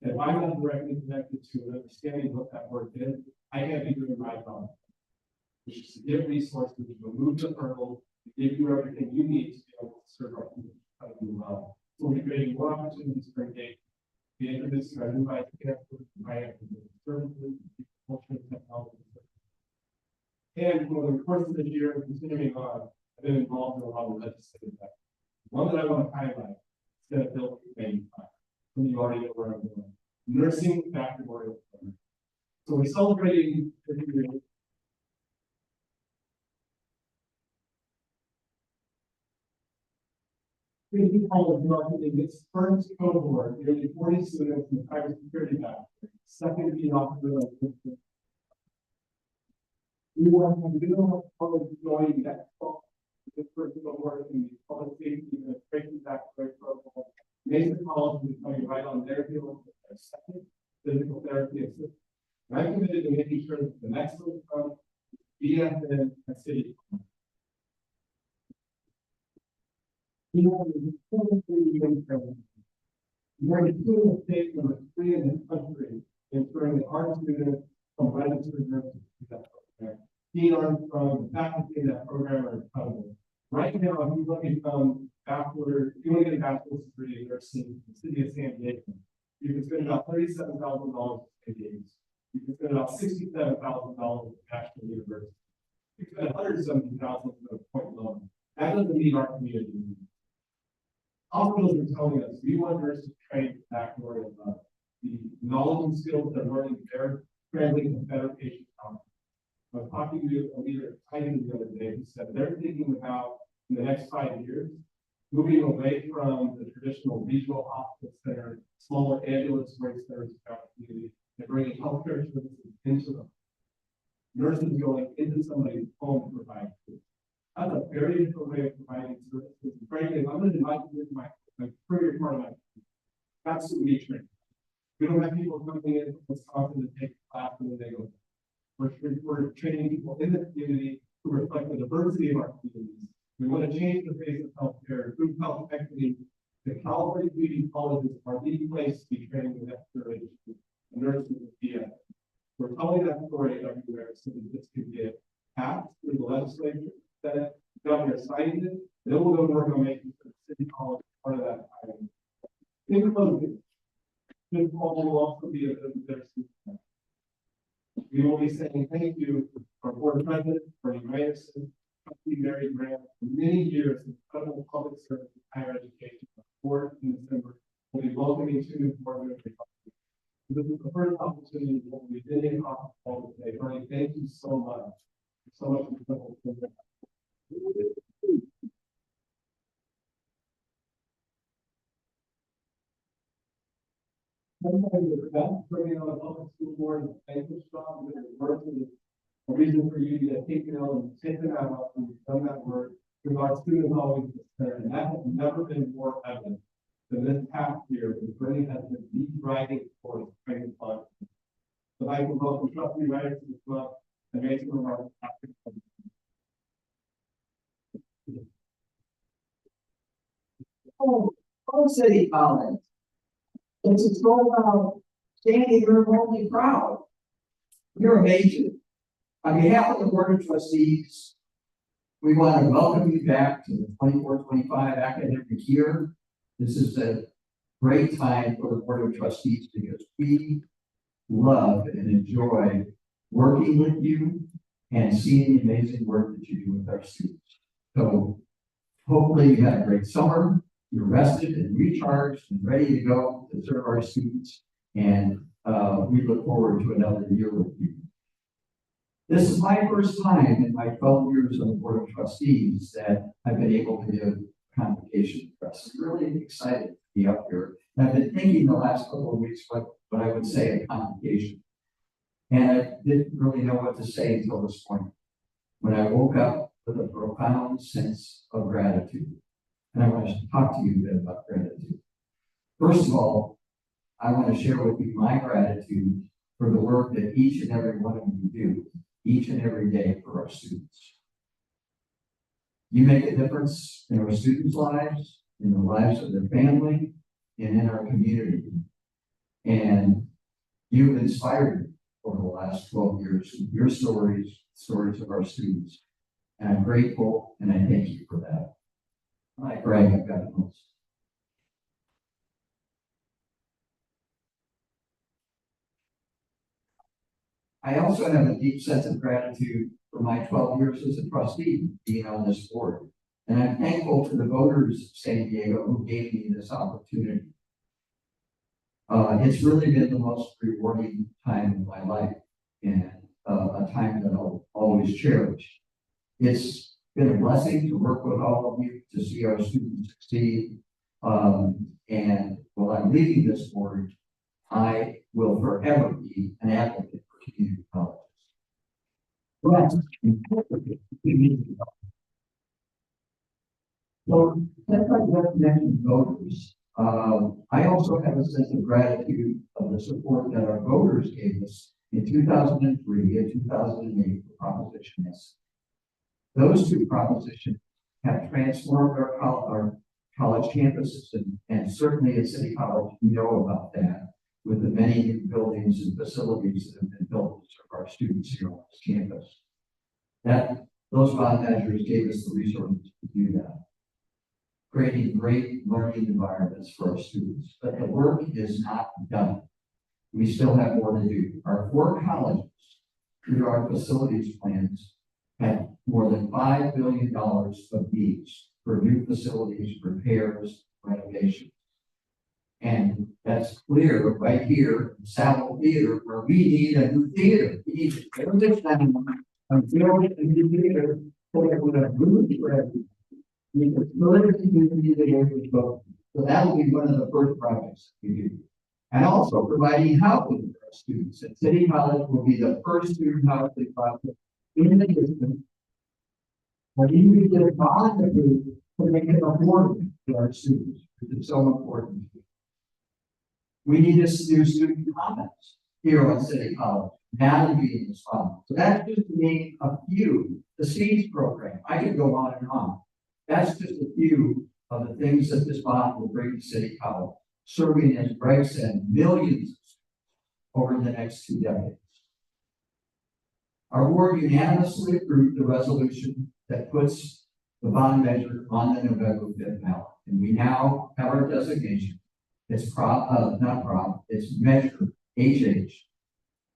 S19: And if I'm not directly connected to and understanding what that work is, I can't be doing my job, which is to give resources, to remove the hurdle, to give you everything you need to be able to serve our community well. So we're creating more opportunities for engagement. We introduced our new vice chancellor, services, culture, and technology. And over the course of this year, continuing on, I've been involved in a lot of legislative efforts. One that I want to highlight is Senate Bill 85. Some of you already know where I'm going. Nursing baccalaureate program. So we're celebrating 50 years. City College marketing its first cohort, nearly 40 students in the cybersecurity background. Second to be offered on we want to do college join next fall. This first cohort in the public safety administration background program. Mason College is coming right on their heels with their second physical therapy assistant. And I'm committed to making sure that the next one comes BFN and City College. We have a student state number 3 in this country, ensuring that our students from registered nurses do that program. Dean Armstrong, faculty in that program are incredible. Right now, if you want to become bachelor, if you want to get a bachelor's degree in nursing in the city of San Diego, you can spend about $37,000 in San Diego. You can spend about $67,000 in cash for the university. You can spend $170,000 for a point loan. That doesn't meet our community needs. Hospitals are telling us we want nurses trained backward of the knowledge and skills they're learning there, translating to better patient outcomes. I was talking to a leader at Titan the other day who said they're thinking about in the next 5 years, moving away from the traditional regional hospital center, smaller ambulatory centers throughout the community, and bringing healthcare services into them. Nurses going into somebody's home to provide food. That's a very different way of providing services. And frankly, if I'm going to invite you into my career part of my absolutely training. We don't have people coming in from Wisconsin to take a class and then they go. We're training people in the community who reflect the diversity of our communities. We want to change the face of healthcare, improve health equity. The California community colleges are the place to be training the next generation of nurses and PA. We're telling that story everywhere so that this can get passed through the legislature, Senate, governor signs it, then we'll go to work on making the city college part of that time. In closing, this call will also be a bit of a bittersweet. We will be saying thank you to our board president, Bernie Ryerson, trustee Mary Grant, for many years of incredible public service and higher education. The board in December will be welcoming two new board members. This is the first opportunity that we've been in office all today. Bernie, thank you so much. So much incredible. Sometimes the best bringing on a public school board is thank you strong with the work is a reason for you to take and take them out and done that work because our students always there. And that has never been more evident than this past year because Bernie has been the driving force training fund. So I can welcome trustee writers to the club and make some of our
S20: City College. It's all about standing room only proud. You're amazing. On behalf of the Board of Trustees, we want to welcome you back to the 24-25 academic year. This is a great time for the Board of Trustees because we love and enjoy working with you and seeing the amazing work that you do with our students. So hopefully you had a great summer. You're rested and recharged and ready to go to serve our students. And we look forward to another year with you. This is my first time in my 12 years on the Board of Trustees that I've been able to give Convocation address. I'm really excited to be up here. And I've been thinking the last couple of weeks what I would say at Convocation. And I didn't really know what to say until this morning, when I woke up with a profound sense of gratitude. And I want to talk to you a bit about gratitude. First of all, I want to share with you my gratitude for the work that each and every one of you do, each and every day for our students. You make a difference in our students' lives, in the lives of their family, and in our community. And you've inspired me over the last 12 years with your stories of our students. And I'm grateful and I thank you for that. Like Greg, I've got the most. I also have a deep sense of gratitude for my 12 years as a trustee being on this board. And I'm thankful to the voters of San Diego who gave me this opportunity. It's really been the most rewarding time in my life and a time that I'll always cherish. It's been a blessing to work with all of you to see our students succeed. And while I'm leaving this board, I will forever be an advocate for community colleges. So, as I represent voters, I also have a sense of gratitude of the support that our voters gave us in 2003 and 2008 for Proposition S. Those two propositions have transformed our college campuses, and certainly at City College, we know about that with the many new buildings and facilities that have been built to serve our students here on this campus. Those bond measures gave us the resources to do that, creating great learning environments for our students. But the work is not done. we still have more to do. Our 4 colleges, through our facilities plans, have more than $5 billion of needs for new facilities, repairs, renovations. And that's clear right here in Savile Theater, where we need a new theater. We need to tear this down and build a new theater so that we're good for everyone. We need to further the community that we go. So that will be one of the first projects we do. And also providing housing for our students. At City College will be the first student housing project in the district. But you need to get a bond approved to make it affordable for our students, which is so important. We need to do student comments here on City College. Now being this fund. So that's just to name a few. The SEEDS program, I could go on and on. That's just a few of the things that this bond will bring to City College, serving, as Greg said, millions of students over the next 2 decades. Our board unanimously approved the resolution that puts the bond measure on the November 5th ballot. And we now have our designation. It's it's measure, HH.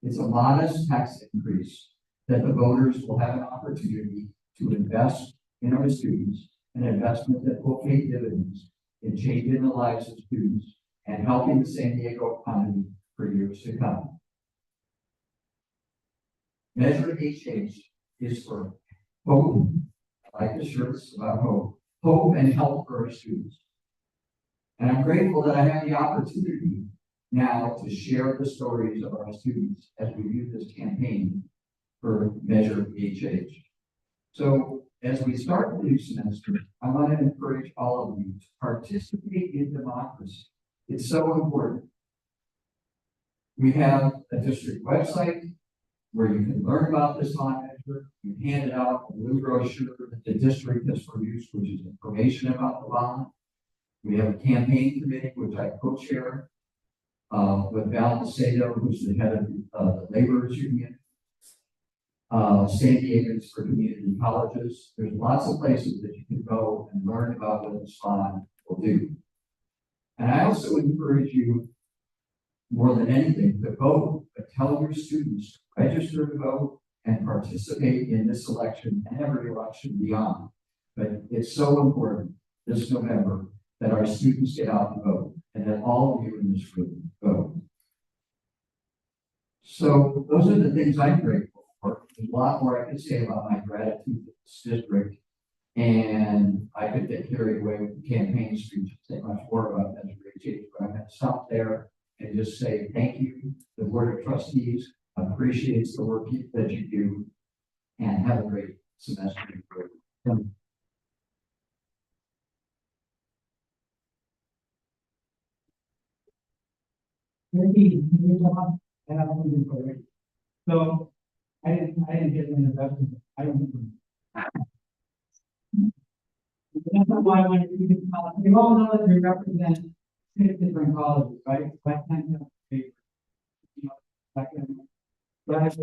S20: It's a modest tax increase that the voters will have an opportunity to invest in our students, an investment that will pay dividends in changing the lives of students and helping the San Diego economy for years to come. Measure HH is for hope, like the shirts about hope and help for our students. And I'm grateful that I have the opportunity now to share the stories of our students as we do this campaign for Measure HH. So as we start the new semester, I want to encourage all of you to participate in democracy. It's so important. We have a district website where you can learn about this bond measure. We handed out a blue brochure that the district has produced, which is information about the bond. We have a campaign committee, which I co-chair with Val Macedo, who's the head of the laborers union. San Diego's for community colleges. There's lots of places that you can go and learn about what this bond will do. And I also encourage you, more than anything, to vote, but tell your students to register to vote and participate in this election and every election beyond. But it's so important this November that our students get out and vote, and that all of you in this room vote. So those are the things I'm grateful for. There's a lot more I could say about my gratitude to this district, and I could get carried away with the campaign speech and say much more about Measure HH, but I'm going to stop there and just say thank you. The Board of Trustees appreciates the work that you do, and have a great semester.
S19: So I didn't get an introduction. I don't know. That's not why I wanted to do college. You all know that we represent 6 different colleges, right? So I can't have a paper. You know, but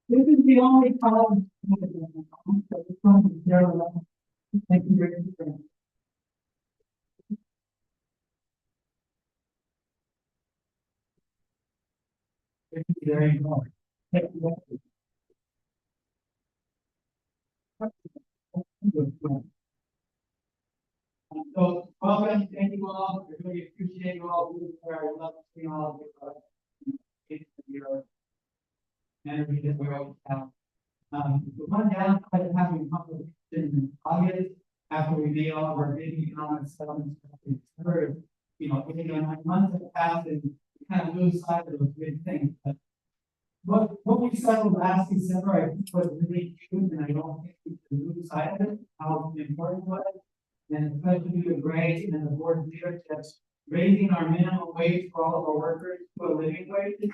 S19: this is the only college that is from the zero level. Thank you very much. There you go. So, welcome, thank you all. I really appreciate you all being here. I love to see all of your energy that we're always have. The one downside of having a conversation in August, after we made all of our big economic settlements, you know, 9 months have passed and we kind of lose sight of those big things. But what we settled last December, I think was really huge, and I don't think we can lose sight of it, how important it was. And especially the Greg and the board leadership, raising our minimum wage for all of our workers to a living wage.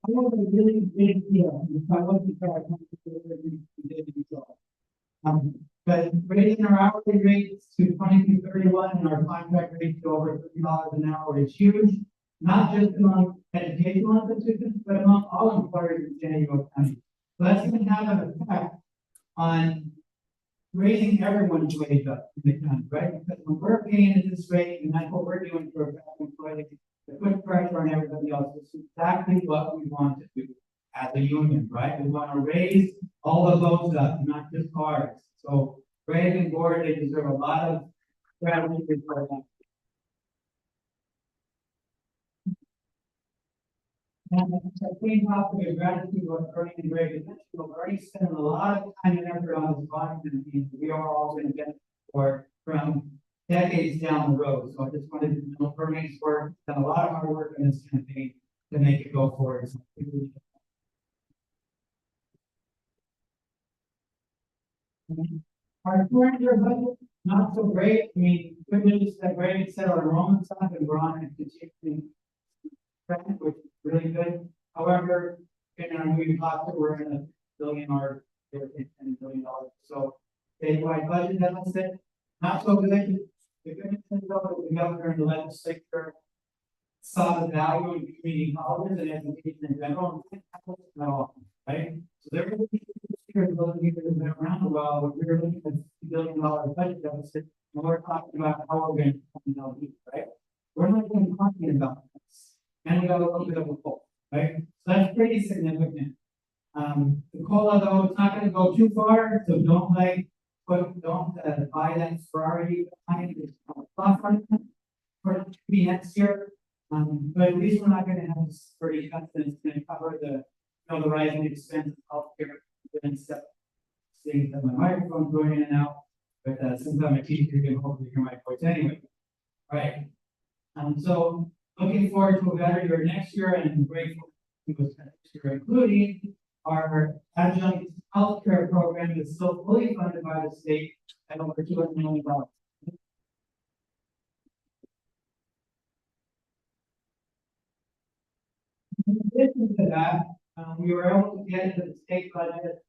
S19: I was a really big deal. I wasn't sure I wanted to do it. But raising our hourly rates to $22.31 and our contract rate to over $30 an hour is huge, not just among educational institutions, but among all employers in San Diego County. So that's going to have an effect on raising everyone's wage up in the county, right? Because when we're paying at this rate, and that's what we're doing for employees, to put pressure on everybody else, this is exactly what we want to do as a union, right? We want to raise all of those up, not just ours. So Greg and Gord, they deserve a lot of gratitude for that. And the same topic of gratitude what Ernie and Greg mentioned, Ernie spent a lot of time and effort on this bond campaign. We are all going to benefit for from decades down the road. So I just wanted to know Ernie's work, done a lot of hard work in this campaign to make it go forward. So our current year budget, not so great. I mean, good news that Greg said our enrollment's up and we're on a continuing trend, which is really good. However, in our moving pocket, we're in a billion or $10 billion. So statewide budget deficit, not so good. The good news is though, the governor and the legislature saw the value in community colleges and education in general, and right? So they're going to be ability to been around a while, but we're looking at $2 billion budget deficit, and we're talking about how we're going to fund all these, right? We're not even talking about this. And we got a little bit of a pull, right? So that's pretty significant. The COLA though, it's not going to go too far, so don't buy that Ferrari behind this for it to be next year. But at least we're not going to have this pretty cuts and it's going to cover the the rising expense of healthcare and stuff. Seeing that my microphone's going in and out, but since I'm a teacher, you can hopefully hear my voice anyway. Right. So looking forward to a better year next year and grateful for this year, including our adjunct healthcare program is still fully funded by the state at over $200 million. In addition to that, we were able to get into the state budget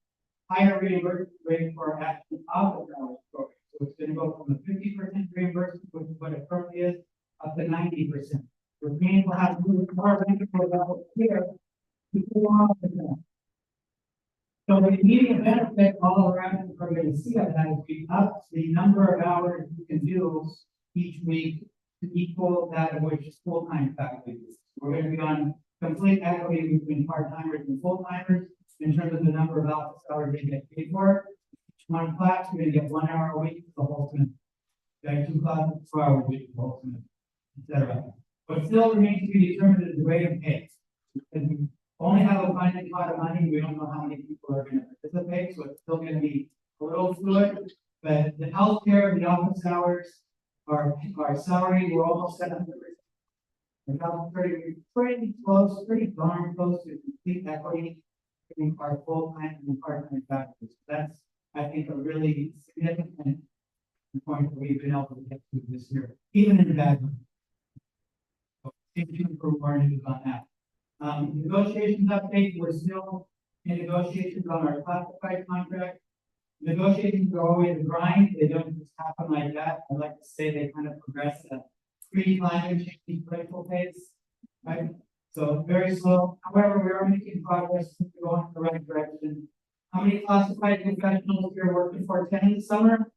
S19: higher reimbursement rate for our active office hours program. So it's going to go from a 50% reimbursement, which is what it currently is, up to 90%. We're being able to have more benefit level here to go on with that. So the immediate benefit all around we're going to see of that is we up the number of hours you can do each week to equal that of which is full-time faculty. We're going to be on complete equity between part-timers and full-timers in terms of the number of office hours they get paid for. Each one class, we're going to get 1 hour a week for the whole semester. Okay, 2 classes, 4 hours a week for the whole semester, etc. But still remains to be determined is the rate of pay. Because we only have a finite pot of money, we don't know how many people are going to participate, so it's still going to be a little fluid. But the healthcare, the office hours, our salary, we're almost set up for it. We're pretty close, pretty darn close to complete equity between our full-time and part-time faculty. So that's, I think, a really significant point that we've been able to get to this year, even in a bad one. So thank you for warning us on that. Negotiations update, we're still in negotiations on our classified contract. Negotiations are always a grind, they don't just happen like that. I'd like to say they kind of progress at a pre-climate change critical pace, right? So very slow. However, we are making progress to go in the right direction. How many classified professionals you're working for 10 in the summer?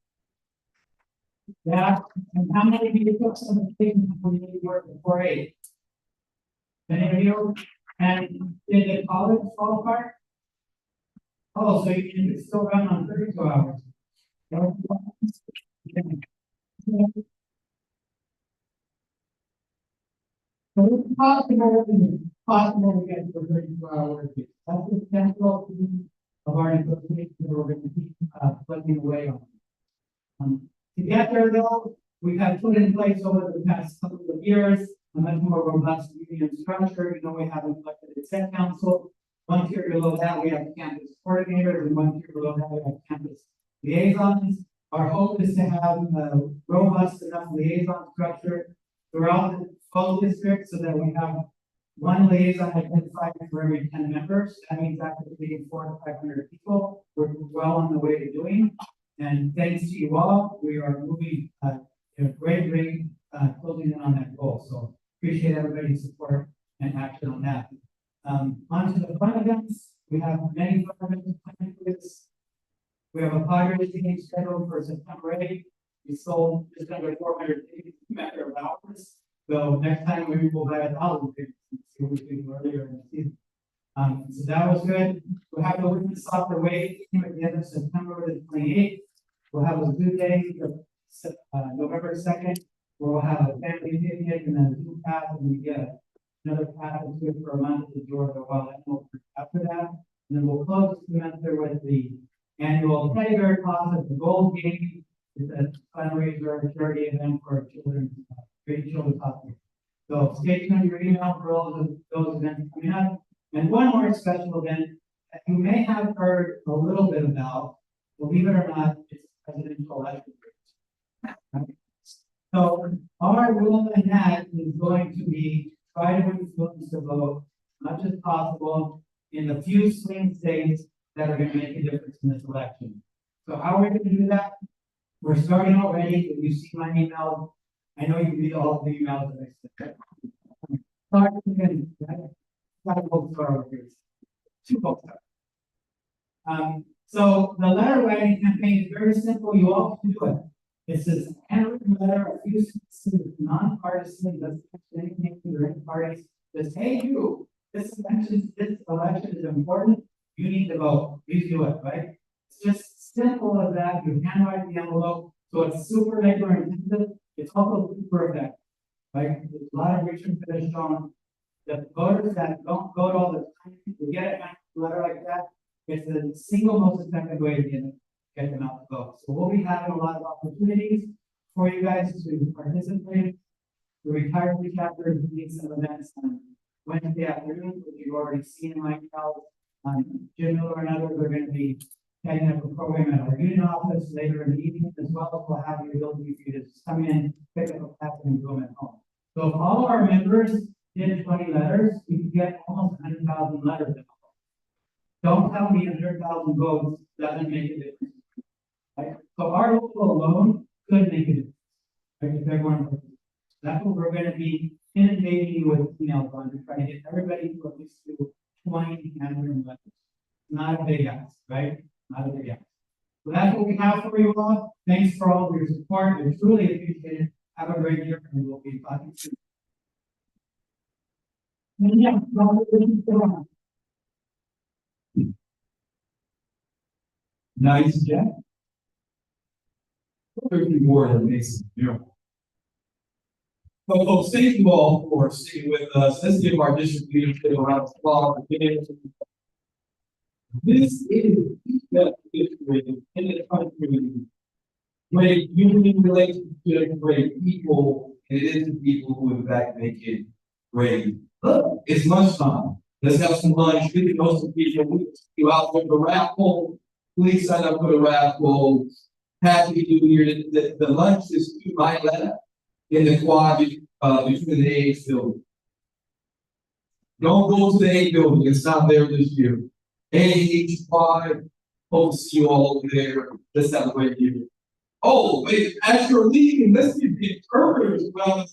S19: Yeah. And how many of you took some vacation when you working for 8? Many of you? And did the college fall apart? Oh, so you can still run on 32 hours. So it's possible to get to a 32-hour work week. That's the central theme of our negotiations that we're going to keep plugging away on. To get there, though, we have put in place over the past couple of years a much more robust union structure. You know, we have elected a set council. One tier below that, we have campus coordinators, and one tier below that, we have campus liaisons. Our hope is to have a robust enough liaison structure throughout the school district so that we have one liaison identified for every 10 members. That means that could be 400 to 500 people. We're well on the way to doing. And thanks to you all, we are moving at a great rate, closing in on that goal. So appreciate everybody's support and action on that. On to the fun events. We have many fun events planned for this. We have a
S10: Padres game scheduled for September 8th. We sold just under 400 tickets in a matter of hours. So next time maybe we'll buy 1,000 tickets and see what we can do earlier in the season. So that was good. We'll have the women's soccer away team at the end of September the 28th. We'll have a good day, November 2nd, where we'll have a family picnic and then a zoo pass, and we get another pass to it for a month to Georgia while after that. And then we'll close the semester with the annual teddy bear toss at the Gold Game. It's a fundraiser charity event for children, great children's hospital. So stay tuned to your email for all of those events coming up. And one more special event that you may have heard a little bit about, believe it or not, it's presidential election. So our role in that is going to be try to influence the vote as much as possible in the few swing states that are going to make a difference in this election. So how are we going to do that? We're starting already. If you see my email, I know you read all of the emails that I sent. So the letter writing campaign is very simple. You all can do it. It's this handwritten letter, a few sentences, nonpartisan, doesn't touch anything to any parties. Just, hey, you, this election is important. You need to vote. Please do it, right? It's just simple as that. You handwrite the envelope, so it's super labor intensive. It's also super effective, right? There's a lot of research that has shown that voters that don't vote all the time, to get a letter like that, it's the single most effective way to get them out to vote. So we'll be having a lot of opportunities for you guys to participate. The retirement chapter is doing some events on Wednesday afternoon, which you've already seen in my email. Jim Miller and others are going to be heading up a program at our union office later in the evening, as well as we'll have the ability for you to just come in, pick up a packet and go at home. So if all of our members did 20 letters, we could get almost 100,000 letters. Don't tell me 100,000 votes doesn't make a difference. Right? So our local alone could make a difference. Right? If everyone, that's what we're going to be inundating you with emails on to try to get everybody to at least do 20 handwritten letters. Not a big ask, right? Not a big ask. So that's what we have for you all. Thanks for all of your support. We truly appreciate it. Have a great year, and we'll be talking soon.
S9: Nice, Jack. There's more than makes it beautiful. So, folks, thank you all for sticking with us. Let's give our district leadership a round of applause. This is the history in the country. Great human relationships, great people, and it is the people who in fact make it great. Look, it's lunchtime. Let's have some lunch. We can know some people. You out for the raffle. Please sign up for the raffle. Happy New Year. The lunch is to my left in the quad between the A building. Don't go to the A building. It's not there this year. AH5. Hope to see you all over there. Let's have a great year. Oh, wait, as you're leaving, let's give the encouragers as well.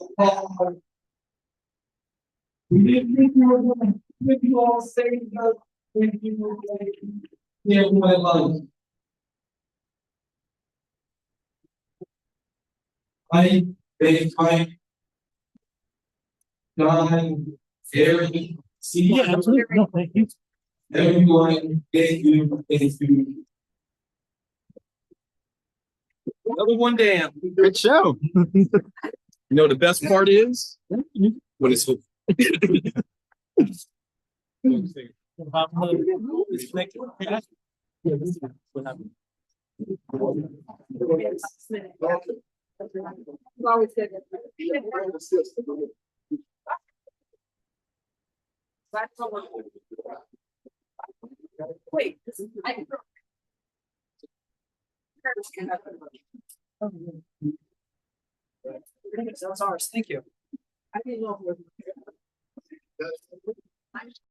S9: We didn't think you were going to make you all stay because thank you for everyone at lunch. Mike, Don, Eric, see you. Yeah, absolutely. No, thank you. Everyone, thank you.
S19: Another one down. Good show. You know the best part is when it's
S21: Wait, that's ours. Thank you. I didn't know if it was.